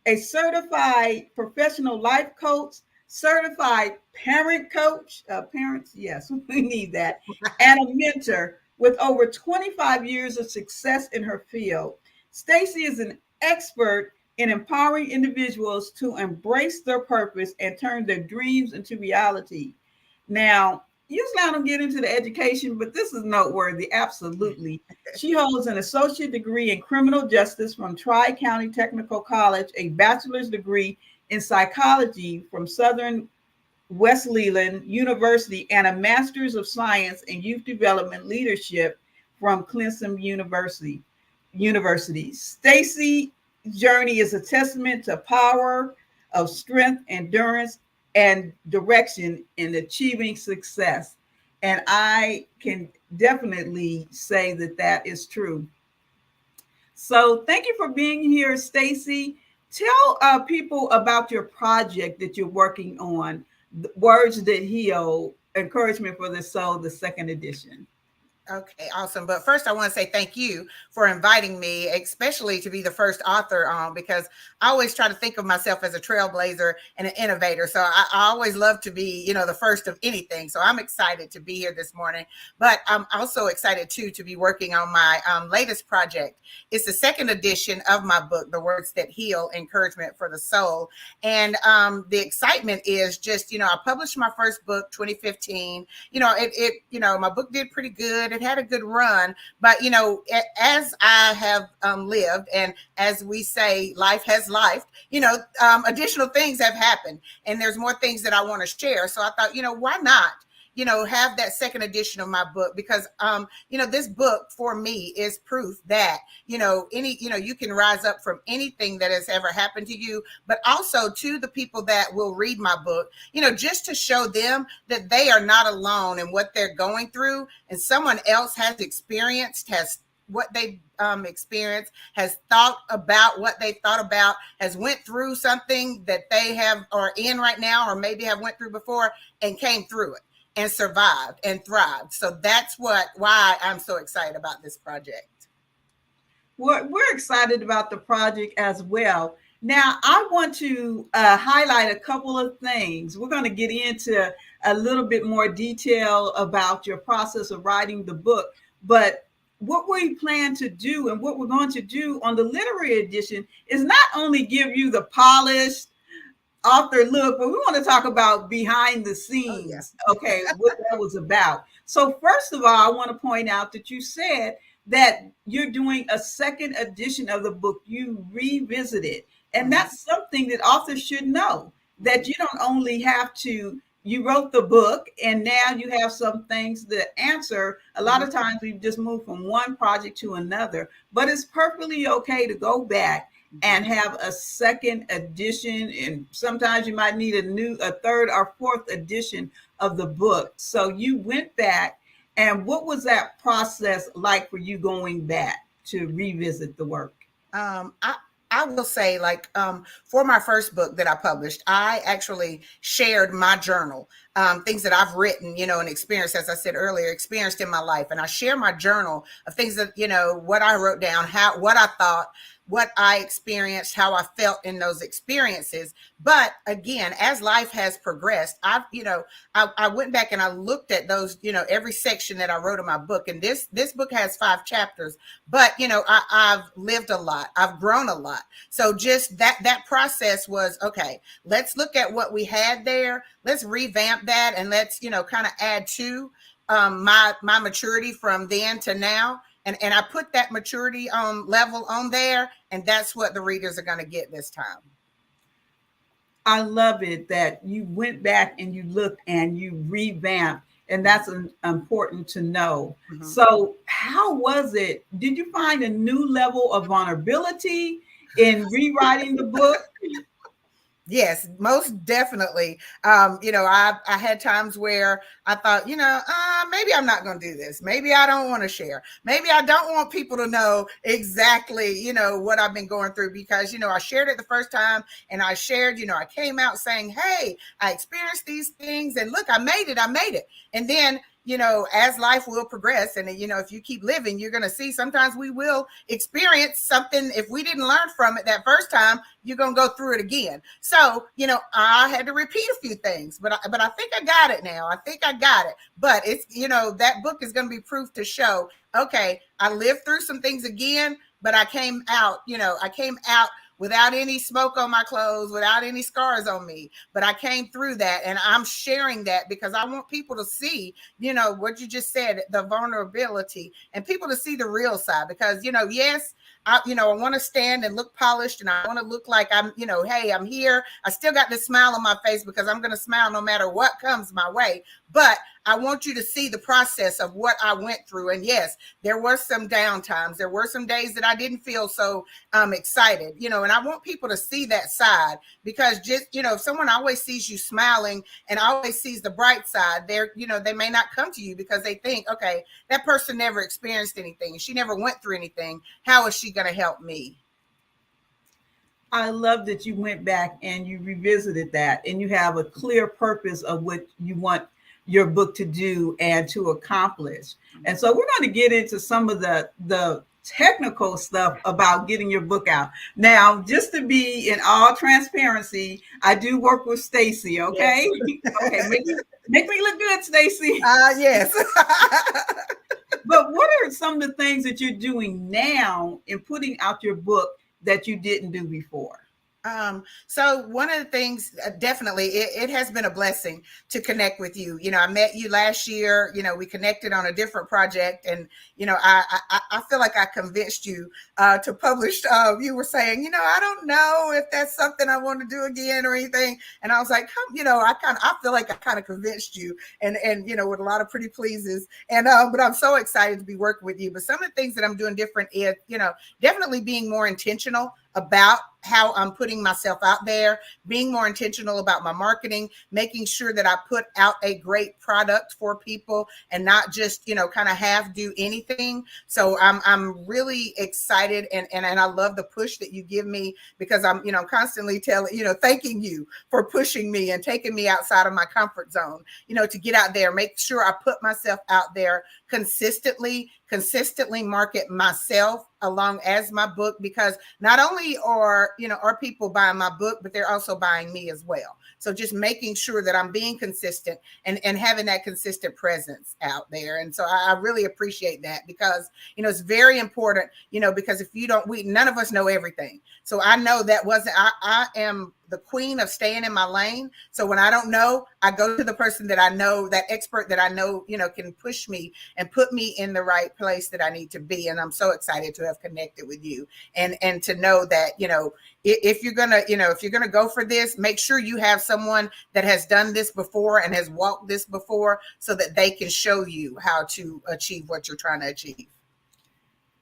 a certified professional life coach, certified parent coach, parents, yes, we need that, and a mentor with over 25 years of success in her field. Stacey is an expert in empowering individuals to embrace their purpose and turn their dreams into reality. Now, usually I don't get into the education, but this is noteworthy, absolutely. She holds an associate degree in criminal justice from Tri-County Technical College, a bachelor's degree in psychology from Southern Wesleyan University, and a master's of science in youth development leadership from Clemson University. Stacey's journey is a testament to power of strength, endurance, and direction in achieving success. And I can definitely say that that is true. So thank you for being here, Stacey. Tell people about your project that you're working on, Words That Heal, Encouragement for the Soul, the second edition. Okay, awesome. But first, I want to say thank you for inviting me, especially to be the first author because I always try to think of myself as a trailblazer and an innovator. So I always love to be, the first of anything. So I'm excited to be here this morning. But I'm also excited, too, to be working on my latest project. It's the second edition of my book, The Words That Heal, Encouragement for the Soul. And the excitement is just, I published my first book, 2015. My book did pretty good. It had a good run, but as I have lived, and as we say, life has life, additional things have happened, and there's more things that I want to share. So I thought, why not have that second edition of my book, because this book for me is proof that you can rise up from anything that has ever happened to you, but also to the people that will read my book, just to show them that they are not alone in what they're going through, and someone else has experienced, has what they experienced, has thought about what they thought about, has went through something that they have are in right now, or maybe have went through before and came through it and survived and thrived. So that's why I'm so excited about this project. We're excited about the project as well. Now, I want to highlight a couple of things. We're going to get into a little bit more detail about your process of writing the book, but what we plan to do and what we're going to do on the literary edition is not only give you the polished author look, but we want to talk about behind the scenes, okay, what that was about. So first of all, I want to point out that you said that you're doing a second edition of the book. You revisited, and that's something that authors should know, that you don't only have to, you wrote the book and now you have some things that answer. A lot of times we just move from one project to another, but it's perfectly okay to go back and have a second edition, and sometimes you might need a third or fourth edition of the book. So you went back, and what was that process like for you going back to revisit the work? I will say, for my first book that I published, I actually shared my journal, things that I've written, and experienced, as I said earlier, experienced in my life. And I share my journal of things that, what I wrote down, what I thought, what I experienced, how I felt in those experiences. But again, as life has progressed, I went back and I looked at those, every section that I wrote in my book. And this book has 5 chapters, but I've lived a lot. I've grown a lot. So just that process was, okay, let's look at what we had there. Let's revamp that. And let's, kind of add to my maturity from then to now. And I put that maturity level on there, and that's what the readers are going to get this time. I love it that you went back and you looked and you revamped, and that's important to know. So how was it? Did you find a new level of vulnerability in rewriting the book? Yes, most definitely. I had times where I thought, maybe I'm not going to do this. Maybe I don't want to share. Maybe I don't want people to know exactly, what I've been going through because, I shared it the first time and I shared, I came out saying, hey, I experienced these things and look, I made it. And then, as life will progress and, if you keep living, you're going to see sometimes we will experience something. If we didn't learn from it that first time, you're going to go through it again. So, I had to repeat a few things, but I think I got it now. I think I got it. But it's, that book is going to be proof to show, okay, I lived through some things again, but I came out without any smoke on my clothes, without any scars on me. But I came through that and I'm sharing that because I want people to see, what you just said, the vulnerability and people to see the real side because, yes, I want to stand and look polished and I want to look like I'm, hey, I'm here. I still got this smile on my face because I'm going to smile no matter what comes my way. But I want you to see the process of what I went through. And yes, there were some down times. There were some days that I didn't feel so excited, and I want people to see that side because just, if someone always sees you smiling and always sees the bright side, they may not come to you because they think, okay, that person never experienced anything. She never went through anything. How is she going to help me? I love that you went back and you revisited that and you have a clear purpose of what you want your book to do and to accomplish. And so we're going to get into some of the technical stuff about getting your book out. Now, just to be in all transparency, I do work with Stacy, okay? Yes. Okay, make me look good, Stacy. Yes. But what are some of the things that you're doing now in putting out your book that you didn't do before? So one of the things, definitely, it has been a blessing to connect with you. I met you last year, we connected on a different project and, I feel like I convinced you to publish. You were saying, I don't know if that's something I want to do again or anything. And I was like, I feel like I kind of convinced you and, with a lot of pretty pleases. And, but I'm so excited to be working with you. But some of the things that I'm doing different is, definitely being more intentional about how I'm putting myself out there, being more intentional about my marketing, making sure that I put out a great product for people and not just, kind of half do anything. So I'm really excited and I love the push that you give me because I'm, constantly thanking you for pushing me and taking me outside of my comfort zone, to get out there, make sure I put myself out there consistently market myself along as my book, because not only are people buying my book, but they're also buying me as well. So just making sure that I'm being consistent and having that consistent presence out there. And so I really appreciate that because, it's very important, because if you don't, none of us know everything. So I know I am the queen of staying in my lane. So when I don't know, I go to the person that I know, that expert that I know, can push me and put me in the right place that I need to be. And I'm so excited to have connected with you and to know that, if you're gonna go for this, make sure you have someone that has done this before and has walked this before so that they can show you how to achieve what you're trying to achieve.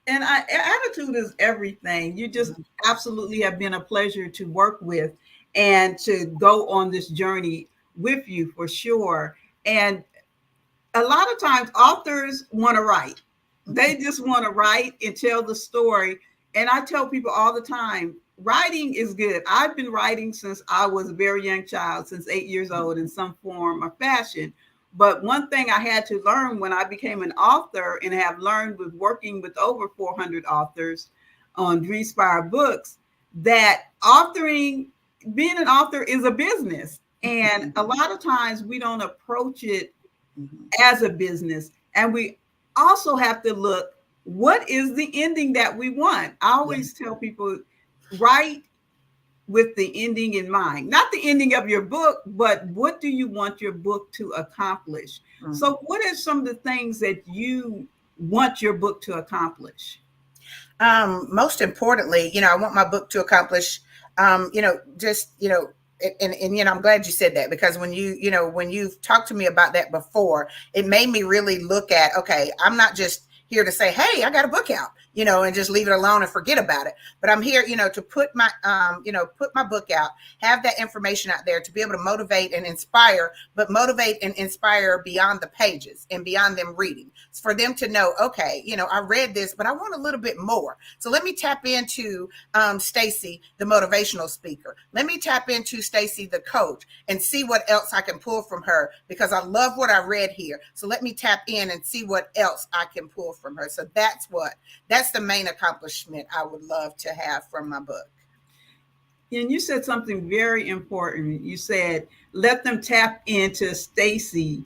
And attitude is everything. You just absolutely have been a pleasure to work with and to go on this journey with you for sure. And a lot of times authors want to write. They just want to write and tell the story. And I tell people all the time, writing is good. I've been writing since I was a very young child, since 8 years old in some form or fashion. But one thing I had to learn when I became an author and have learned with working with over 400 authors on Dreamspire books, that being an author is a business. And a lot of times we don't approach it as a business. And we also have to look, what is the ending that we want? I always tell people, write with the ending in mind, not the ending of your book, but what do you want your book to accomplish? So what are some of the things that you want your book to accomplish? Most importantly, I want my book to accomplish, I'm glad you said that because when you've talked to me about that before, it made me really look at, okay, I'm not just here to say, hey, I got a book out. and just leave it alone and forget about it. But I'm here, to put my, put my book out, have that information out there to be able to motivate and inspire, but motivate and inspire beyond the pages and beyond them reading. It's for them to know, okay, I read this, but I want a little bit more. So let me tap into Stacy, the motivational speaker. Let me tap into Stacy, the coach, and see what else I can pull from her, because I love what I read here. So let me tap in and see what else I can pull from her. So that's the main accomplishment I would love to have from my book. And you said something very important. You said, let them tap into Stacy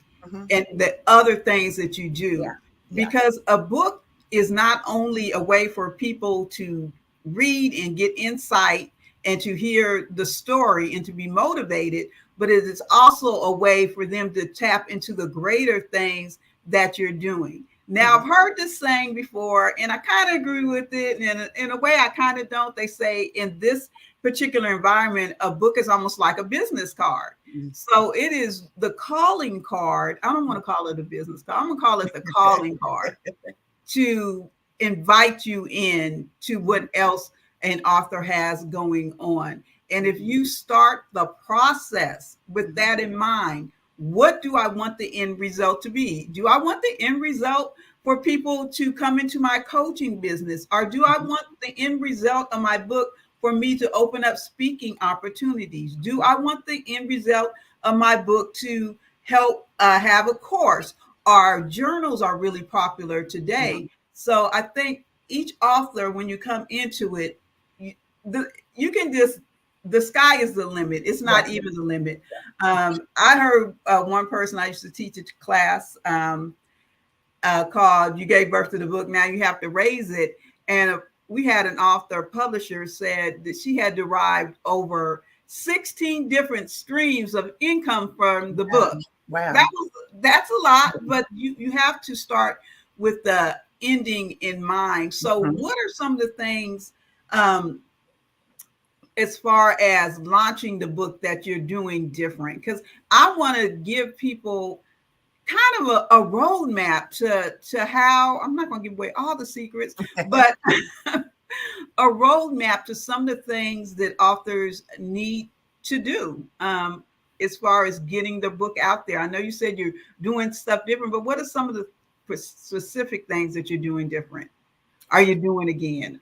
and the other things that you do. Yeah. Because a book is not only a way for people to read and get insight and to hear the story and to be motivated, but it is also a way for them to tap into the greater things that you're doing. Now, I've heard this saying before, and I kind of agree with it. And in a way, I kind of don't. They say in this particular environment, a book is almost like a business card. So it is the calling card. I don't want to call it a business card. I'm going to call it the calling card to invite you in to what else an author has going on. And if you start the process with that in mind, what do I want the end result to be? Do I want the end result for people to come into my coaching business? Or do I want the end result of my book for me to open up speaking opportunities? Do I want the end result of my book to help have a course? Our journals are really popular today. So I think each author, when you come into it, you can just, the sky is the limit. It's not even the limit. I heard one person I used to teach a class called "You Gave Birth to the Book, Now You Have to Raise It." And we had an author publisher said that she had derived over 16 different streams of income from the book. Wow. That's a lot, but you have to start with the ending in mind. So what are some of the things as far as launching the book that you're doing different? Because I want to give people kind of a roadmap to how, I'm not going to give away all the secrets, but a roadmap to some of the things that authors need to do as far as getting the book out there. I know you said you're doing stuff different, but what are some of the specific things that you're doing different? Are you doing again?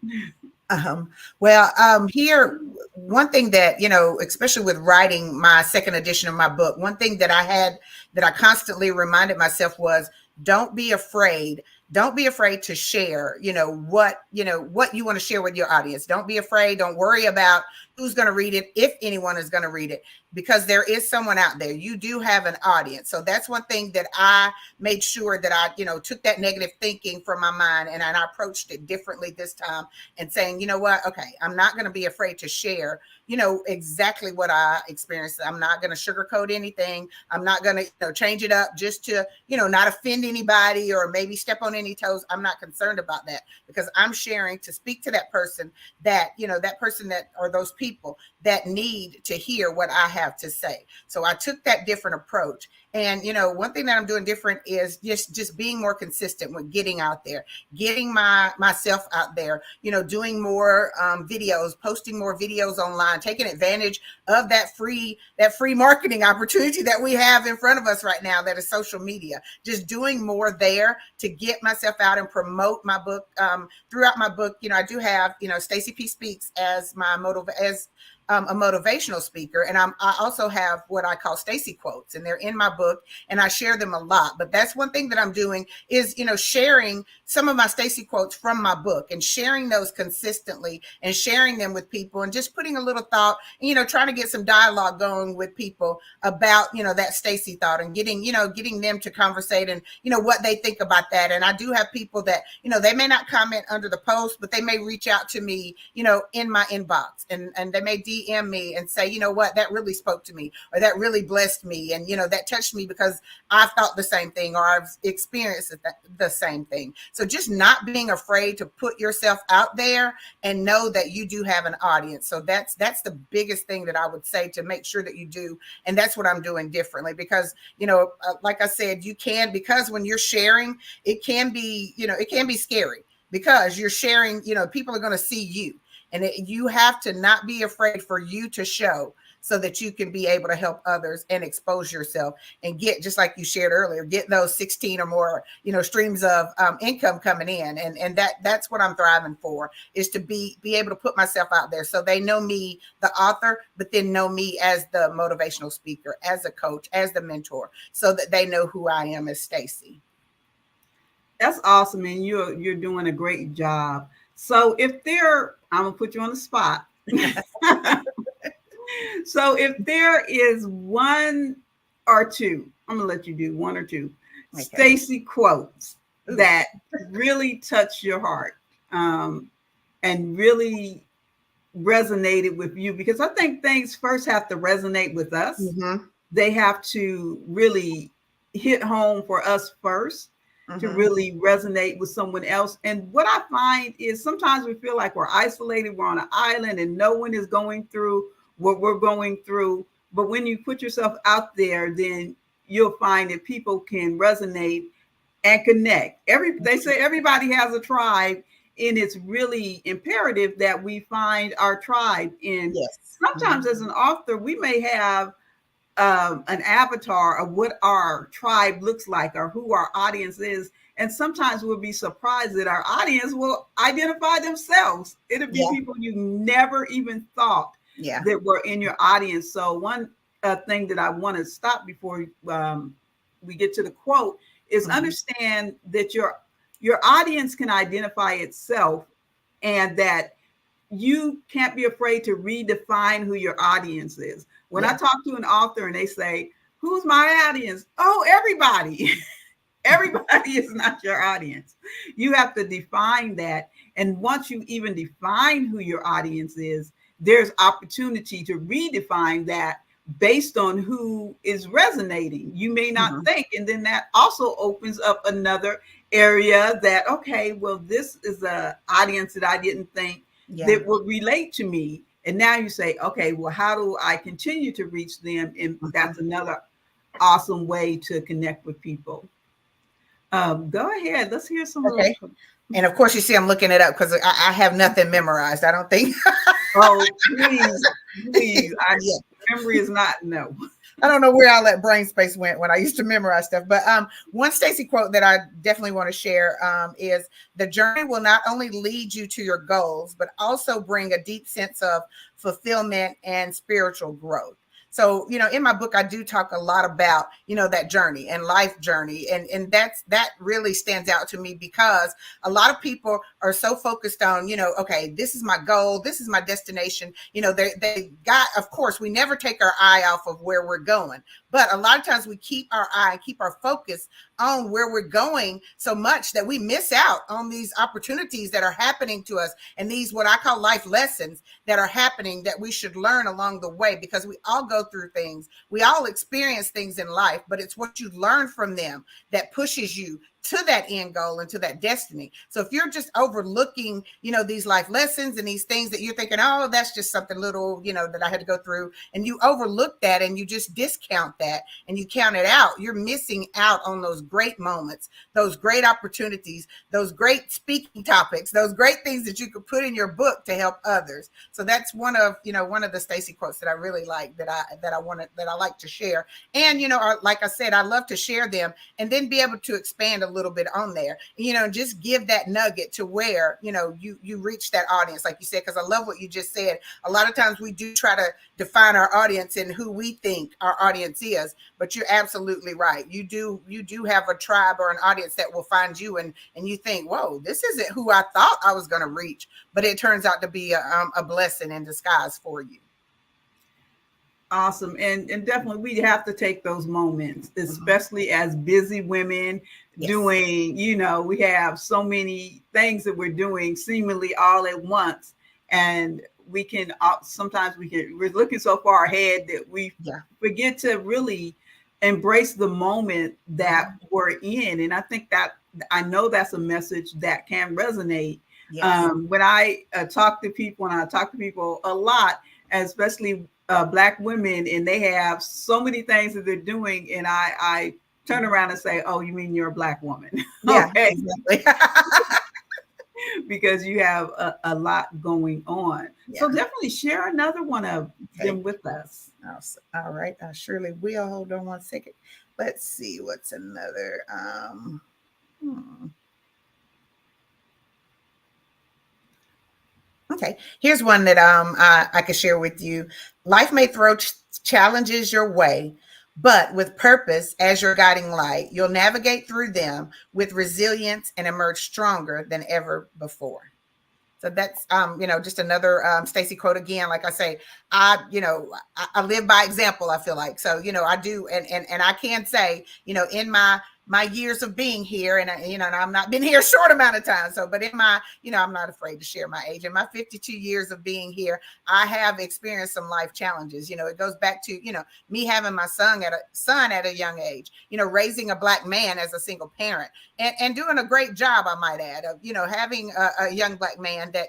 Here, one thing that, especially with writing my second edition of my book, one thing that I constantly reminded myself was, don't be afraid to share, what you want to share with your audience. Don't be afraid. Don't worry about who's going to read it, if anyone is going to read it, because there is someone out there. You do have an audience. So that's one thing that I made sure that I, took that negative thinking from my mind, and I approached it differently this time, and saying, you know what? Okay, I'm not going to be afraid to share, exactly what I experienced. I'm not going to sugarcoat anything. I'm not going to, change it up just to, not offend anybody or maybe step on any toes. I'm not concerned about that, because I'm sharing to speak to that person that, that person that, or those people that need to hear what I have to say. So I took that different approach. And, one thing that I'm doing different is just being more consistent with getting out there, getting myself out there, doing more videos, posting more videos online, taking advantage of that free marketing opportunity that we have in front of us right now, that is social media. Just doing more there to get myself out and promote my book. Throughout my book, I do have, Stacy P. Speaks as my a motivational speaker. And I also have what I call Stacy quotes, and they're in my book, and I share them a lot. But that's one thing that I'm doing is, sharing some of my Stacy quotes from my book, and sharing those consistently, and sharing them with people, and just putting a little thought, trying to get some dialogue going with people about, that Stacy thought, and getting them to conversate and, what they think about that. And I do have people that, they may not comment under the post, but they may reach out to me, in my inbox, and they may DM me and say, you know what, that really spoke to me, or that really blessed me. And, that touched me because I've thought the same thing, or I've experienced the same thing. So just not being afraid to put yourself out there and know that you do have an audience. So that's the biggest thing that I would say, to make sure that you do. And that's what I'm doing differently, because, like I said, because when you're sharing, it can be, it can be scary. because you're sharing, people are going to see you, and you have to not be afraid for you to show, so that you can be able to help others and expose yourself and get, just like you shared earlier, get those 16 or more, streams of income coming in. And that's what I'm thriving for, is to be able to put myself out there so they know me, the author, but then know me as the motivational speaker, as a coach, as the mentor, so that they know who I am as Stacy. That's awesome. And you're doing a great job. So I'm going to put you on the spot. So if there is one or two, I'm going to let you do one or two, okay, Stacy quotes that really touched your heart and really resonated with you, because I think things first have to resonate with us. Mm-hmm. They have to really hit home for us first, mm-hmm, to really resonate with someone else. And what I find is sometimes we feel like we're isolated, we're on an island, and no one is going through what we're going through. But when you put yourself out there, then you'll find that people can resonate and connect. They say everybody has a tribe, and it's really imperative that we find our tribe. And sometimes as an author, we may have an avatar of what our tribe looks like or who our audience is. And sometimes we'll be surprised that our audience will identify themselves. It'll be people you never even thought that were in your audience. So one thing that I want to stop before we get to the quote is understand that your audience can identify itself, and that you can't be afraid to redefine who your audience is. When I talk to an author and they say, who's my audience? Oh, everybody. Everybody is not your audience. You have to define that. And once you even define who your audience is, there's opportunity to redefine that based on who is resonating. You may not think, and then that also opens up another area that, okay, well, this is an audience that I didn't think that would relate to me. And now you say, okay, well, how do I continue to reach them? And that's another awesome way to connect with people. Go ahead. Let's hear some. Okay. And of course, you see, I'm looking it up because I have nothing memorized. I don't think. Oh, please. Memory is not, no. I don't know where all that brain space went when I used to memorize stuff. But one Stacy quote that I definitely want to share is, the journey will not only lead you to your goals, but also bring a deep sense of fulfillment and spiritual growth. So, in my book, I do talk a lot about, that journey and life journey. And that really stands out to me, because a lot of people are so focused on, okay, this is my goal, this is my destination. They got, of course, we never take our eye off of where we're going. But a lot of times we keep our eye and keep our focus on where we're going so much that we miss out on these opportunities that are happening to us, and these, what I call life lessons that are happening, that we should learn along the way, because we all go through things. We all experience things in life, but it's what you learn from them that pushes you to that end goal and to that destiny. So if you're just overlooking, these life lessons and these things that you're thinking, oh, that's just something little, that I had to go through, and you overlook that and you just discount that and you count it out, you're missing out on those great moments, those great opportunities, those great speaking topics, those great things that you could put in your book to help others. So that's one of the Stacy quotes that I really like, that I like to share. And, like I said, I love to share them and then be able to expand a little bit on there, just give that nugget to where, you reach that audience, like you said, because I love what you just said. A lot of times we do try to define our audience and who we think our audience is, but you're absolutely right. You do have a tribe or an audience that will find you and you think, whoa, this isn't who I thought I was going to reach, but it turns out to be a blessing in disguise for you. Awesome. And definitely we have to take those moments, especially as busy women doing, we have so many things that we're doing seemingly all at once. And we can, sometimes we're looking so far ahead that we forget to really embrace the moment that we're in. And I know that's a message that can resonate. Yes. When I talk to people, and I talk to people a lot, especially Black women, and they have so many things that they're doing, and I turn around and say, oh, you mean you're a Black woman? Yeah, okay. Exactly. because you have a lot going on. Yeah. So definitely share another one of them with us. All right, I surely will. Hold on one second. Let's see what's another. Okay, here's one that I could share with you. Life may throw challenges your way, but with purpose as your guiding light, you'll navigate through them with resilience and emerge stronger than ever before. So that's just another Stacy quote again. Like I say, I live by example, I feel like. So, I do, and I can say, in my years of being here, and and I'm not been here a short amount of time. So, but in my, I'm not afraid to share my age. In my 52 years of being here, I have experienced some life challenges. It goes back to, me having my son at a young age, raising a Black man as a single parent, and doing a great job, I might add, of, having a young Black man that,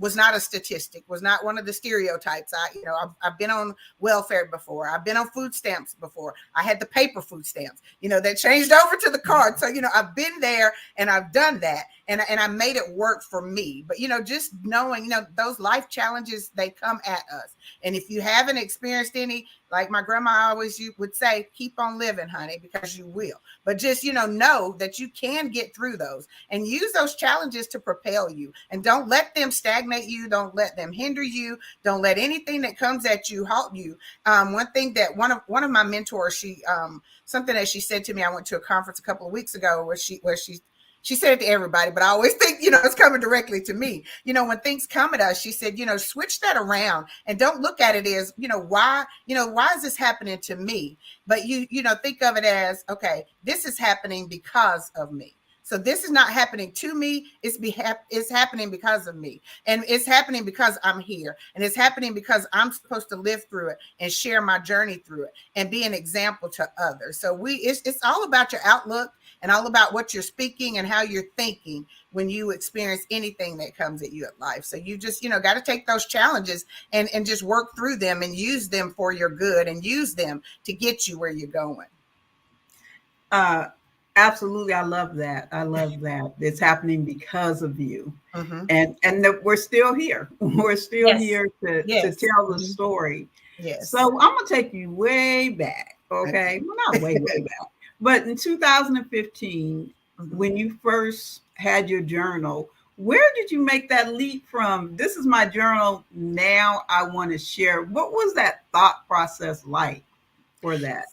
was not a statistic, was not one of the stereotypes. I've been on welfare before. I've been on food stamps before. I had the paper food stamps, that changed over to the card. So, I've been there and I've done that, and I made it work for me. But, just knowing, those life challenges, they come at us. And if you haven't experienced any, like my grandma always would say, keep on living, honey, because you will. But just, know that you can get through those and use those challenges to propel you. And don't let them stagnate you. Don't let them hinder you. Don't let anything that comes at you halt you. One thing that one of my mentors, something that she said to me, I went to a conference a couple of weeks ago where she said it to everybody, but I always think, it's coming directly to me. When things come at us, she said, switch that around and don't look at it as, why is this happening to me? But think of it as, okay, this is happening because of me. So this is not happening to me. It's happening because of me. And it's happening because I'm here. And it's happening because I'm supposed to live through it and share my journey through it and be an example to others. So it's all about your outlook and all about what you're speaking and how you're thinking when you experience anything that comes at you at life. So you just, got to take those challenges and just work through them and use them for your good and use them to get you where you're going. Absolutely. I love that. It's happening because of you. And that we're still here. We're still here to tell the story. Yes. So I'm going to take you way back. Okay. Well, not way back. But in 2015, when you first had your journal, where did you make that leap from, this is my journal, now I want to share? What was that thought process like for that?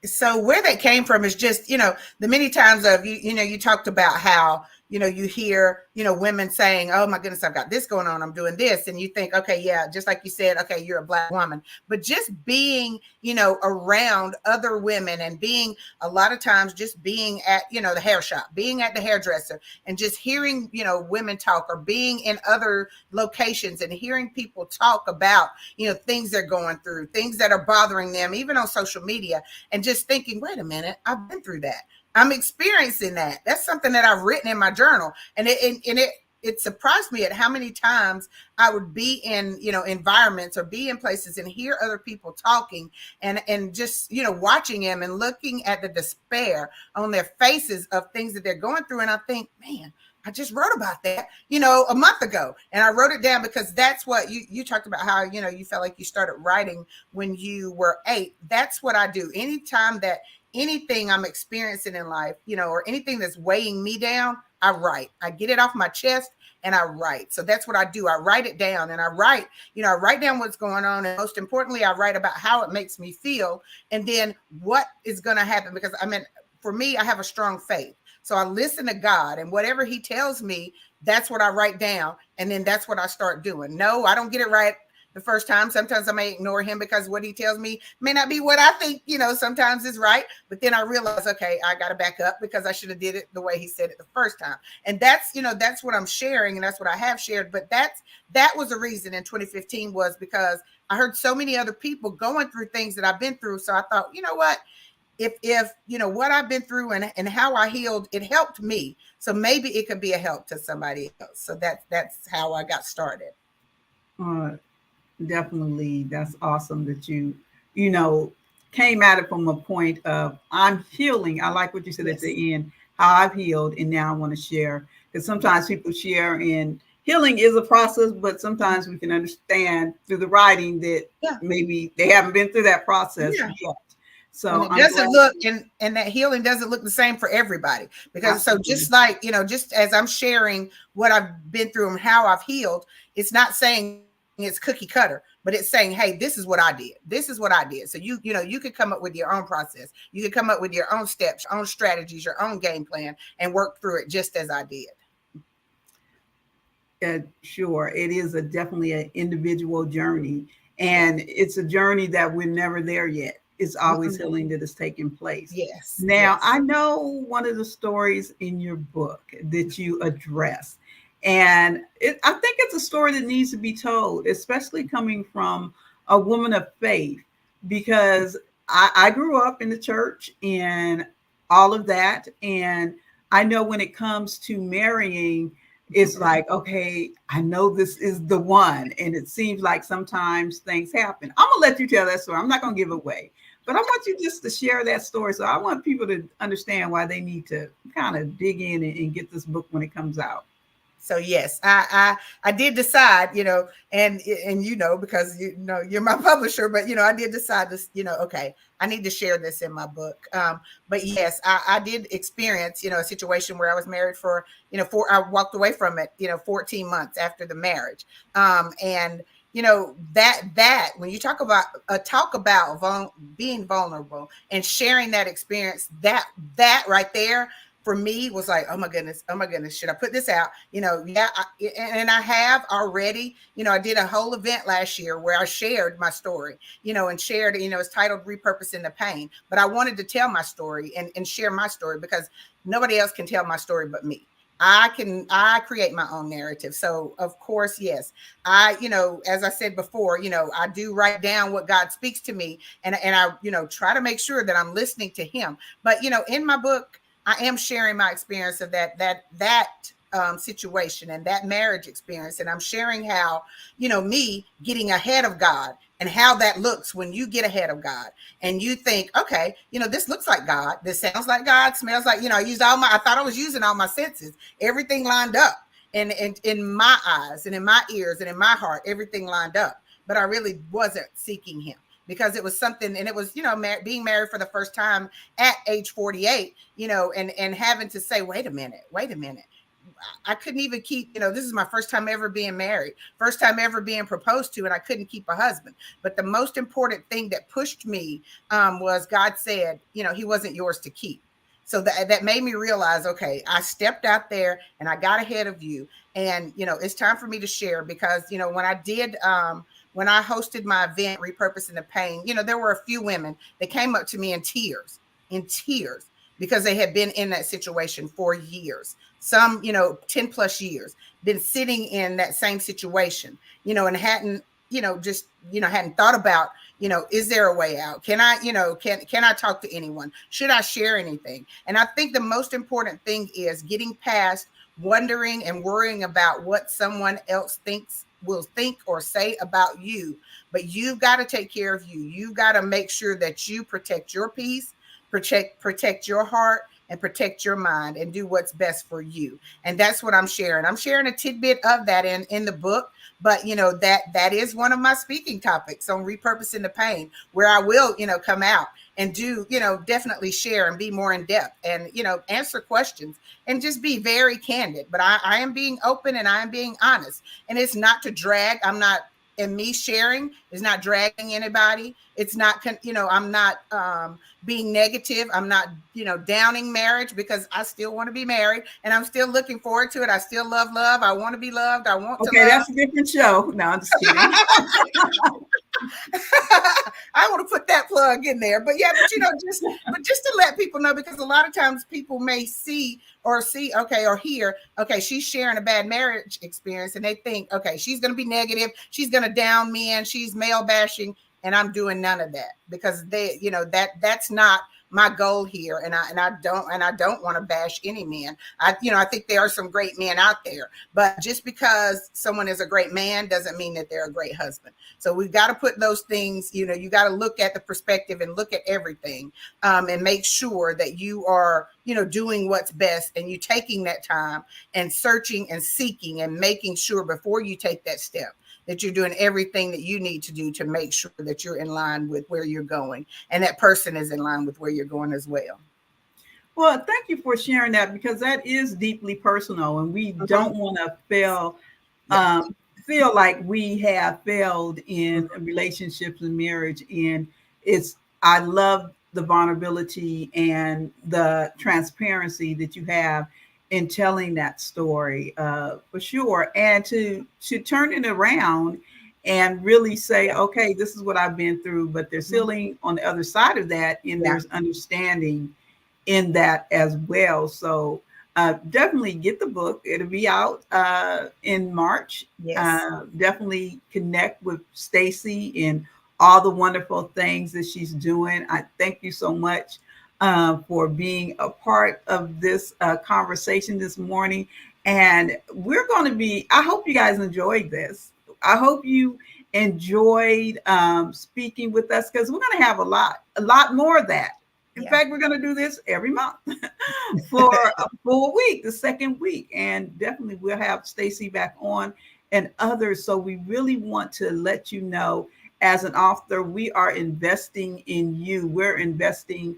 So where that came from is just, the many times of, you talked about how, you hear, women saying, oh my goodness, I've got this going on, I'm doing this. And you think, okay, yeah, just like you said, okay, you're a Black woman, but just being, around other women and being a lot of times just being at, the hair shop, being at the hairdresser and just hearing, women talk, or being in other locations and hearing people talk about, things they're going through, things that are bothering them, even on social media, and just thinking, wait a minute, I've been through that. I'm experiencing that. That's something that I've written in my journal. And it surprised me at how many times I would be in, environments or be in places and hear other people talking and just, watching them and looking at the despair on their faces of things that they're going through. And I think, man, I just wrote about that, a month ago. And I wrote it down because that's what you talked about, how, you felt like you started writing when you were 8. That's what I do. Anytime that anything I'm experiencing in life, or anything that's weighing me down, I write. I get it off my chest and I write. So that's what I do. I write it down and I write down what's going on. And most importantly, I write about how it makes me feel and then what is going to happen. Because for me, I have a strong faith. So I listen to God, and whatever he tells me, that's what I write down. And then that's what I start doing. No, I don't get it right the first time. Sometimes I may ignore him because what he tells me may not be what I think, sometimes is right. But then I realize, okay, I got to back up because I should have did it the way he said it the first time. And that's, that's what I'm sharing. And that's what I have shared. But that was the reason in 2015 was because I heard so many other people going through things that I've been through. So I thought, you know what? If what I've been through and how I healed, it helped me. So maybe it could be a help to somebody else. So that's how I got started. Definitely. That's awesome that you came at it from a point of I'm healing. I like what you said at the end, how I've healed. And now I want to share. because sometimes people share, and healing is a process, but sometimes we can understand through the writing that maybe they haven't been through that process yet. So and it doesn't look, and that healing doesn't look the same for everybody, because Absolutely. so just like, just as I'm sharing what I've been through and how I've healed, it's not saying it's cookie cutter, but it's saying, hey, this is what I did. This is what I did. So you could come up with your own process. You could come up with your own steps, your own strategies, your own game plan, and work through it just as I did. Sure. It is definitely an individual journey, and it's a journey that we're never there yet. It's always healing that is taking place. Yes. Now, I know one of the stories in your book that you address, and I think it's a story that needs to be told, especially coming from a woman of faith, because I grew up in the church and all of that. And I know when it comes to marrying, it's like, okay, I know this is the one. And it seems like sometimes things happen. I'm going to let you tell that story. I'm not going to give away. But I want you just to share that story. So I want people to understand why they need to kind of dig in and get this book when it comes out. So yes, I did decide, and because you're my publisher, but I did decide this, okay, I need to share this in my book. But yes, I did experience, a situation where I was married for, I walked away from it, 14 months after the marriage. And that when you talk about being vulnerable and sharing that experience, that right there for me was like, oh my goodness, should I put this out? And I have already, I did a whole event last year where I shared my story, and shared, it's titled Repurposing the Pain. But I wanted to tell my story and share my story, because nobody else can tell my story but me. I create my own narrative. So of course, yes, as I said before, I do write down what God speaks to me, and I, try to make sure that I'm listening to him. But, in my book, I am sharing my experience of that situation and that marriage experience. And I'm sharing how, me getting ahead of God, and how that looks when you get ahead of God and you think, okay, this looks like God. This sounds like God, smells like, I thought I was using all my senses. Everything lined up. And in my eyes and in my ears and in my heart, everything lined up. But I really wasn't seeking him, because it was something, and it was, being married for the first time at age 48, and having to say, wait a minute. I couldn't even keep, this is my first time ever being married, first time ever being proposed to, and I couldn't keep a husband. But the most important thing that pushed me was God said, he wasn't yours to keep. So that made me realize, okay, I stepped out there and I got ahead of you. And, it's time for me to share, because, when I did, when I hosted my event, Repurposing the Pain, there were a few women that came up to me in tears, because they had been in that situation for years. Some, 10 plus years, been sitting in that same situation, and hadn't, hadn't thought about, is there a way out? Can I, can I talk to anyone? Should I share anything? And I think the most important thing is getting past wondering and worrying about what someone else will think or say about you. But you've got to take care of you. You've got to make sure that you protect your peace, protect your heart, and protect your mind, and do what's best for you. And that's what I'm sharing. I'm sharing a tidbit of that in the book, but that is one of my speaking topics on repurposing the pain, where I will, come out and do, definitely share and be more in depth and, answer questions and just be very candid. But I am being open and I am being honest, and it's not to drag. And me sharing is not dragging anybody. It's not, I'm not being negative. I'm not, downing marriage, because I still want to be married and I'm still looking forward to it. I still love. I want to be loved. I want to love. Okay, that's a different show. No, I'm just kidding. I want to put that plug in there. But yeah, but just to let people know, because a lot of times people may see, okay, or hear, okay, she's sharing a bad marriage experience, and they think, okay, she's going to be negative. She's going to down me, and she's male bashing. And I'm doing none of that, because that's not my goal here. And I don't want to bash any men. I think there are some great men out there, but just because someone is a great man doesn't mean that they're a great husband. So we've got to put those things, you got to look at the perspective and look at everything, and make sure that you are, doing what's best, and you taking that time and searching and seeking and making sure before you take that step that you're doing everything that you need to do to make sure that you're in line with where you're going, and that person is in line with where you're going as well. Well, thank you for sharing that, because that is deeply personal, and we don't want to feel like we have failed in relationships and marriage. And I love the vulnerability and the transparency that you have in telling that story, for sure. And to turn it around and really say, okay, this is what I've been through, but there's healing on the other side of that, and there's understanding in that as well. So definitely get the book. It'll be out in March. Yes. Definitely connect with Stacy and all the wonderful things that she's doing. I thank you so much for being a part of this conversation this morning. And we're going to I hope you guys enjoyed this. I hope you enjoyed speaking with us, because we're going to have a lot more of that. In fact, we're going to do this every month for a full week, the second week. And definitely we'll have Stacy back on and others. So we really want to let you know, as an author, we are investing in you. We're investing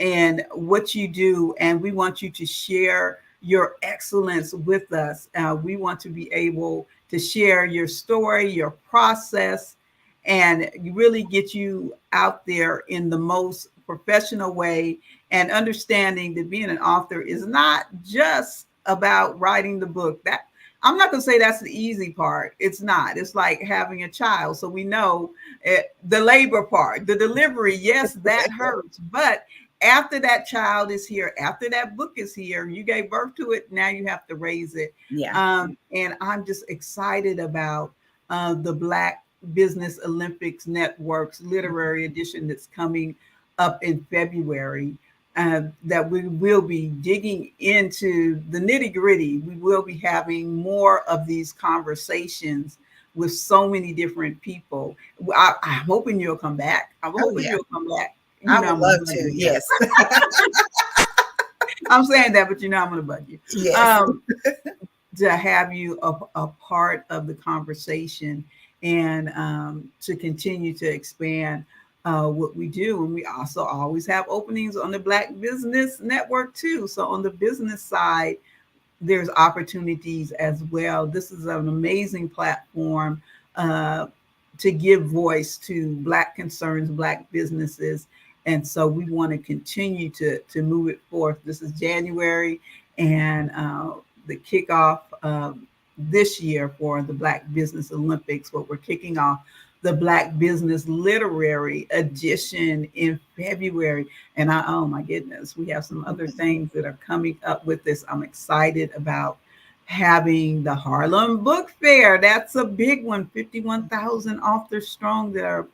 in what you do, and we want you to share your excellence with us. We want to be able to share your story, your process, and really get you out there in the most professional way, and understanding that being an author is not just about writing the book. That I'm not going to say that's the easy part. It's not. It's like having a child. So we know the labor part, the delivery. Yes, that hurts. But after that child is here, after that book is here, you gave birth to it. Now you have to raise it. Yeah. And I'm just excited about the Black Business Olympics Network's literary edition that's coming up in February. That we will be digging into the nitty-gritty. We will be having more of these conversations with so many different people. I'm hoping you'll come back. I'm hoping you'll come back. I would love to, yes. I'm saying that, but I'm going to bug you. Yes. To have you a part of the conversation, and to continue to expand what we do. And we also always have openings on the Black Business Network too. So on the business side, there's opportunities as well. This is an amazing platform to give voice to Black concerns, Black businesses. And so we want to continue to move it forth. This is January, and the kickoff this year for the Black Business Olympics, what we're kicking off the Black Business Literary Edition in February. And oh my goodness, we have some other things that are coming up with this. I'm excited about having the Harlem Book Fair. That's a big one, 51,000 authors strong that are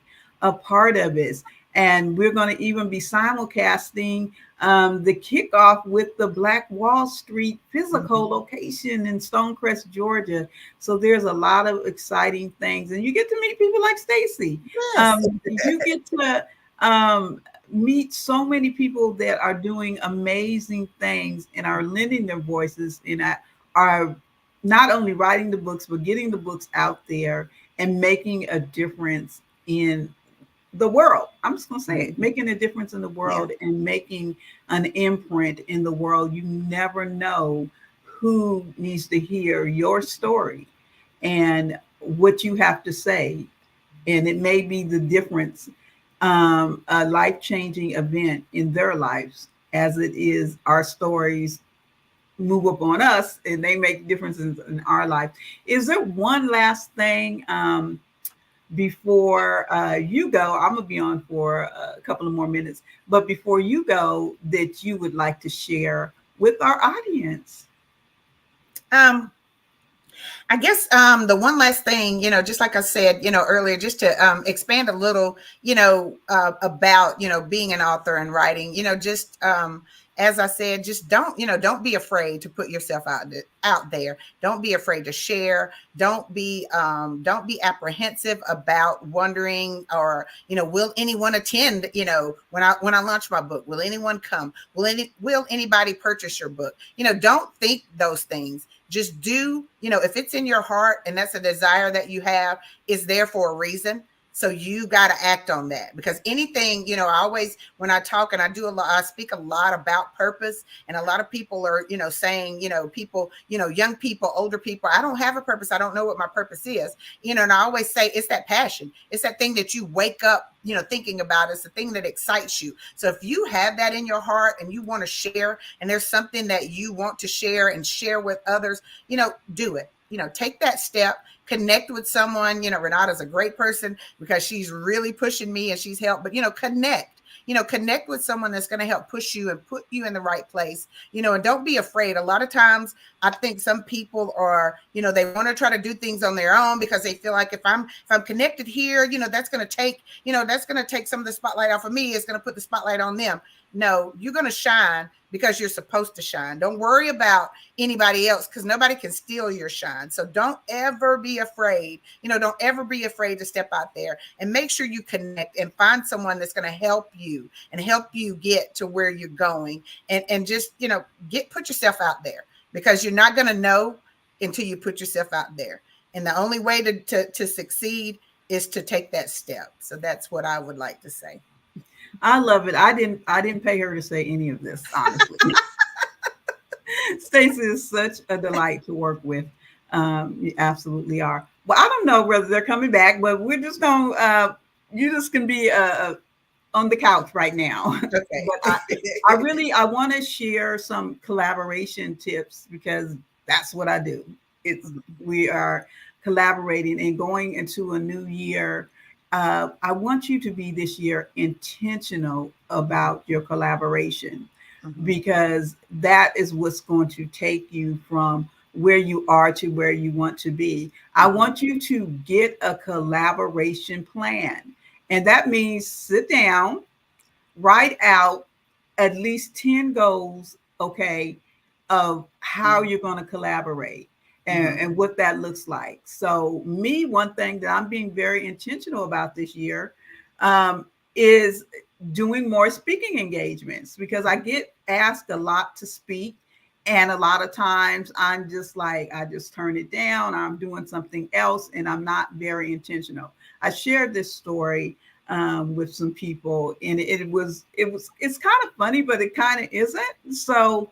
a part of it. And we're going to even be simulcasting the kickoff with the Black Wall Street physical location in Stonecrest, Georgia. So there's a lot of exciting things. And you get to meet people like Stacy. Yes. You get to meet so many people that are doing amazing things and are lending their voices and are not only writing the books, but getting the books out there and making a difference in the world. I'm just going to say it, making a difference in the world and making an imprint in the world. You never know who needs to hear your story and what you have to say. And it may be the difference, a life-changing event in their lives, as it is our stories move up on us and they make differences in our life. Is there one last thing before you go? I'm gonna be on for a couple of more minutes, but before you go, that you would like to share with our audience? I guess the one last thing, just like I said, earlier, just to expand a little, about, being an author and writing, just as I said, just don't be afraid to put yourself out there. Don't be afraid to share. Don't be apprehensive about wondering, or will anyone attend? When I launch my book, will anyone come? Will anybody purchase your book? Don't think those things. Just do, if it's in your heart and that's a desire that you have, is there for a reason. So you got to act on that, because anything, I always, when I talk and I do a lot, I speak a lot about purpose, and a lot of people are, saying, people, young people, older people, I don't have a purpose. I don't know what my purpose is, and I always say it's that passion. It's that thing that you wake up, thinking about. It's the thing that excites you. So if you have that in your heart and you want to share, and there's something that you want to share and share with others, do it. Take that step, connect with someone. Renata's a great person because she's really pushing me and she's helped, but, connect with someone that's going to help push you and put you in the right place, and don't be afraid. A lot of times I think some people are, they want to try to do things on their own because they feel like if I'm connected here, that's going to take some of the spotlight off of me. It's going to put the spotlight on them. No, you're going to shine because you're supposed to shine. Don't worry about anybody else, because nobody can steal your shine. So don't ever be afraid. Don't ever be afraid to step out there, and make sure you connect and find someone that's going to help you and help you get to where you're going. And just, put yourself out there, because you're not going to know until you put yourself out there. And the only way to succeed is to take that step. So that's what I would like to say. I love it. I didn't pay her to say any of this, honestly. Stacey is such a delight to work with. You absolutely are. Well, I don't know whether they're coming back, but we're just going to, you just can be on the couch right now. Okay. But I want to share some collaboration tips, because that's what I do. We are collaborating and going into a new year. I want you to be this year intentional about your collaboration, because that is what's going to take you from where you are to where you want to be. I want you to get a collaboration plan. And that means sit down, write out at least 10 goals, of how you're going to collaborate. And what that looks like. So one thing that I'm being very intentional about this year is doing more speaking engagements, because I get asked a lot to speak. And a lot of times I'm just like, I just turn it down. I'm doing something else and I'm not very intentional. I shared this story with some people, and it's kind of funny, but it kind of isn't. So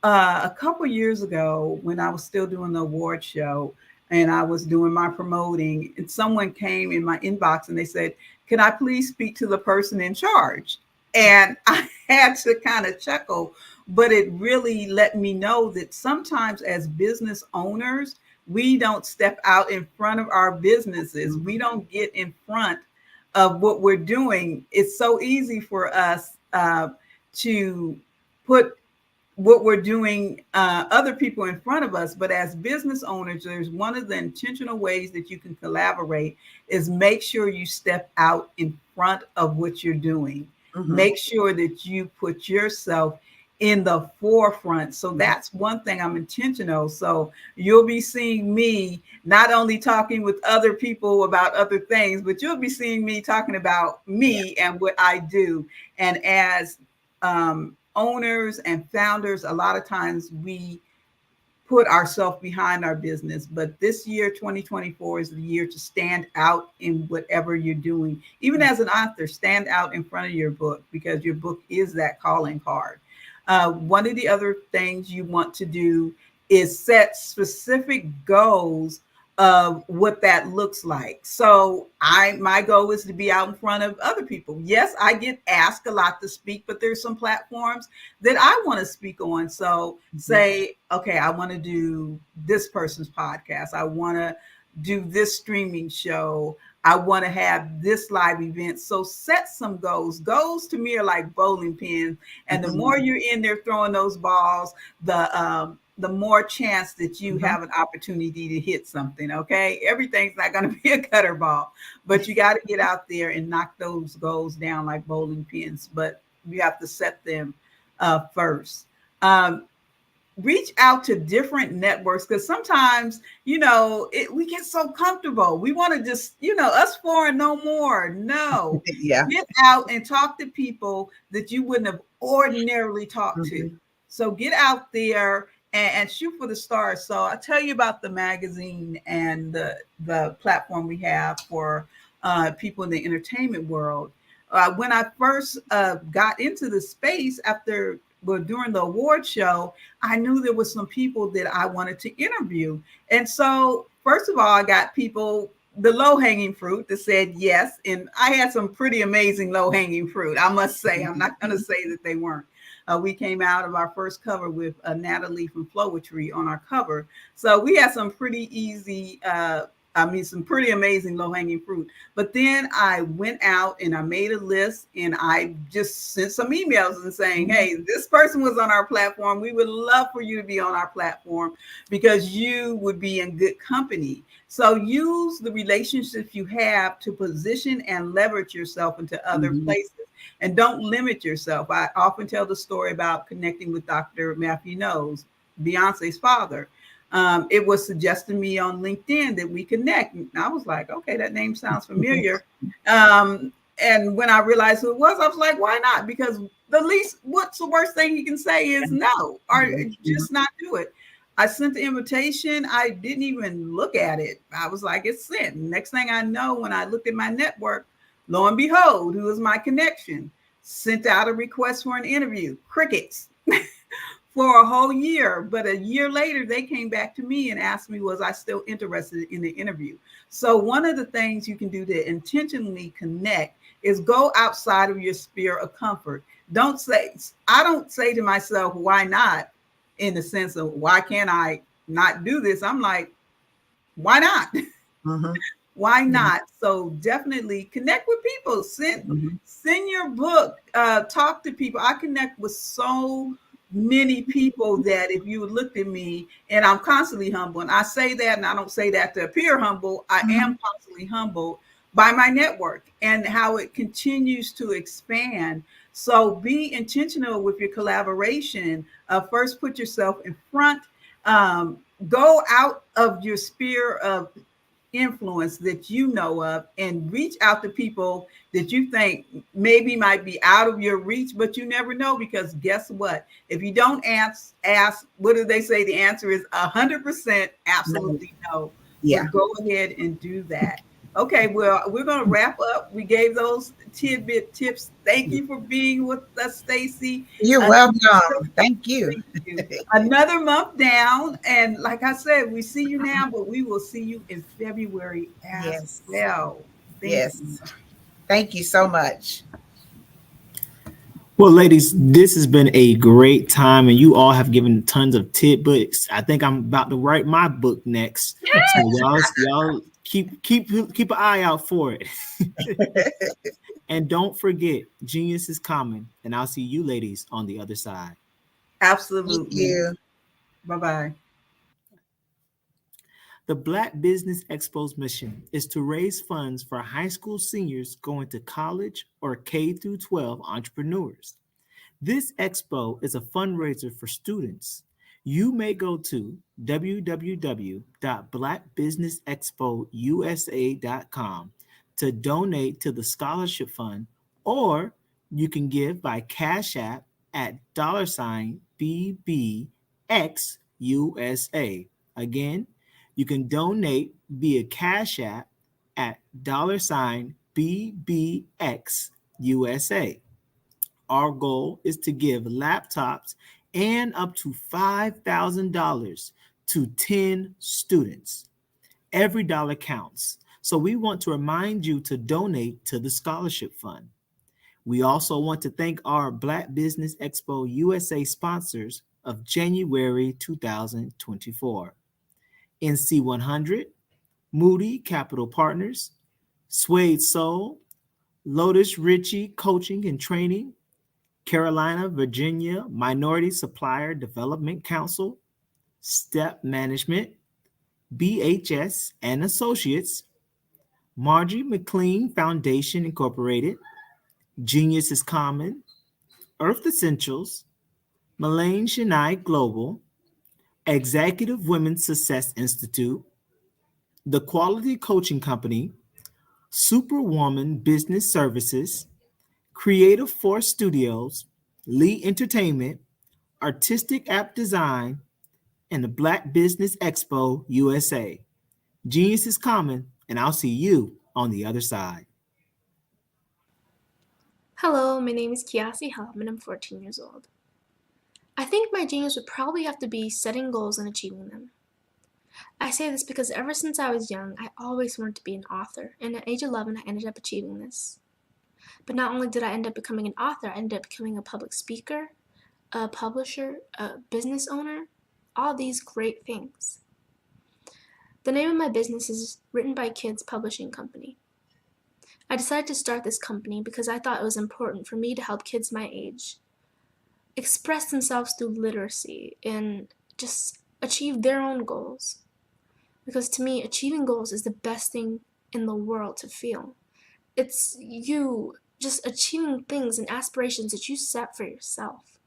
a couple years ago, when I was still doing the award show and I was doing my promoting, and someone came in my inbox and they said, "Can I please speak to the person in charge?" And I had to kind of chuckle, but it really let me know that sometimes as business owners, we don't step out in front of our businesses. We don't get in front of what we're doing. It's so easy for us to put what we're doing, other people in front of us. But as business owners, there's one of the intentional ways that you can collaborate is make sure you step out in front of what you're doing. Make sure that you put yourself in the forefront. So that's one thing I'm intentional. So you'll be seeing me not only talking with other people about other things, but you'll be seeing me talking about me and what I do. And as owners and founders, a lot of times we put ourselves behind our business. But this year, 2024, is the year to stand out in whatever you're doing. Even as an author, stand out in front of your book, because your book is that calling card. One of the other things you want to do is set specific goals of what that looks like. So my goal is to be out in front of other people. Yes, I get asked a lot to speak, but there's some platforms that I want to speak on. So say, okay, I want to do this person's podcast. I want to do this streaming show. I want to have this live event. So set some goals. Goals to me are like bowling pins. And the more you're in there throwing those balls, the the more chance that you have an opportunity to hit something. Okay, everything's not going to be a gutter ball, but you got to get out there and knock those goals down like bowling pins. But you have to set them first. Reach out to different networks, because sometimes, we get so comfortable. We want to just, us four and no more. No, get out and talk to people that you wouldn't have ordinarily talked to. So get out there and shoot for the stars. So I'll tell you about the magazine and the platform we have for people in the entertainment world. When I first got into the space during the award show, I knew there was some people that I wanted to interview. And so, first of all, I got people, the low-hanging fruit, that said yes. And I had some pretty amazing low-hanging fruit, I must say. I'm not going to say that they weren't. We came out of our first cover with Natalie from Flowetry on our cover. So we had some pretty easy, some pretty amazing low-hanging fruit. But then I went out and I made a list, and I just sent some emails and saying, hey, this person was on our platform. We would love for you to be on our platform because you would be in good company. So use the relationships you have to position and leverage yourself into other places. And don't limit yourself. I often tell the story about connecting with Dr. Matthew Knowles, Beyonce's father. It was suggested to me on LinkedIn that we connect. And I was like, okay, that name sounds familiar. And when I realized who it was, I was like, why not? Because what's the worst thing you can say is no, or just not do it. I sent the invitation. I didn't even look at it. I was like, it's sent. Next thing I know, when I looked at my network, lo and behold, who was my connection, sent out a request for an interview. Crickets. For a whole year. But a year later, they came back to me and asked me, was I still interested in the interview? So one of the things you can do to intentionally connect is go outside of your sphere of comfort. I don't say to myself, why not? In the sense of, why can't I not do this? I'm like, why not? Why not? So definitely connect with people. Send your book. Talk to people. I connect with so many people that if you looked at me, and I'm constantly humble, and I say that, and I don't say that to appear humble. I am constantly humbled by my network and how it continues to expand. So be intentional with your collaboration. First, put yourself in front. Go out of your sphere of influence that you know of and reach out to people that you think maybe might be out of your reach, but you never know, because guess what? If you don't ask, what do they say? The answer is 100% absolutely no. Yeah. So go ahead and do that. Okay, well, we're going to wrap up. We gave those tidbit tips. Thank you for being with us, Stacy. You're welcome. Thank you. Another month down. And like I said, we see you now, but we will see you in February as well. Thank you. Thank you so much. Well, ladies, this has been a great time, and you all have given tons of tidbits. I think I'm about to write my book next. So y'all keep an eye out for it. And don't forget, genius is coming, and I'll see you ladies on the other side. Absolutely. Thank you. Bye-bye. The Black Business Expo's mission is to raise funds for high school seniors going to college or K-12 entrepreneurs. This expo is a fundraiser for students. You may go to www.blackbusinessexpousa.com to donate to the scholarship fund, or you can give by Cash App at $BBXUSA. Again, you can donate via Cash App at $BBXUSA. Our goal is to give laptops and up to $5,000 to 10 students. Every dollar counts, so we want to remind you to donate to the scholarship fund. We also want to thank our Black Business Expo USA sponsors of January 2024. NC100, Moody Capital Partners, Suede Soul, Lotus Ritchie Coaching and Training, Carolina, Virginia Minority Supplier Development Council, Step Management, BHS and Associates, Marjorie McLean Foundation Incorporated, Genius is Common, Earth Essentials, Malaine Chennai Global, Executive Women's Success Institute, The Quality Coaching Company, Superwoman Business Services, Creative Force Studios, Lee Entertainment, Artistic App Design, and the Black Business Expo USA. Genius is common, and I'll see you on the other side. Hello, my name is Kiasi Helm and I'm 14 years old. I think my genius would probably have to be setting goals and achieving them. I say this because ever since I was young, I always wanted to be an author, and at age 11, I ended up achieving this. But not only did I end up becoming an author, I ended up becoming a public speaker, a publisher, a business owner, all these great things. The name of my business is Written by Kids Publishing Company. I decided to start this company because I thought it was important for me to help kids my age express themselves through literacy and just achieve their own goals. Because to me, achieving goals is the best thing in the world to feel. It's you just achieving things and aspirations that you set for yourself.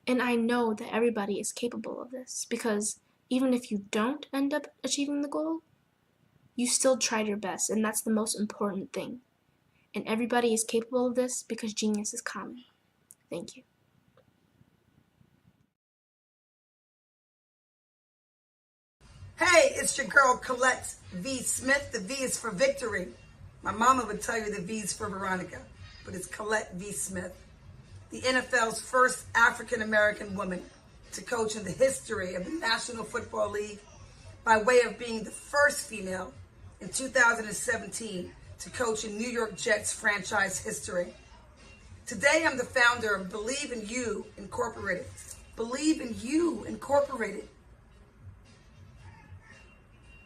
And I know that everybody is capable of this because even if you don't end up achieving the goal, you still tried your best, and that's the most important thing. And everybody is capable of this because genius is common. Thank you. Hey, it's your girl Colette V. Smith. The V is for victory. My mama would tell you the V is for Veronica, but it's Colette V. Smith. The NFL's first African-American woman to coach in the history of the National Football League by way of being the first female in 2017 to coach in New York Jets franchise history. Today, I'm the founder of Believe in You Incorporated. Believe in You Incorporated.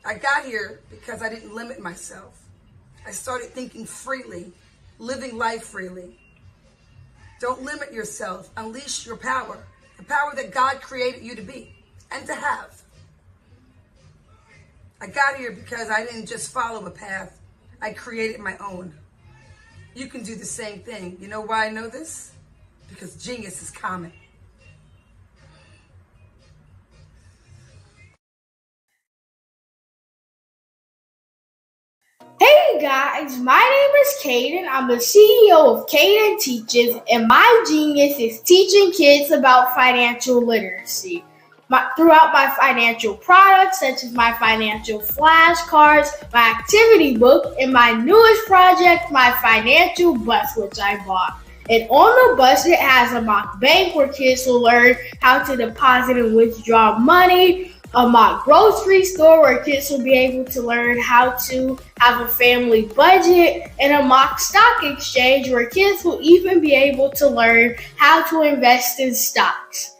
I got here because I didn't limit myself. I started thinking freely, living life freely. Don't limit yourself. Unleash your power, the power that God created you to be and to have. I got here because I didn't just follow a path. I created my own. You can do the same thing. You know why I know this? Because genius is common. Hey guys, my name is Caden. I'm the CEO of Caden Teaches, and my genius is teaching kids about financial literacy. Throughout my financial products, such as my financial flashcards, my activity book, and my newest project, my financial bus, which I bought. And on the bus, it has a mock bank where kids will learn how to deposit and withdraw money, a mock grocery store where kids will be able to learn how to have a family budget, and a mock stock exchange where kids will even be able to learn how to invest in stocks.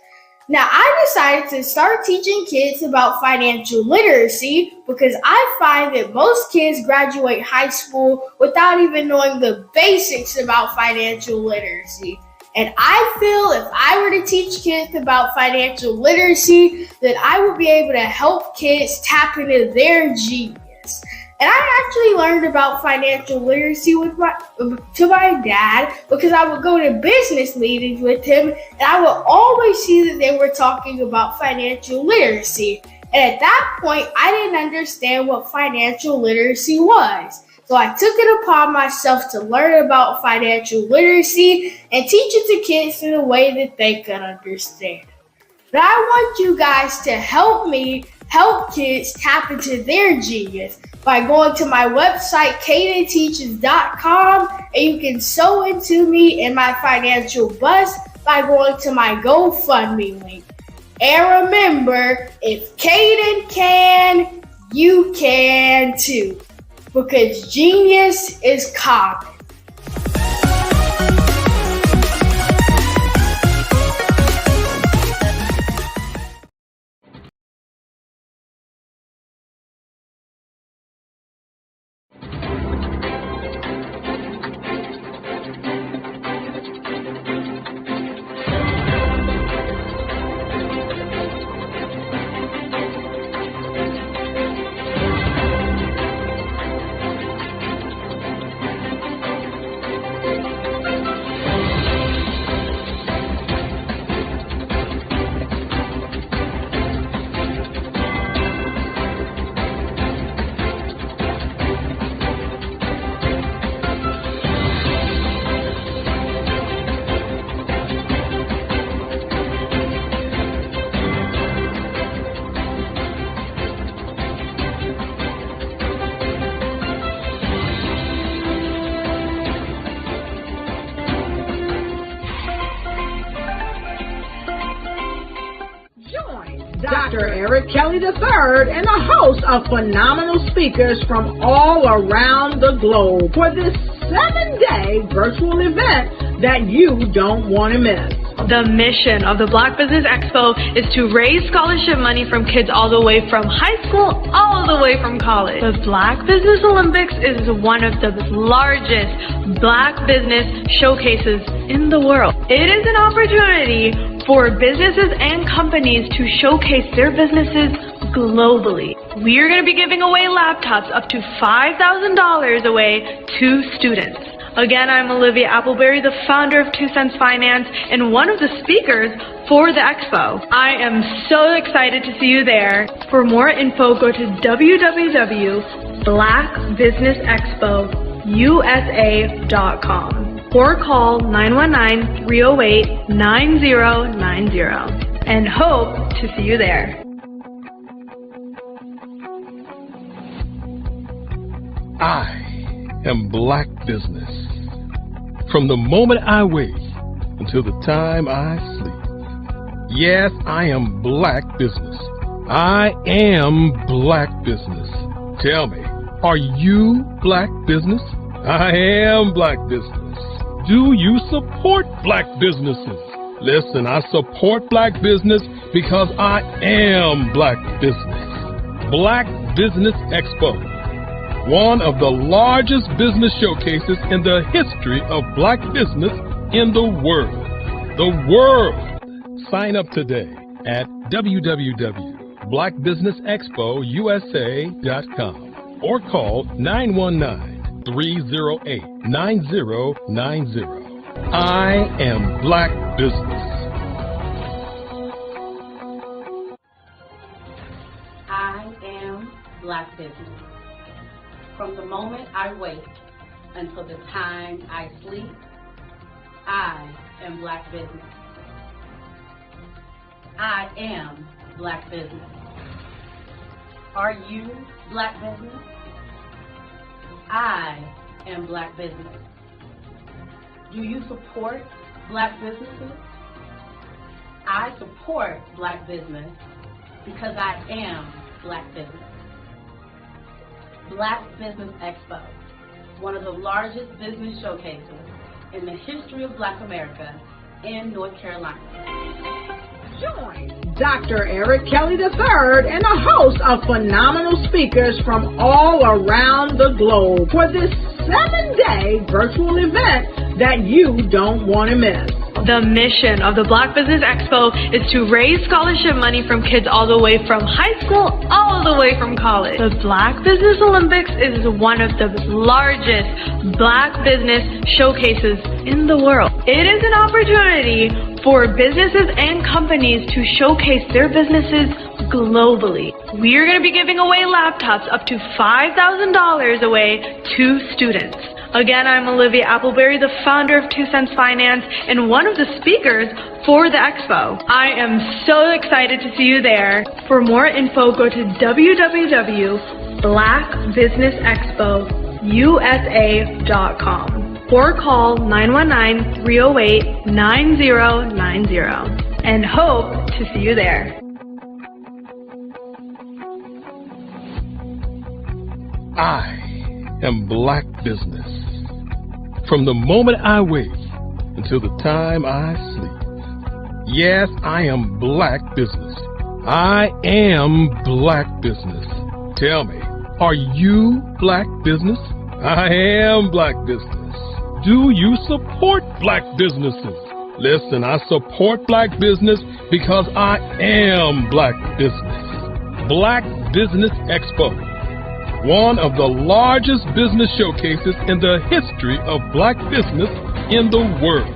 Now, I decided to start teaching kids about financial literacy because I find that most kids graduate high school without even knowing the basics about financial literacy. And I feel if I were to teach kids about financial literacy, that I would be able to help kids tap into their genius. And I actually learned about financial literacy to my dad because I would go to business meetings with him and I would always see that they were talking about financial literacy. And at that point, I didn't understand what financial literacy was. So I took it upon myself to learn about financial literacy and teach it to kids in a way that they could understand. But I want you guys to help me help kids tap into their genius by going to my website, cadenteaches.com, and you can sew into me in my financial bus by going to my GoFundMe link. And remember, if Caden can, you can too, because genius is common. Dr. Eric Kelly III and a host of phenomenal speakers from all around the globe for this 7-day virtual event that you don't want to miss. The mission of the Black Business Expo is to raise scholarship money from kids all the way from high school, all the way from college. The Black Business Olympics is one of the largest Black business showcases in the world. It is an opportunity for businesses and companies to showcase their businesses globally. We are going to be giving away laptops up to $5,000 away to students. Again, I'm Olivia Appleberry, the founder of 2 Cents Finance and one of the speakers for the expo. I am so excited to see you there. For more info, go to www.blackbusinessexpousa.com or call 919-308-9090 and hope to see you there. I am Black business. From the moment I wake until the time I sleep. Yes, I am Black business. I am Black business. Tell me, are you Black business? I am Black business. Do you support Black businesses? Listen, I support Black business because I am Black business. Black Business Expo, one of the largest business showcases in the history of Black business in the world. The world! Sign up today at www.blackbusinessexpousa.com or call 919-308-9090. I am Black business. I am Black business. From the moment I wake until the time I sleep, I am Black business. I am Black business. Are you Black business? I am Black business. Do you support Black businesses? I support Black business because I am Black business. Black Business Expo, one of the largest business showcases in the history of Black America in North Carolina. Join Dr. Eric Kelly III and a host of phenomenal speakers from all around the globe for this 7-day virtual event that you don't want to miss. The mission of the Black Business Expo is to raise scholarship money from kids all the way from high school, all the way from college. The Black Business Olympics is one of the largest Black business showcases in the world. It is an opportunity for businesses and companies to showcase their businesses globally. We are going to be giving away laptops up to $5,000 away to students. Again, I'm Olivia Appleberry, the founder of 2 Cents Finance and one of the speakers for the expo. I am so excited to see you there. For more info, go to www.blackbusinessexpousa.com or call 919-308-9090 and hope to see you there. I am Black business. From the moment I wake until the time I sleep. Yes, I am Black business. I am Black business. Tell me, are you Black business? I am Black business. Do you support Black businesses? Listen, I support Black business because I am Black business. Black Business Expo, one of the largest business showcases in the history of Black business in the world.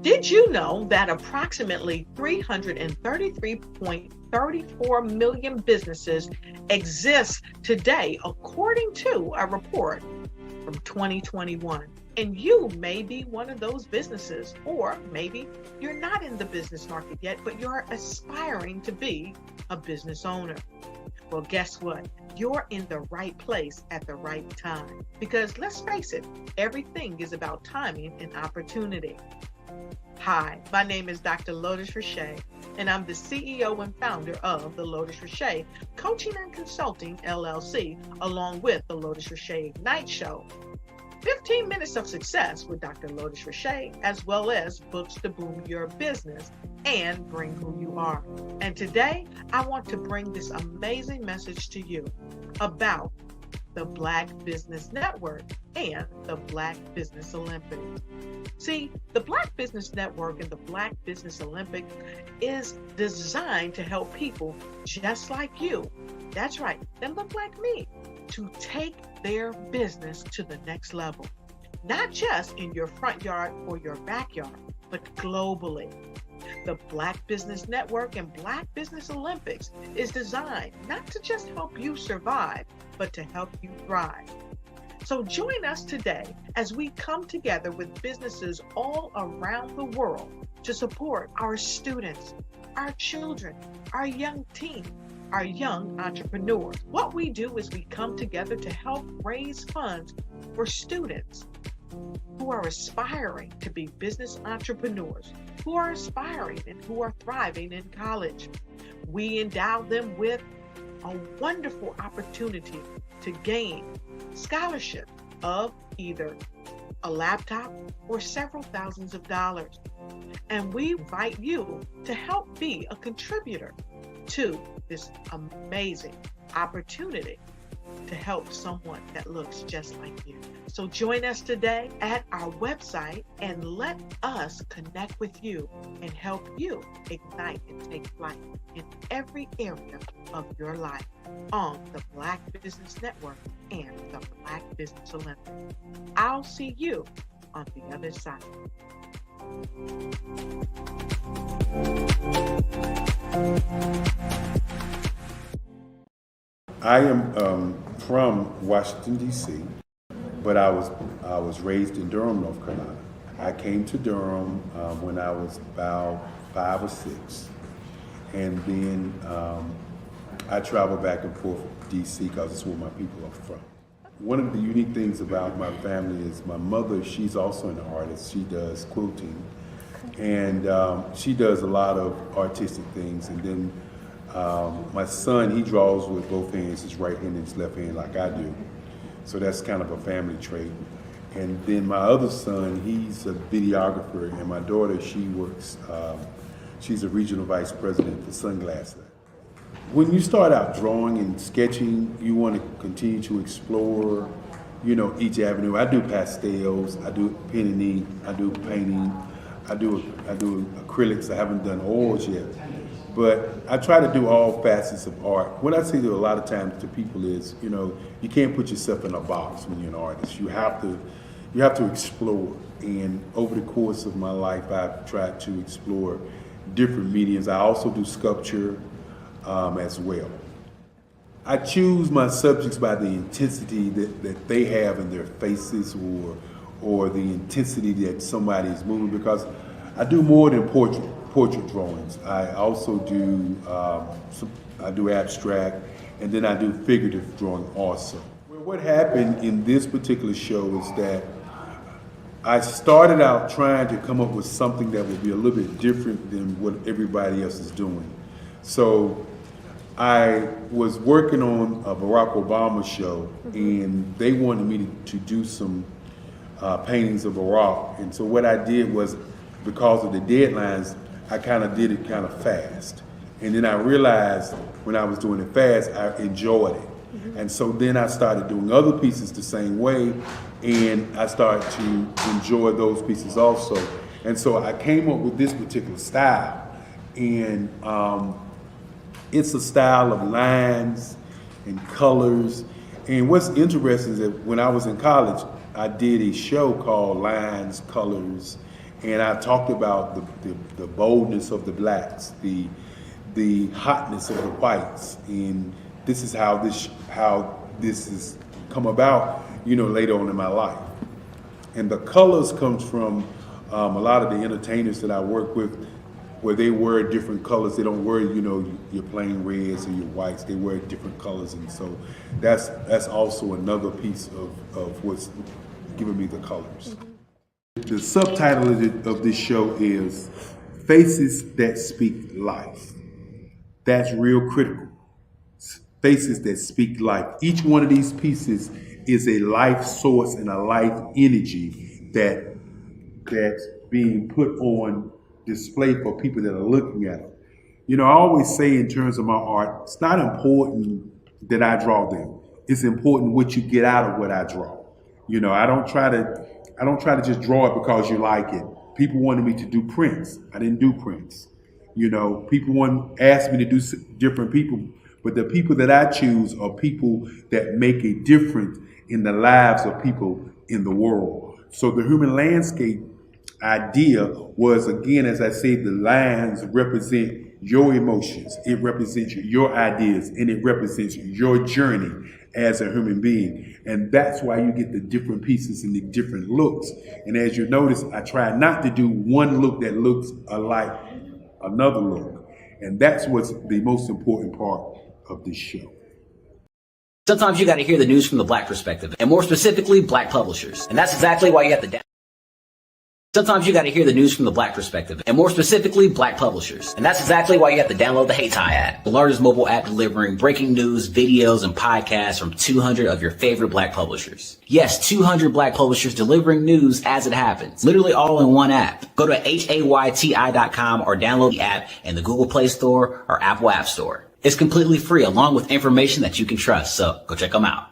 Did you know that approximately 333.34 million businesses exist today, according to a report from 2021? And you may be one of those businesses, or maybe you're not in the business market yet, but you're aspiring to be a business owner. Well, guess what? You're in the right place at the right time. Because let's face it, everything is about timing and opportunity. Hi, my name is Dr. Lotus Richey, and I'm the CEO and founder of the Lotus Richey Coaching and Consulting LLC, along with the Lotus Richey Ignite Show. 15 minutes of success with Dr. Lotus Richey, as well as books to boom your business and bring who you are. And today, I want to bring this amazing message to you about the Black Business Network and the Black Business Olympics. See, the Black Business Network and the Black Business Olympic is designed to help people just like you, that's right, that look like me, to take their business to the next level. Not just in your front yard or your backyard, but globally. The Black Business Network and Black Business Olympics is designed not to just help you survive, but to help you thrive. So join us today as we come together with businesses all around the world to support our students, our children, our young teens, our young entrepreneurs. What we do is we come together to help raise funds for students who are aspiring to be business entrepreneurs, who are aspiring and who are thriving in college. We endow them with a wonderful opportunity to gain scholarship of either a laptop or several thousands of dollars. And we invite you to help be a contributor to this amazing opportunity to help someone that looks just like you. So join us today at our website and let us connect with you and help you ignite and take flight in every area of your life on the Black Business Network and the Black Business Olympics. I'll see you on the other side. I am from Washington, D.C., but I was raised in Durham, North Carolina. I came to Durham when I was about 5 or 6, and then I traveled back and forth to D.C. because it's where my people are from. One of the unique things about my family is my mother, she's also an artist. She does quilting, and she does a lot of artistic things. And then my son, he draws with both hands, his right hand and his left hand like I do. So that's kind of a family trait. And then my other son, he's a videographer, and my daughter, she works, she's a regional vice president for Sunglasses. When you start out drawing and sketching, you want to continue to explore, each avenue. I do pastels, I do pen and ink, I do painting, I do acrylics. I haven't done oils yet. But I try to do all facets of art. What I say to a lot of times to people is, you can't put yourself in a box when you're an artist. You have to explore. And over the course of my life, I've tried to explore different mediums. I also do sculpture as well. I choose my subjects by the intensity that they have in their faces or the intensity that somebody is moving, because I do more than portrait drawings. I also do I do abstract, and then I do figurative drawing also. Well, what happened in this particular show is that I started out trying to come up with something that would be a little bit different than what everybody else is doing. So I was working on a Barack Obama show, and they wanted me to do some paintings of Barack. And so what I did was, because of the deadlines, I kind of did it kind of fast. And then I realized when I was doing it fast, I enjoyed it. And so then I started doing other pieces the same way, and I started to enjoy those pieces also. And so I came up with this particular style, and it's a style of lines and colors. And what's interesting is that when I was in college, I did a show called Lines, Colors, and I talked about the boldness of the blacks, the hotness of the whites, and this is how this has come about, later on in my life. And the colors comes from a lot of the entertainers that I work with, where they wear different colors. They don't wear, your plain reds or your whites. They wear different colors, and so that's also another piece of what's giving me the colors. The subtitle of this show is Faces That Speak Life. That's real critical. Faces that speak life. Each one of these pieces is a life source and a life energy that's being put on display for people that are looking at them. I always say in terms of my art, it's not important that I draw them. It's important what you get out of what I draw. I don't try to just draw it because you like it. People wanted me to do prints. I didn't do prints. People asked me to do different people, but the people that I choose are people that make a difference in the lives of people in the world. So the human landscape idea was, again, as I say, the lines represent your emotions, it represents your ideas, and it represents your journey as a human being. And that's why you get the different pieces and the different looks. And as you notice, I try not to do one look that looks alike another look. And that's what's the most important part of this show. Sometimes you got to hear the news from the Black perspective, and more specifically, Black publishers. And that's exactly why you have to Sometimes you got to hear the news from the Black perspective, and more specifically, Black publishers. And that's exactly why you have to download the Hey Tie app, the largest mobile app delivering breaking news, videos, and podcasts from 200 of your favorite Black publishers. Yes, 200 Black publishers delivering news as it happens, literally all in one app. Go to hayti.com or download the app in the Google Play Store or Apple App Store. It's completely free, along with information that you can trust, so go check them out.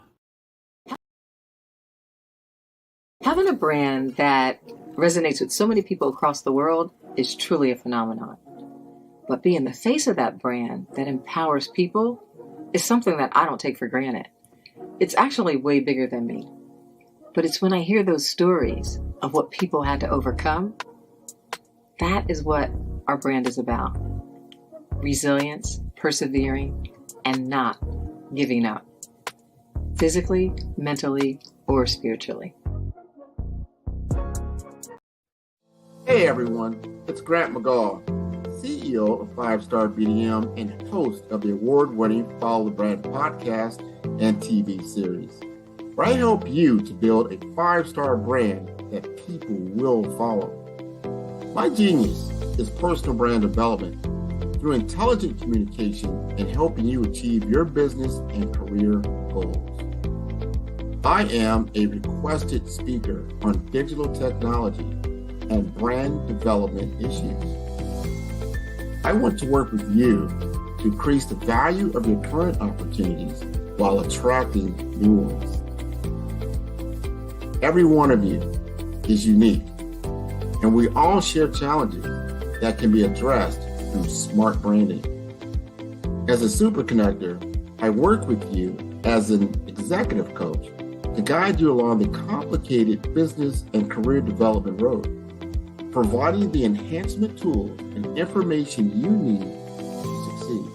Having a brand that resonates with so many people across the world is truly a phenomenon. But being the face of that brand that empowers people is something that I don't take for granted. It's actually way bigger than me. But it's when I hear those stories of what people had to overcome, that is what our brand is about. Resilience, persevering, and not giving up. Physically, mentally, or spiritually. Hey everyone, it's Grant McGaw, CEO of 5-Star BDM and host of the award-winning Follow the Brand podcast and TV series, where I help you to build a 5-star brand that people will follow. My genius is personal brand development through intelligent communication and helping you achieve your business and career goals. I am a requested speaker on digital technology and brand development issues. I want to work with you to increase the value of your current opportunities while attracting new ones. Every one of you is unique, and we all share challenges that can be addressed through smart branding. As a super connector, I work with you as an executive coach to guide you along the complicated business and career development road, providing the enhancement tools and information you need to succeed.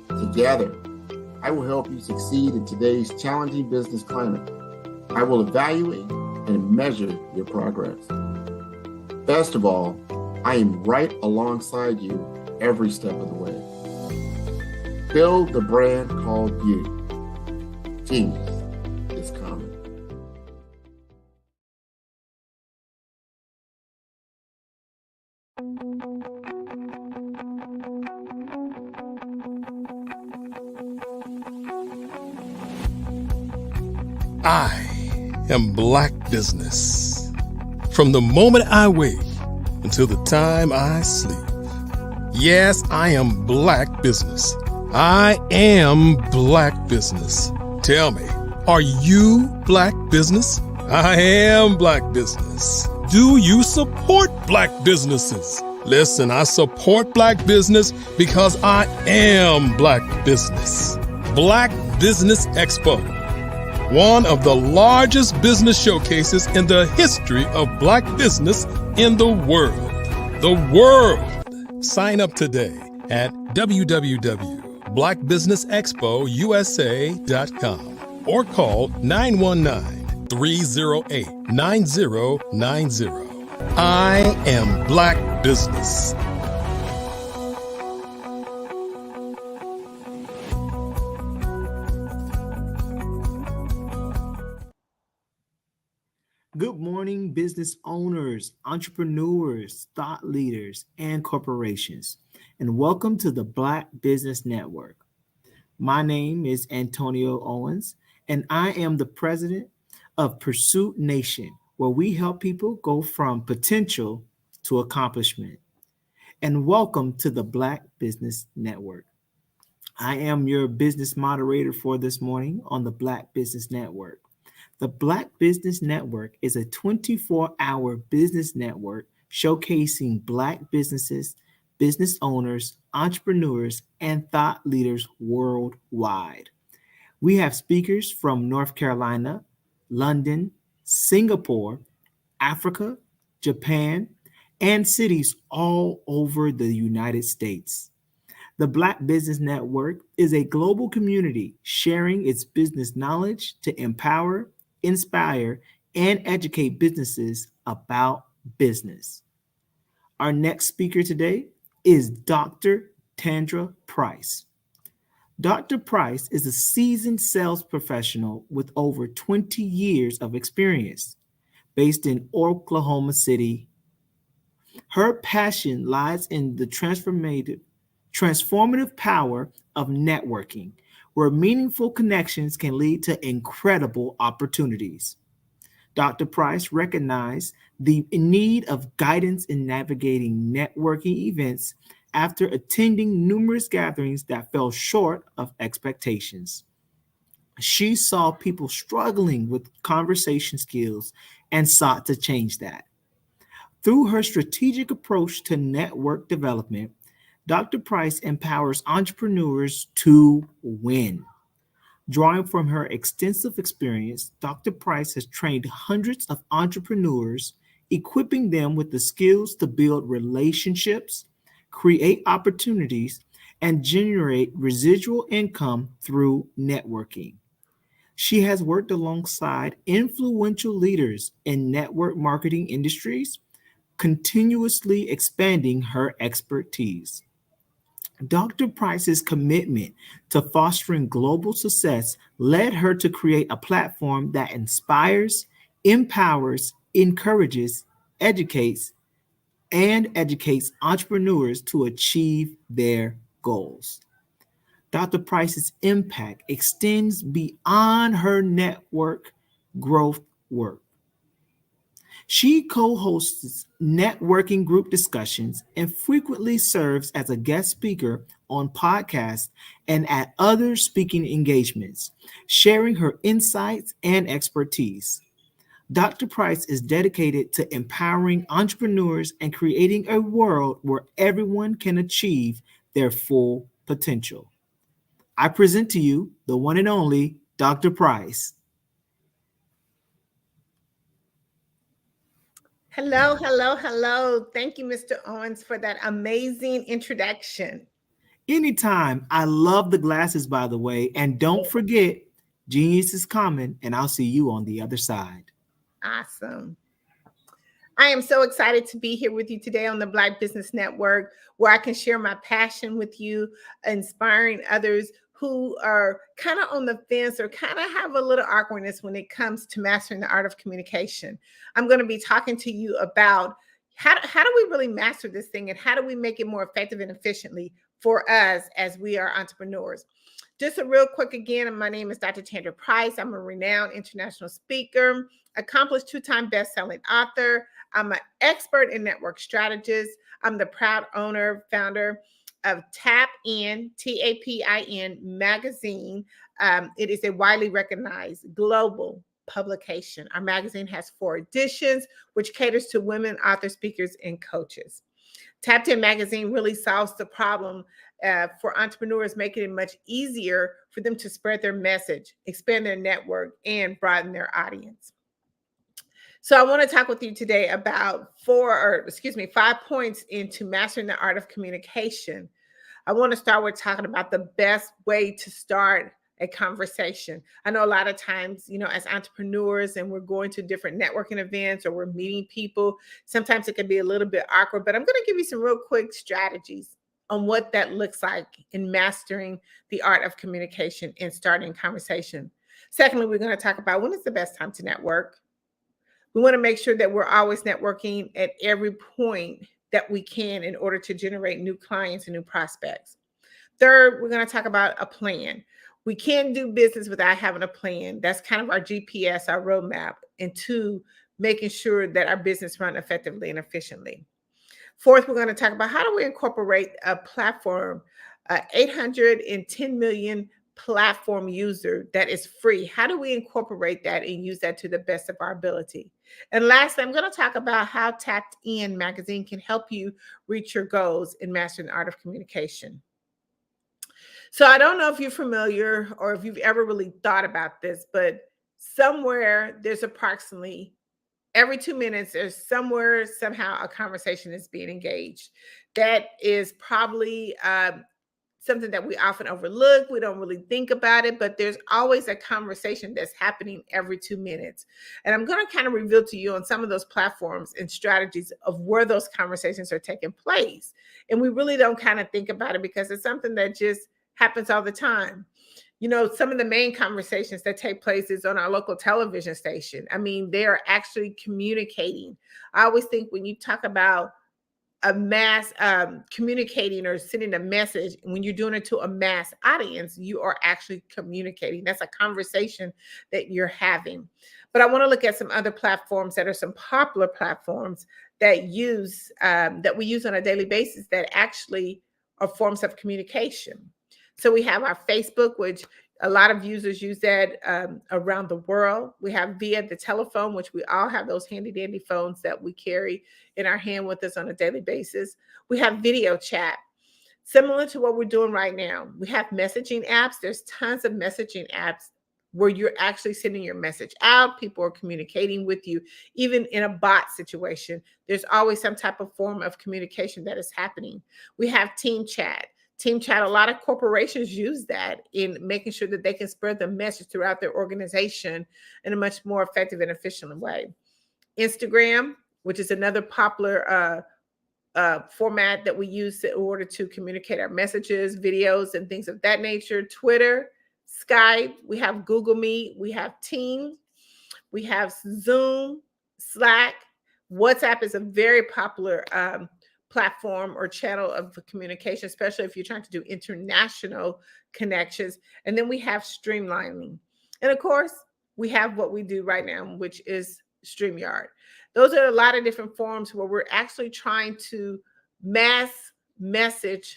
Together, I will help you succeed in today's challenging business climate. I will evaluate and measure your progress. Best of all, I am right alongside you every step of the way. Build the brand called you. Genius is coming. I am Black business. From the moment I wake until the time I sleep. Yes, I am Black business. I am Black business. Tell me, are you Black business? I am Black business. Do you support Black businesses? Listen, I support Black business because I am Black business. Black Business Expo, one of the largest business showcases in the history of Black business in the world. The world! Sign up today at www.blackbusinessexpousa.com or call 308-9090. I am Black Business. Good morning, business owners, entrepreneurs, thought leaders, and corporations, and welcome to the Black Business Network. My name is Antonio Owens, and I am the president of Pursuit Nation, where we help people go from potential to accomplishment. And welcome to the Black Business Network. I am your business moderator for this morning on the Black Business Network. The Black Business Network is a 24-hour business network showcasing Black businesses, business owners, entrepreneurs, and thought leaders worldwide. We have speakers from North Carolina, London, Singapore, Africa, Japan, and cities all over the United States. The Black Business Network is a global community sharing its business knowledge to empower, inspire, and educate businesses about business. Our next speaker today is Dr. Tandra Price. Dr. Price is a seasoned sales professional with over 20 years of experience, based in Oklahoma City. Her passion lies in the transformative power of networking, where meaningful connections can lead to incredible opportunities. Dr. Price recognized the need of guidance in navigating networking events after attending numerous gatherings that fell short of expectations. She saw people struggling with conversation skills and sought to change that. Through her strategic approach to network development, Dr. Price empowers entrepreneurs to win. Drawing from her extensive experience, Dr. Price has trained hundreds of entrepreneurs, equipping them with the skills to build relationships, create opportunities, and generate residual income through networking. She has worked alongside influential leaders in network marketing industries, continuously expanding her expertise. Dr. Price's commitment to fostering global success led her to create a platform that inspires, empowers, encourages, educates entrepreneurs to achieve their goals. Dr. Price's impact extends beyond her network growth work. She co-hosts networking group discussions and frequently serves as a guest speaker on podcasts and at other speaking engagements, sharing her insights and expertise. Dr. Price is dedicated to empowering entrepreneurs and creating a world where everyone can achieve their full potential. I present to you the one and only Dr. Price. Hello, hello, hello. Thank you, Mr. Owens, for that amazing introduction. Anytime. I love the glasses, by the way. And don't forget, genius is coming, and I'll see you on the other side. Awesome. I am so excited to be here with you today on the Black Business Network, where I can share my passion with you, inspiring others who are kind of on the fence or kind of have a little awkwardness when it comes to mastering the art of communication. I'm going to be talking to you about how do we really master this thing, and how do we make it more effective and efficiently for us as we are entrepreneurs. Just a real quick again, my name is Dr. Tandra Price. I'm a renowned international speaker, accomplished 2-time best-selling author. I'm an expert in network strategist. I'm the proud owner, founder of TAPIN, TAPIN magazine. It is a widely recognized global publication. Our magazine has 4 editions, which caters to women authors, speakers, and coaches. TAPIN magazine really solves the problem for entrepreneurs, making it much easier for them to spread their message, expand their network, and broaden their audience. So I want to talk with you today about 5 points into mastering the art of communication. I want to start with talking about the best way to start a conversation. I know a lot of times, as entrepreneurs and we're going to different networking events or we're meeting people, sometimes it can be a little bit awkward, but I'm going to give you some real quick strategies on what that looks like in mastering the art of communication and starting conversation. Secondly, we're going to talk about when is the best time to network. We want to make sure that we're always networking at every point that we can in order to generate new clients and new prospects. Third, we're going to talk about a plan. We can't do business without having a plan. That's kind of our GPS, our roadmap, and two, making sure that our business runs effectively and efficiently. Fourth, we're going to talk about how do we incorporate a platform, 810 million platform user that is free. How do we incorporate that and use that to the best of our ability? And lastly, I'm going to talk about how Tapped In magazine can help you reach your goals in mastering the art of communication. So I don't know if you're familiar or if you've ever really thought about this, but somewhere there's approximately every 2 minutes, there's somewhere, somehow a conversation is being engaged. That is probably something that we often overlook. We don't really think about it, but there's always a conversation that's happening every 2 minutes. And I'm going to kind of reveal to you on some of those platforms and strategies of where those conversations are taking place. And we really don't kind of think about it because it's something that just happens all the time. Some of the main conversations that take place is on our local television station. I mean, they are actually communicating. I always think when you talk about a mass communicating or sending a message, when you're doing it to a mass audience, you are actually communicating. That's a conversation that you're having. But I want to look at some other platforms that are some popular platforms that we use on a daily basis that actually are forms of communication. So we have our Facebook, which a lot of users use that around the world. We have via the telephone, which we all have those handy dandy phones that we carry in our hand with us on a daily basis. We have video chat, similar to what we're doing right now. We have messaging apps. There's tons of messaging apps where you're actually sending your message out. People are communicating with you. Even in a bot situation, there's always some type of form of communication that is happening. We have team chat. Team chat, a lot of corporations use that in making sure that they can spread the message throughout their organization in a much more effective and efficient way. Instagram, which is another popular format that we use in order to communicate our messages, videos, and things of that nature. Twitter, Skype, we have Google Meet, we have Teams, we have Zoom, Slack. WhatsApp is a very popular platform or channel of communication, especially if you're trying to do international connections. And then we have streamlining. And of course, we have what we do right now, which is StreamYard. Those are a lot of different forms where we're actually trying to mass message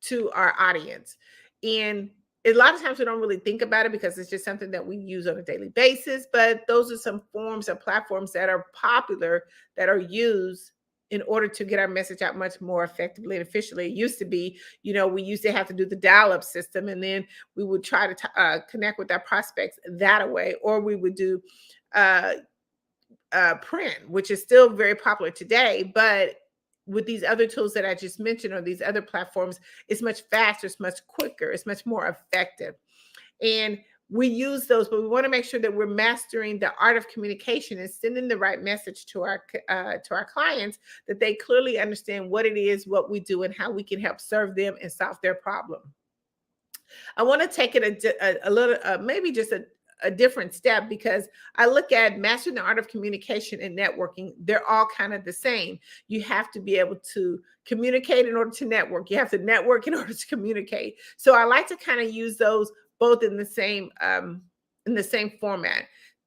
to our audience. And a lot of times we don't really think about it because it's just something that we use on a daily basis, but those are some forms or platforms that are popular that are used in order to get our message out much more effectively and efficiently. It used to be, we used to have to do the dial-up system, and then we would try to connect with our prospects that way, or we would do print, which is still very popular today. But with these other tools that I just mentioned, or these other platforms, it's much faster, it's much quicker, it's much more effective. And we use those, but we want to make sure that we're mastering the art of communication and sending the right message to our clients, that they clearly understand what it is, what we do, and how we can help serve them and solve their problem. I want to take it a little, maybe just a different step, because I look at mastering the art of communication and networking. They're all kind of the same. You have to be able to communicate in order to network. You have to network in order to communicate. So I like to kind of use those both in the same format.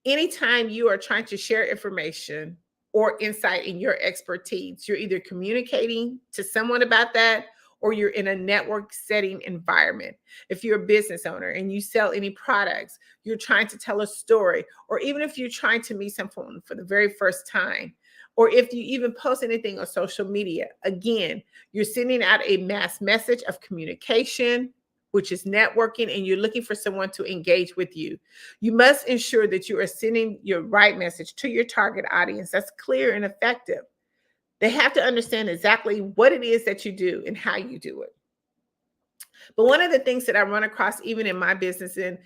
Anytime you are trying to share information or insight in your expertise, you're either communicating to someone about that, or you're in a network setting environment. If you're a business owner and you sell any products, you're trying to tell a story, or even if you're trying to meet someone for the very first time, or if you even post anything on social media, again, you're sending out a mass message of communication, which is networking, and you're looking for someone to engage with you. You must ensure that you are sending your right message to your target audience that's clear and effective. They have to understand exactly what it is that you do and how you do it. But one of the things that I run across even in my business and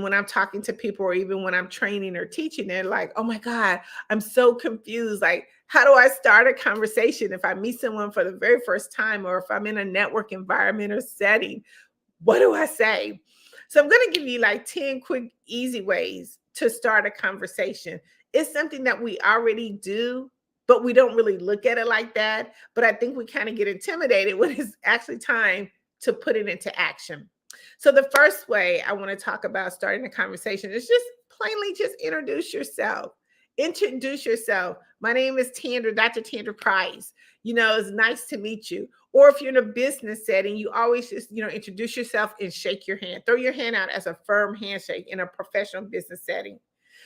when I'm talking to people or even when I'm training or teaching, they're like, oh my God, I'm so confused. Like, how do I start a conversation if I meet someone for the very first time or if I'm in a network environment or setting? What do I say? So I'm going to give you like 10 quick, easy ways to start a conversation. It's something that we already do, but we don't really look at it like that. But I think we kind of get intimidated when it's actually time to put it into action. So the first way I want to talk about starting a conversation is just plainly just introduce yourself. Introduce yourself. My name is Tandra, Dr. Tandra Price. It's nice to meet you. Or if you're in a business setting, you always just, introduce yourself and shake your hand. Throw your hand out as a firm handshake in a professional business setting.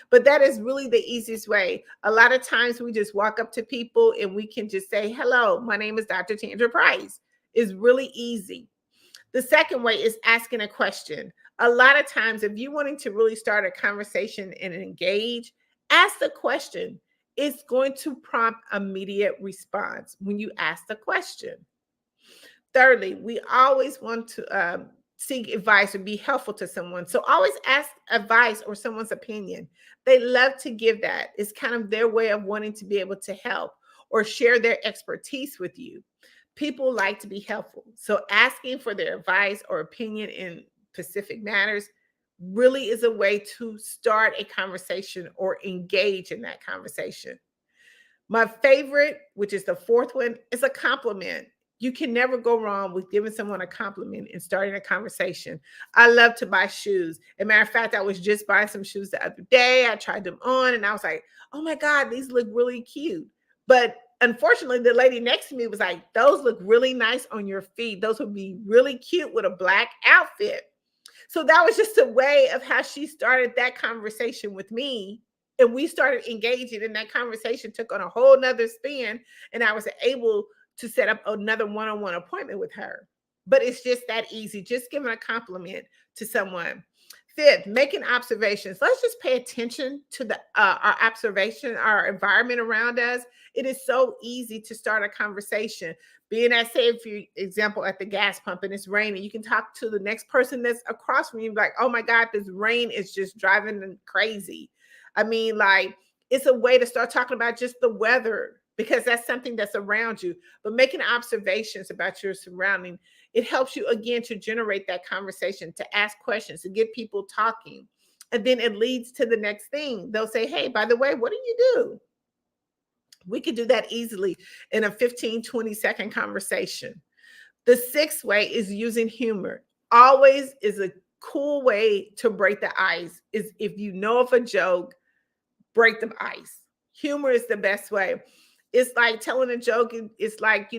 But that is really the easiest way. A lot of times we just walk up to people and we can just say, hello, my name is Dr. Tandra Price. It's really easy. The second way is asking a question. A lot of times, if you're wanting to really start a conversation and engage, ask the question. It's going to prompt immediate response when you ask the question. Thirdly, we always want to seek advice or be helpful to someone. So always ask advice or someone's opinion. They love to give that. It's kind of their way of wanting to be able to help or share their expertise with you. People like to be helpful. So asking for their advice or opinion in specific matters really is a way to start a conversation or engage in that conversation. My favorite, which is the fourth one, is a compliment. You can never go wrong with giving someone a compliment and starting a conversation. I love to buy shoes. As a matter of fact, I was just buying some shoes the other day. I tried them on and I was like, oh my God, these look really cute. But unfortunately, the lady next to me was like, those look really nice on your feet. Those would be really cute with a black outfit. So that was just a way of how she started that conversation with me. And we started engaging, and that conversation took on a whole nother spin. And I was able to set up another one-on-one appointment with her. But it's just that easy. Just giving a compliment to someone. Fifth, making observations. Let's just pay attention to our observation, our environment around us. It is so easy to start a conversation. Being at, say, for example, at the gas pump and it's raining, you can talk to the next person that's across from you, like, oh my God, this rain is just driving them crazy. I mean, like, it's a way to start talking about just the weather because that's something that's around you. But making observations about your surrounding, it helps you, again, to generate that conversation, to ask questions, to get people talking. And then it leads to the next thing. They'll say, hey, by the way, what do you do? We could do that easily in a 15, 20-second conversation. The sixth way is using humor. Always is a cool way to break the ice. Is if you know of a joke, break the ice. Humor is the best way. It's like telling a joke. It's like,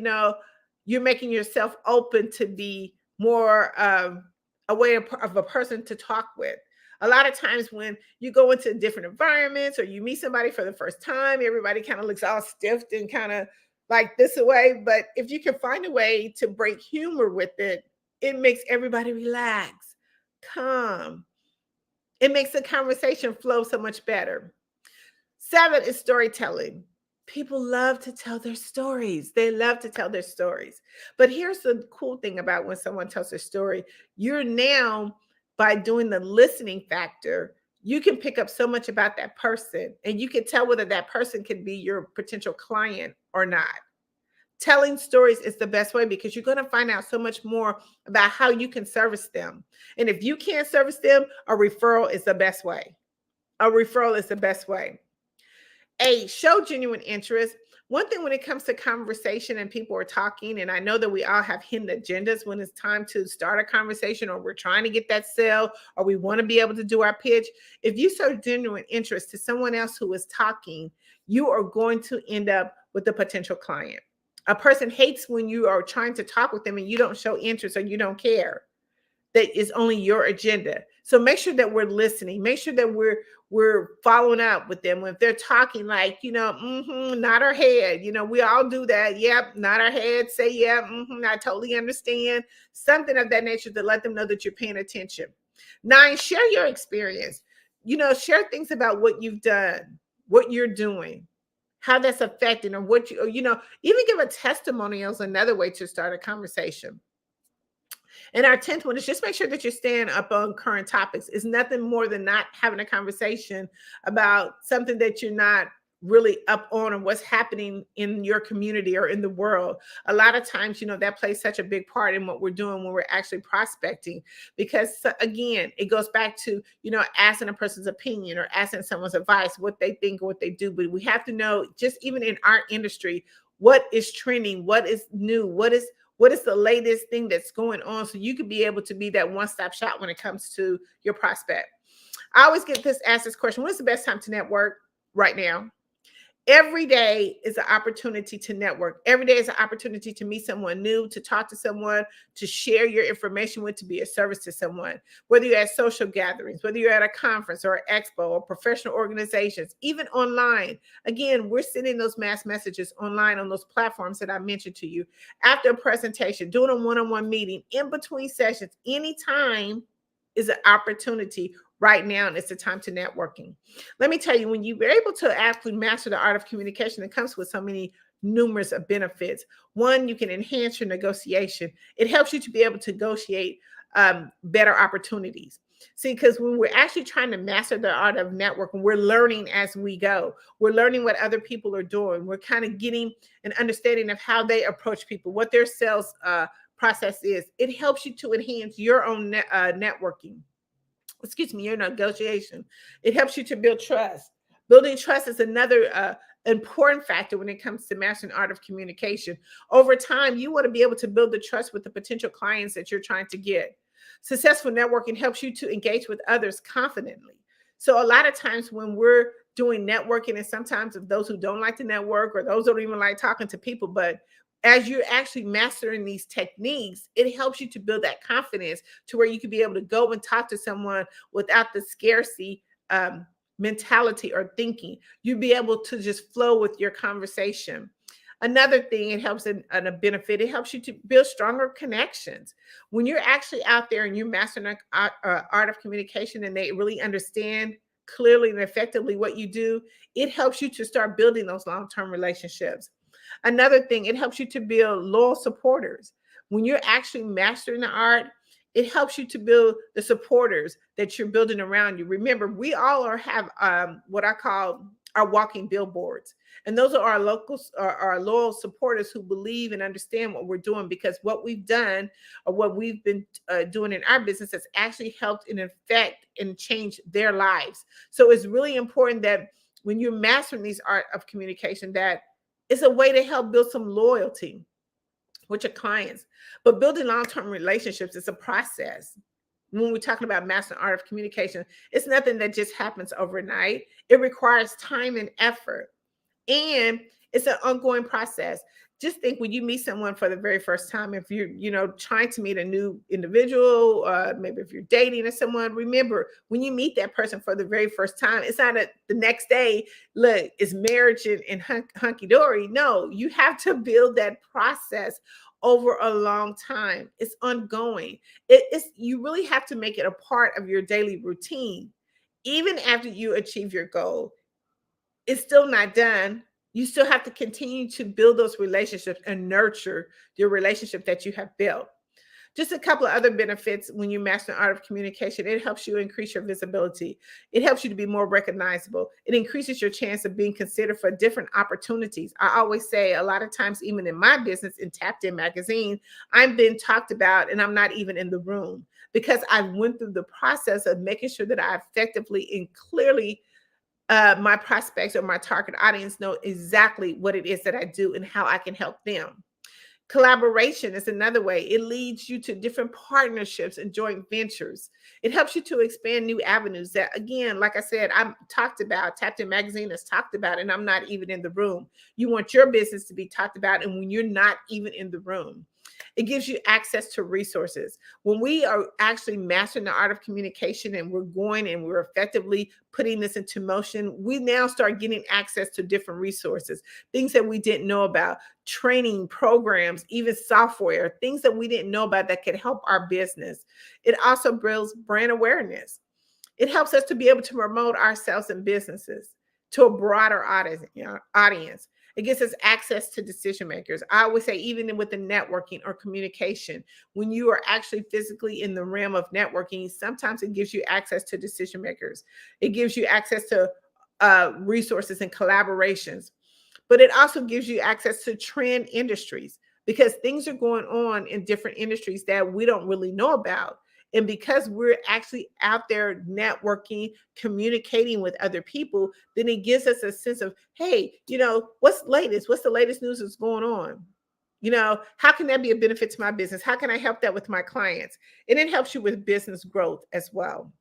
you're making yourself open to be more a way of a person to talk with. A lot of times when you go into different environments or you meet somebody for the first time, everybody kind of looks all stiff and kind of like this away. But if you can find a way to break humor with it, it makes everybody relax, calm. It makes the conversation flow so much better. 7 is storytelling. People love to tell their stories. They love to tell their stories. But here's the cool thing about when someone tells their story. You're now, by doing the listening factor, you can pick up so much about that person and you can tell whether that person can be your potential client or not. Telling stories is the best way because you're going to find out so much more about how you can service them. And if you can't service them, a referral is the best way. A referral is the best way. 8, show genuine interest. One thing when it comes to conversation and people are talking, and I know that we all have hidden agendas when it's time to start a conversation or we're trying to get that sale or we want to be able to do our pitch. If you show genuine interest to someone else who is talking, you are going to end up with a potential client. A person hates when you are trying to talk with them and you don't show interest or you don't care. That is only your agenda. So make sure that we're listening. Make sure that we're following up with them. When they're talking like, nod our head. We all do that. Yep, nod our head, say, yeah, I totally understand. Something of that nature to let them know that you're paying attention. 9, share your experience. Share things about what you've done, what you're doing, how that's affecting or what even give a testimonial is another way to start a conversation. And our 10th one is just make sure that you're staying up on current topics. It's nothing more than not having a conversation about something that you're not really up on and what's happening in your community or in the world. A lot of times, that plays such a big part in what we're doing when we're actually prospecting, because again, it goes back to, asking a person's opinion or asking someone's advice, what they think or what they do. But we have to know, just even in our industry, what is trending, what is new, what is the latest thing that's going on, so you could be able to be that one-stop shop when it comes to your prospect. I always get asked this question: when's the best time to network? Right now. Every day is an opportunity to network. Every day is an opportunity to meet someone new, to talk to someone, to share your information with, to be a service to someone. Whether you're at social gatherings, whether you're at a conference or an expo or professional organizations, even online. Again, we're sending those mass messages online on those platforms that I mentioned to you. After a presentation, doing a one-on-one meeting, in between sessions, anytime is an opportunity. Right now, and it's the time to networking. Let me tell you, when you're able to actually master the art of communication, it comes with so many numerous of benefits. One, you can enhance your negotiation. It helps you to be able to negotiate better opportunities. See, because when we're actually trying to master the art of networking, we're learning as we go. We're learning what other people are doing. We're kind of getting an understanding of how they approach people, what their sales process is. It helps you to enhance your own networking. Your negotiation. It helps you to build trust. Building trust is another important factor when it comes to mastering art of communication. Over time, you want to be able to build the trust with the potential clients that you're trying to get. Successful networking helps you to engage with others confidently. So a lot of times when we're doing networking, and sometimes of those who don't like to network or those who don't even like talking to people, but as you're actually mastering these techniques, it helps you to build that confidence to where you can be able to go and talk to someone without the scarcity mentality or thinking. You'll be able to just flow with your conversation. Another thing it helps in a benefit, it helps you to build stronger connections. When you're actually out there and you're mastering art of communication and they really understand clearly and effectively what you do, it helps you to start building those long-term relationships. Another thing, it helps you to build loyal supporters. When you're actually mastering the art, it helps you to build the supporters that you're building around you. Remember, we all have what I call our walking billboards. And those are our locals, our loyal supporters who believe and understand what we're doing, because what we've done or what we've been doing in our business has actually helped and affect and change their lives. So it's really important that when you're mastering these art of communication, that it's a way to help build some loyalty with your clients. But building long-term relationships is a process. When we're talking about mastering art of communication, it's nothing that just happens overnight. It requires time and effort. And it's an ongoing process. Just think, when you meet someone for the very first time, if you're trying to meet a new individual, maybe if you're dating someone, remember, when you meet that person for the very first time, it's not the next day, look, it's marriage and hunky-dory. No, you have to build that process over a long time. It's ongoing. You really have to make it a part of your daily routine. Even after you achieve your goal, it's still not done. You still have to continue to build those relationships and nurture your relationship that you have built. Just a couple of other benefits when you master the art of communication. It helps you increase your visibility. It helps you to be more recognizable. It increases your chance of being considered for different opportunities. I always say, a lot of times, even in my business, in Tapped In Magazine, I'm being talked about and I'm not even in the room, because I went through the process of making sure that I effectively and clearly my prospects or my target audience know exactly what it is that I do and how I can help them. Collaboration is another way. It leads you to different partnerships and joint ventures. It helps you to expand new avenues that, again, like I said, I'm talked about, Tapped In Magazine has talked about, and I'm not even in the room. You want your business to be talked about, and when you're not even in the room. It gives you access to resources. When we are actually mastering the art of communication and we're going and we're effectively putting this into motion, we now start getting access to different resources, things that we didn't know about, training programs, even software, things that we didn't know about that could help our business. It also builds brand awareness. It helps us to be able to promote ourselves and businesses to a broader audience. It gives us access to decision makers. I always say, even with the networking or communication, when you are actually physically in the realm of networking, sometimes it gives you access to decision makers. It gives you access to resources and collaborations, but it also gives you access to trend industries, because things are going on in different industries that we don't really know about. And because we're actually out there networking, communicating with other people, then it gives us a sense of, hey, what's latest? What's the latest news that's going on? How can that be a benefit to my business? How can I help that with my clients? And it helps you with business growth as well.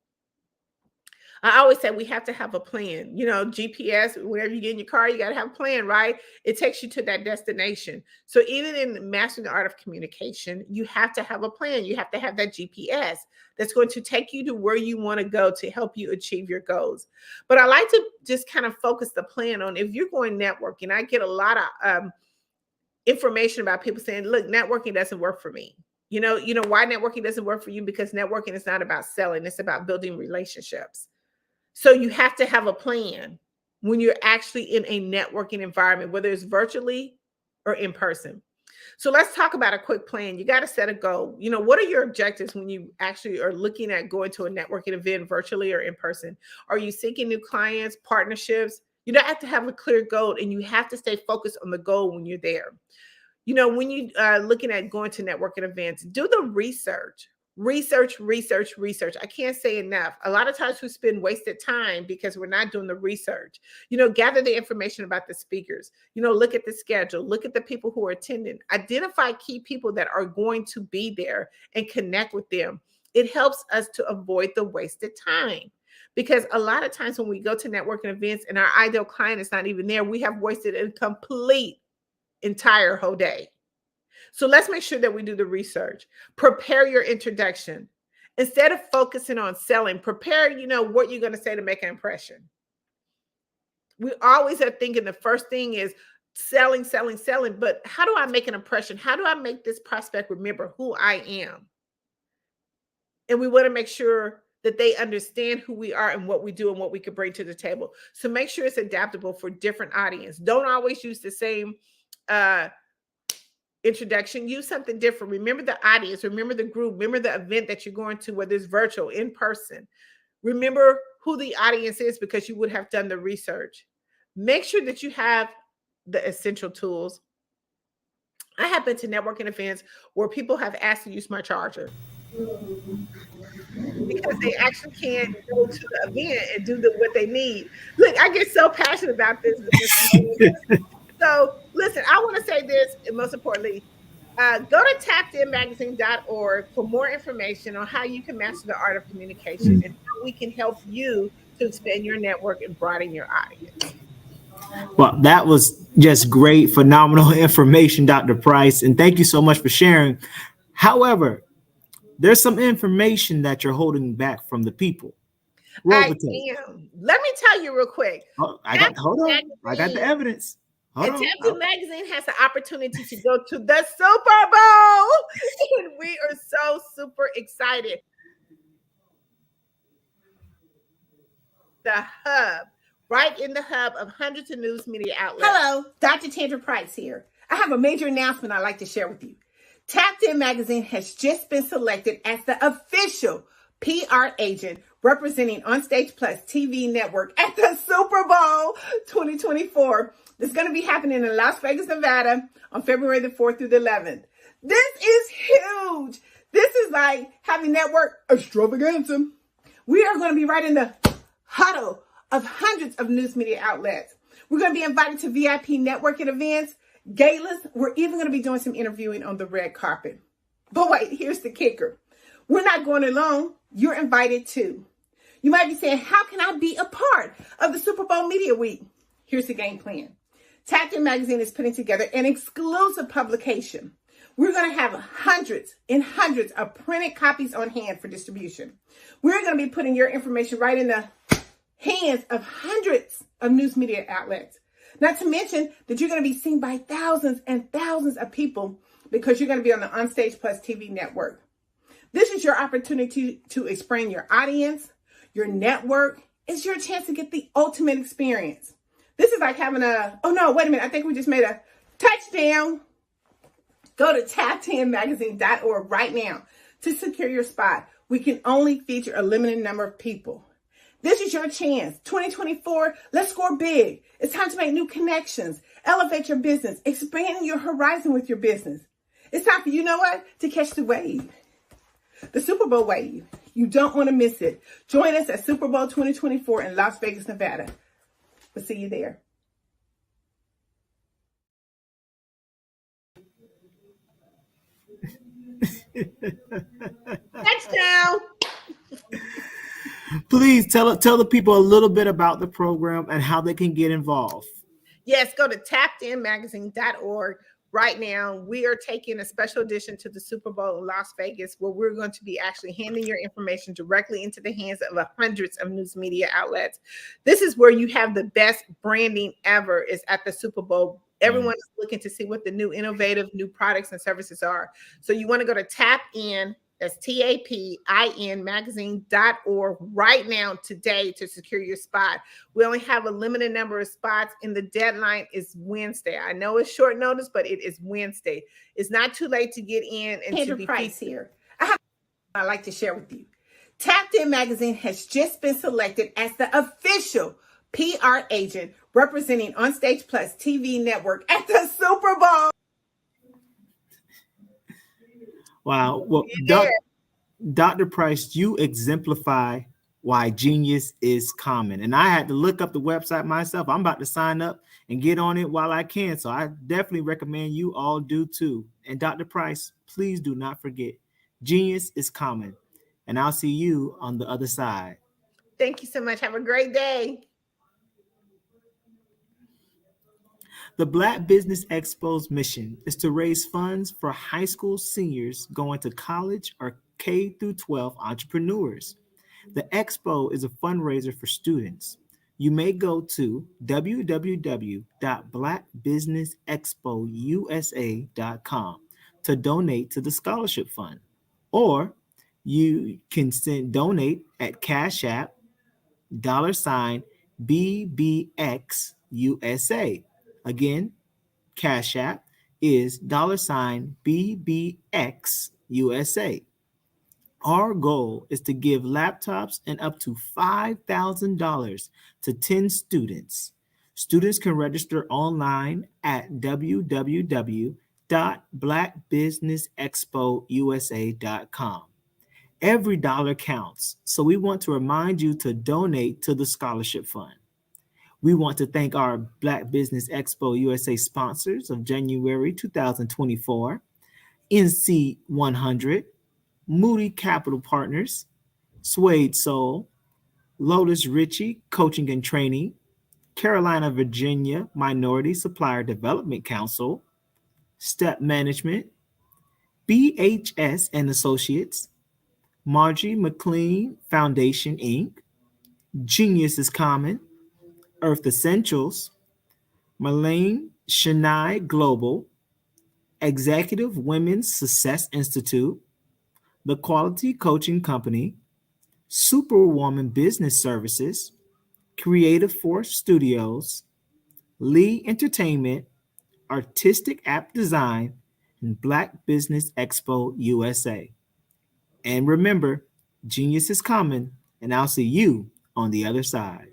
I always say we have to have a plan. GPS, whenever you get in your car, you got to have a plan, right? It takes you to that destination. So even in mastering the art of communication, you have to have a plan. You have to have that GPS that's going to take you to where you want to go to help you achieve your goals. But I like to just kind of focus the plan on, if you're going networking, I get a lot of information about people saying, look, networking doesn't work for me. You know why networking doesn't work for you? Because networking is not about selling. It's about building relationships. So you have to have a plan when you're actually in a networking environment, whether it's virtually or in person. So let's talk about a quick plan. You got to set a goal. What are your objectives when you actually are looking at going to a networking event virtually or in person? Are you seeking new clients, partnerships? You have to have a clear goal, and you have to stay focused on the goal when you're there. When you are looking at going to networking events, do the research. Research. I can't say enough. A lot of times we spend wasted time because we're not doing the research. Gather the information about the speakers. Look at the schedule. Look at the people who are attending. Identify key people that are going to be there and connect with them. It helps us to avoid the wasted time. Because a lot of times when we go to networking events and our ideal client is not even there, we have wasted a complete entire whole day. So let's make sure that we do the research. Prepare your introduction. Instead of focusing on selling, prepare, what you're going to say to make an impression. We always are thinking the first thing is selling. But how do I make an impression? How do I make this prospect remember who I am? And we want to make sure that they understand who we are and what we do and what we can bring to the table. So make sure it's adaptable for different audience. Don't always use the same introduction. Use something different. Remember the audience, remember the group, remember the event that you're going to, whether it's virtual, in person. Remember who the audience is, because you would have done the research. Make sure that you have the essential tools. I have been to networking events where people have asked to use my charger because they actually can't go to the event and do what they need. Look, I get so passionate about this. So listen, I want to say this, and most importantly, go to tappedinmagazine.org for more information on how you can master the art of communication and how we can help you to expand your network and broaden your audience. Well, that was just great, phenomenal information, Dr. Price, and thank you so much for sharing. However, there's some information that you're holding back from the people. I am. Let me tell you real quick. I got the evidence. And Tapped Magazine has the opportunity to go to the Super Bowl, and we are so super excited. The hub, right in the hub of hundreds of news media outlets. Hello, Dr. Tandra Price here. I have a major announcement I'd like to share with you. Tapped In Magazine has just been selected as the official PR agent representing OnStage Plus TV network at the Super Bowl 2024. It's going to be happening in Las Vegas, Nevada on February the 4th through the 11th. This is huge. This is like having network extravaganza. We are going to be right in the huddle of hundreds of news media outlets. We're going to be invited to VIP networking events, galas. We're even going to be doing some interviewing on the red carpet. But wait, here's the kicker. We're not going alone. You're invited too. You might be saying, how can I be a part of the Super Bowl Media Week? Here's the game plan. Tapped In Magazine is putting together an exclusive publication. We're going to have hundreds and hundreds of printed copies on hand for distribution. We're going to be putting your information right in the hands of hundreds of news media outlets. Not to mention that you're going to be seen by thousands and thousands of people because you're going to be on the OnStage Plus TV network. This is your opportunity to expand your audience, your network. It's your chance to get the ultimate experience. This is like having oh no, wait a minute. I think we just made a touchdown. Go to tap10magazine.org right now to secure your spot. We can only feature a limited number of people. This is your chance. 2024, let's score big. It's time to make new connections, elevate your business, expand your horizon with your business. It's time for, you know what, to catch the wave, the Super Bowl wave. You don't want to miss it. Join us at Super Bowl 2024 in Las Vegas, Nevada. We'll see you there. Touchdown. Please tell the people a little bit about the program and how they can get involved. Yes, go to tap10magazine.org right now. We are taking a special edition to the Super Bowl in Las Vegas, where we're going to be actually handing your information directly into the hands of hundreds of news media outlets. This is where you have the best branding ever, is at the Super Bowl. Everyone is looking to see what the new innovative new products and services are. So you want to go to TapIn, that's TAPIN magazine.org right now today to secure your spot. We only have a limited number of spots, and the deadline is Wednesday. I know it's short notice, but it is Wednesday. It's not too late to get in and to be Price here. I'd like to share with you. Tapped In Magazine has just been selected as the official PR agent representing Onstage Plus TV network at the Super Bowl. Wow. Well, Dr. Price, you exemplify why genius is common. And I had to look up the website myself. I'm about to sign up and get on it while I can. So I definitely recommend you all do too. And Dr. Price, please do not forget, genius is common. And I'll see you on the other side. Thank you so much. Have a great day. The Black Business Expo's mission is to raise funds for high school seniors going to college or K-12 entrepreneurs. The Expo is a fundraiser for students. You may go to www.blackbusinessexpousa.com to donate to the scholarship fund, or you can donate at Cash App $BBXUSA. Again, Cash App is $BBXUSA. Our goal is to give laptops and up to $5,000 to 10 students. Students can register online at www.blackbusinessexpousa.com. Every dollar counts, so we want to remind you to donate to the scholarship fund. We want to thank our Black Business Expo USA sponsors of January 2024, NC 100, Moody Capital Partners, Suede Soul, Lotus Ritchie Coaching and Training, Carolina, Virginia Minority Supplier Development Council, Step Management, BHS and Associates, Margie McLean Foundation, Inc., Genius is Common, Earth Essentials, Marlene Shania Global, Executive Women's Success Institute, The Quality Coaching Company, Superwoman Business Services, Creative Force Studios, Lee Entertainment, Artistic App Design, and Black Business Expo USA. And remember, genius is coming, and I'll see you on the other side.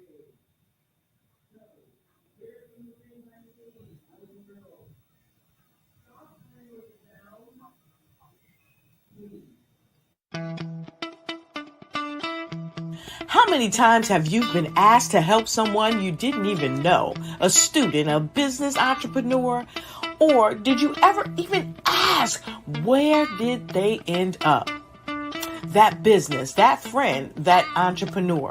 How many times have you been asked to help someone you didn't even know, a student, a business entrepreneur, or did you ever even ask, where did they end up? That business, that friend, that entrepreneur.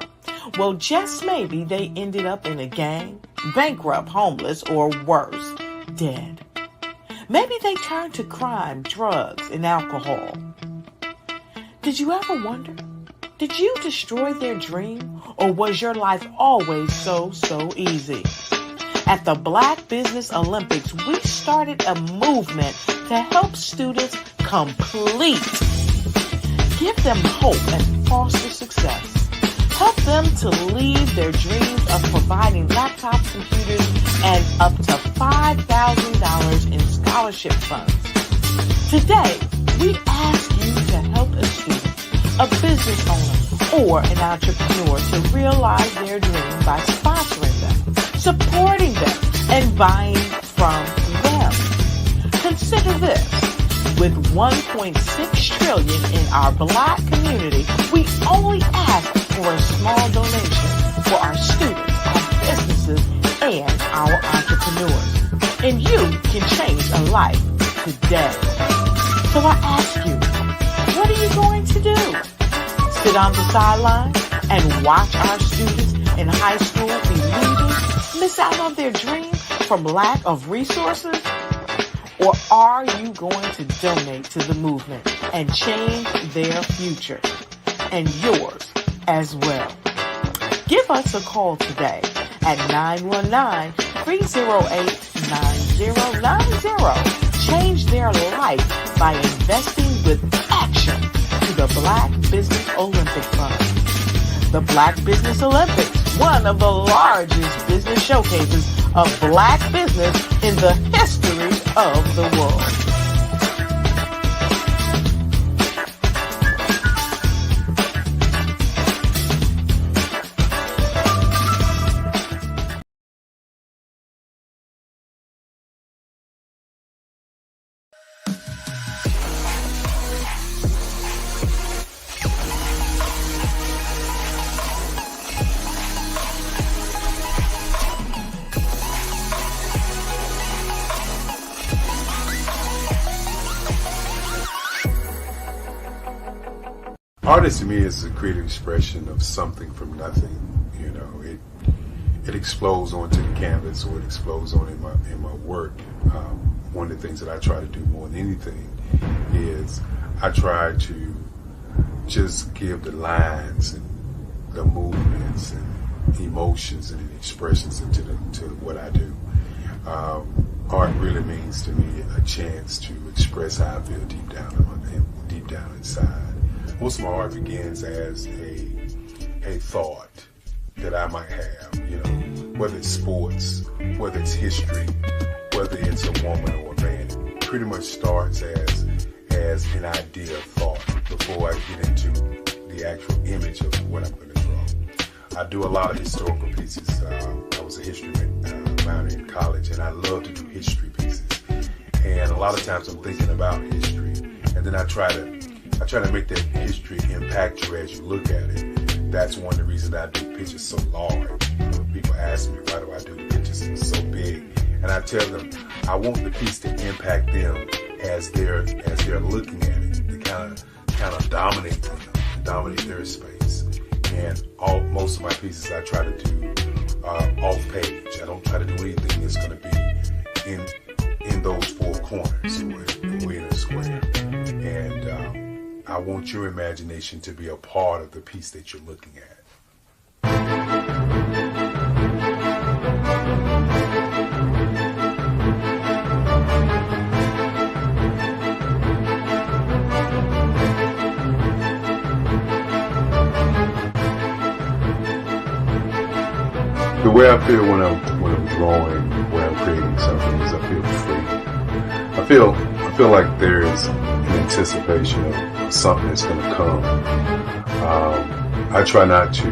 Well, just maybe they ended up in a gang, bankrupt, homeless, or worse, dead. Maybe they turned to crime, drugs, and alcohol. Did you ever wonder? Did you destroy their dream, or was your life always so easy? At the Black Business Olympics, we started a movement to help students complete, give them hope and foster success. Help them to leave their dreams of providing laptops, computers, and up to $5,000 in scholarship funds. Today, we ask you to help a student, a business owner, or an entrepreneur to realize their dream by sponsoring them, supporting them, and buying from them. Consider this. With $1.6 trillion in our Black community, we only ask for a small donation for our students, our businesses, and our entrepreneurs. And you can change a life today. So I ask you, what are you going to do? Sit on the sideline and watch our students in high school be leaving, miss out on their dream from lack of resources? Or are you going to donate to the movement and change their future and yours as well? Give us a call today at 919-308-9090. Change their life by investing with action to the Black Business Olympic Fund. The Black Business Olympics, one of the largest business showcases of Black business in the history of the world. Artist to me is a creative expression of something from nothing. You know, it explodes onto the canvas, or it explodes on in my work. One of the things that I try to do more than anything is I try to just give the lines and the movements and emotions and expressions into what I do. Art really means to me a chance to express how I feel deep down inside. Most of my art begins as a thought that I might have, you know, whether it's sports, whether it's history, whether it's a woman or a man. It pretty much starts as an idea of thought before I get into the actual image of what I'm going to draw. I do a lot of historical pieces. I was a history minor in college, and I love to do history pieces. And a lot of times I'm thinking about history, and then I try to make that history impact you as you look at it. That's one of the reasons I do pictures so large. You know, people ask me, why do I do pictures so big? And I tell them, I want the piece to impact them as they're looking at it, to kind of dominate them, dominate their space. And most of my pieces I try to do off page. I don't try to do anything that's going to be in those four corners or in a square. And I want your imagination to be a part of the piece that you're looking at. The way I feel when I'm drawing, when I'm creating something, is I feel free. I feel like there's an anticipation of something that's going to come. I try not to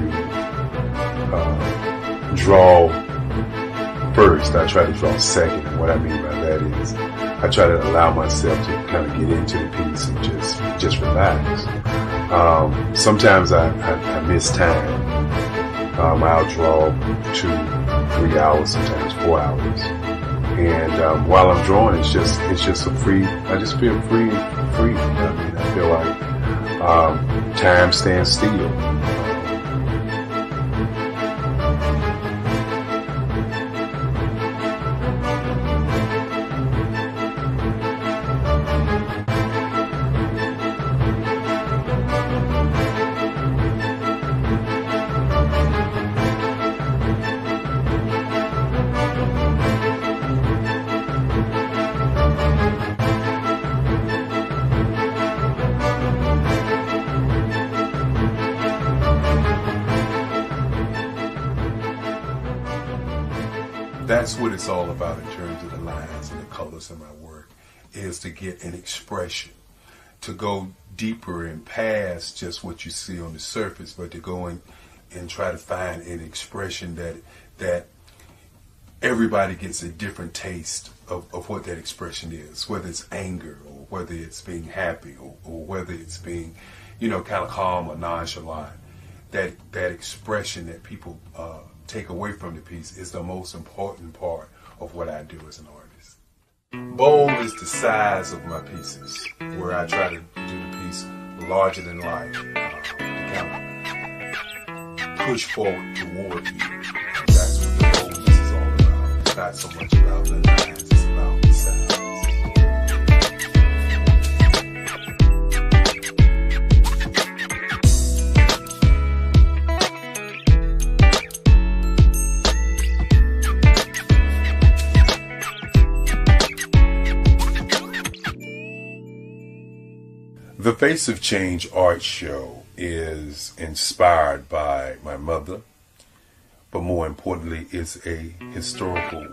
draw first. I try to draw second. And what I mean by that is I try to allow myself to kind of get into the piece and just relax. Sometimes I miss time. I'll draw 2-3 hours, sometimes 4 hours. And while I'm drawing, it's just a free. I just feel free. I mean, I feel like time stands still. That's what it's all about in terms of the lines and the colors in my work, is to get an expression, to go deeper and past just what you see on the surface, but to go in and try to find an expression that everybody gets a different taste of what that expression is, whether it's anger or whether it's being happy or whether it's being, kind of calm or nonchalant. That expression that people take away from the piece is the most important part of what I do as an artist. Bold is the size of my pieces, where I try to do the piece larger than life, to kind of push forward toward you. That's what the boldness is all about. It's not so much about the lines, it's about the size. The Face of Change art show is inspired by my mother, but more importantly, it's a historical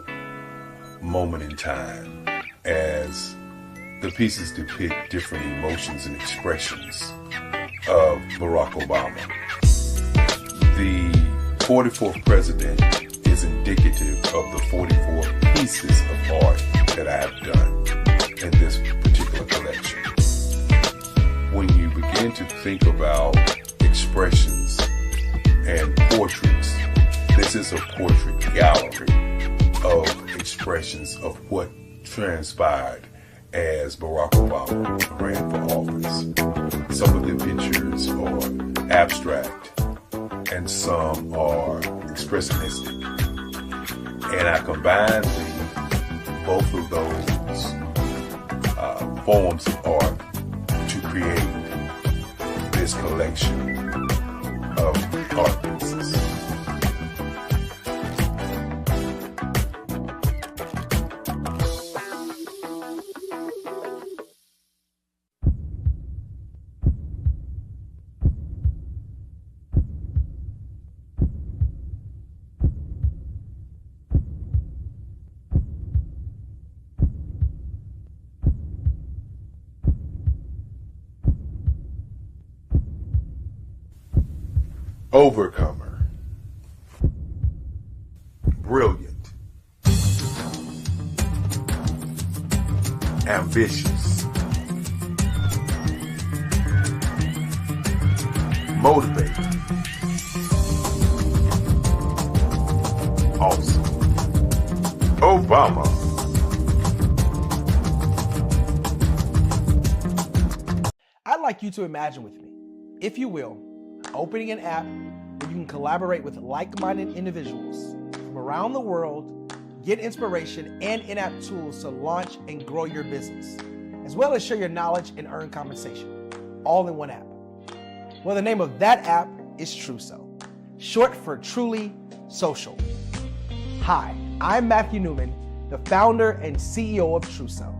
moment in time as the pieces depict different emotions and expressions of Barack Obama. The 44th president is indicative of the 44 pieces of art that I have done in this particular collection. When you begin to think about expressions and portraits, this is a portrait gallery of expressions of what transpired as Barack Obama ran for office. Some of the pictures are abstract and some are expressionistic. And I combined both of those forms of art to create this collection of art pieces. Overcomer, brilliant, ambitious, motivated, awesome. Obama. I'd like you to imagine with me, if you will, opening an app where you can collaborate with like-minded individuals from around the world, get inspiration and in-app tools to launch and grow your business, as well as share your knowledge and earn compensation, all in one app. Well, the name of that app is Truso, short for Truly Social. Hi, I'm Matthew Newman, the founder and CEO of Truso.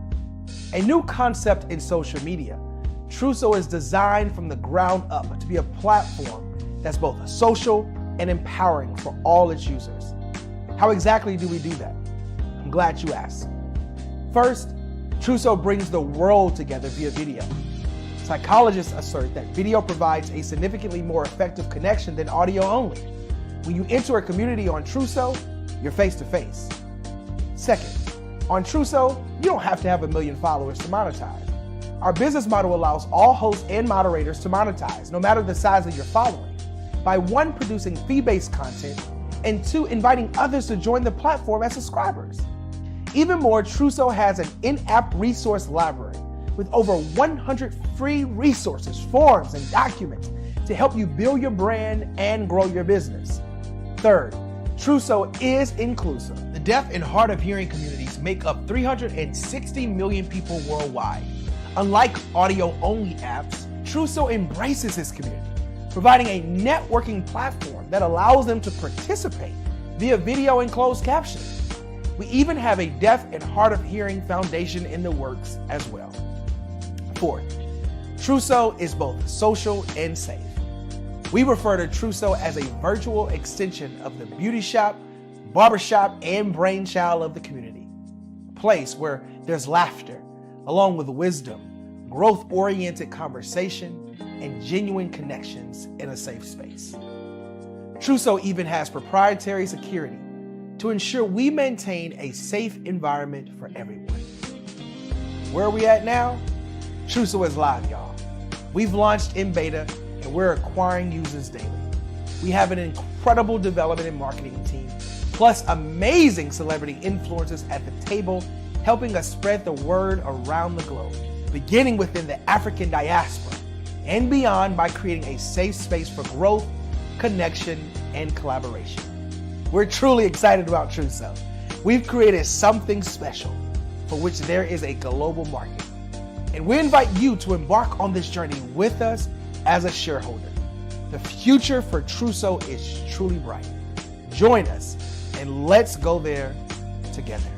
A new concept in social media, Truso is designed from the ground up to be a platform that's both social and empowering for all its users. How exactly do we do that? I'm glad you asked. First, Truso brings the world together via video. Psychologists assert that video provides a significantly more effective connection than audio only. When you enter a community on Truso, you're face to face. Second, on Truso, you don't have to have 1 million followers to monetize. Our business model allows all hosts and moderators to monetize, no matter the size of your following, by 1, producing fee-based content, and 2, inviting others to join the platform as subscribers. Even more, Truso has an in-app resource library with over 100 free resources, forms, and documents to help you build your brand and grow your business. Third, Truso is inclusive. The deaf and hard of hearing communities make up 360 million people worldwide. Unlike audio-only apps, Truso embraces this community, providing a networking platform that allows them to participate via video and closed captioning. We even have a deaf and hard of hearing foundation in the works as well. Fourth, Truso is both social and safe. We refer to Truso as a virtual extension of the beauty shop, barbershop and brainchild of the community. A place where there's laughter, along with wisdom, growth-oriented conversation, and genuine connections in a safe space. Trousseau even has proprietary security to ensure we maintain a safe environment for everyone. Where are we at now? Trousseau is live, y'all. We've launched in beta and we're acquiring users daily. We have an incredible development and marketing team, plus amazing celebrity influencers at the table, helping us spread the word around the globe, beginning within the African diaspora and beyond by creating a safe space for growth, connection, and collaboration. We're truly excited about Trousseau. We've created something special for which there is a global market. And we invite you to embark on this journey with us as a shareholder. The future for Trousseau is truly bright. Join us and let's go there together.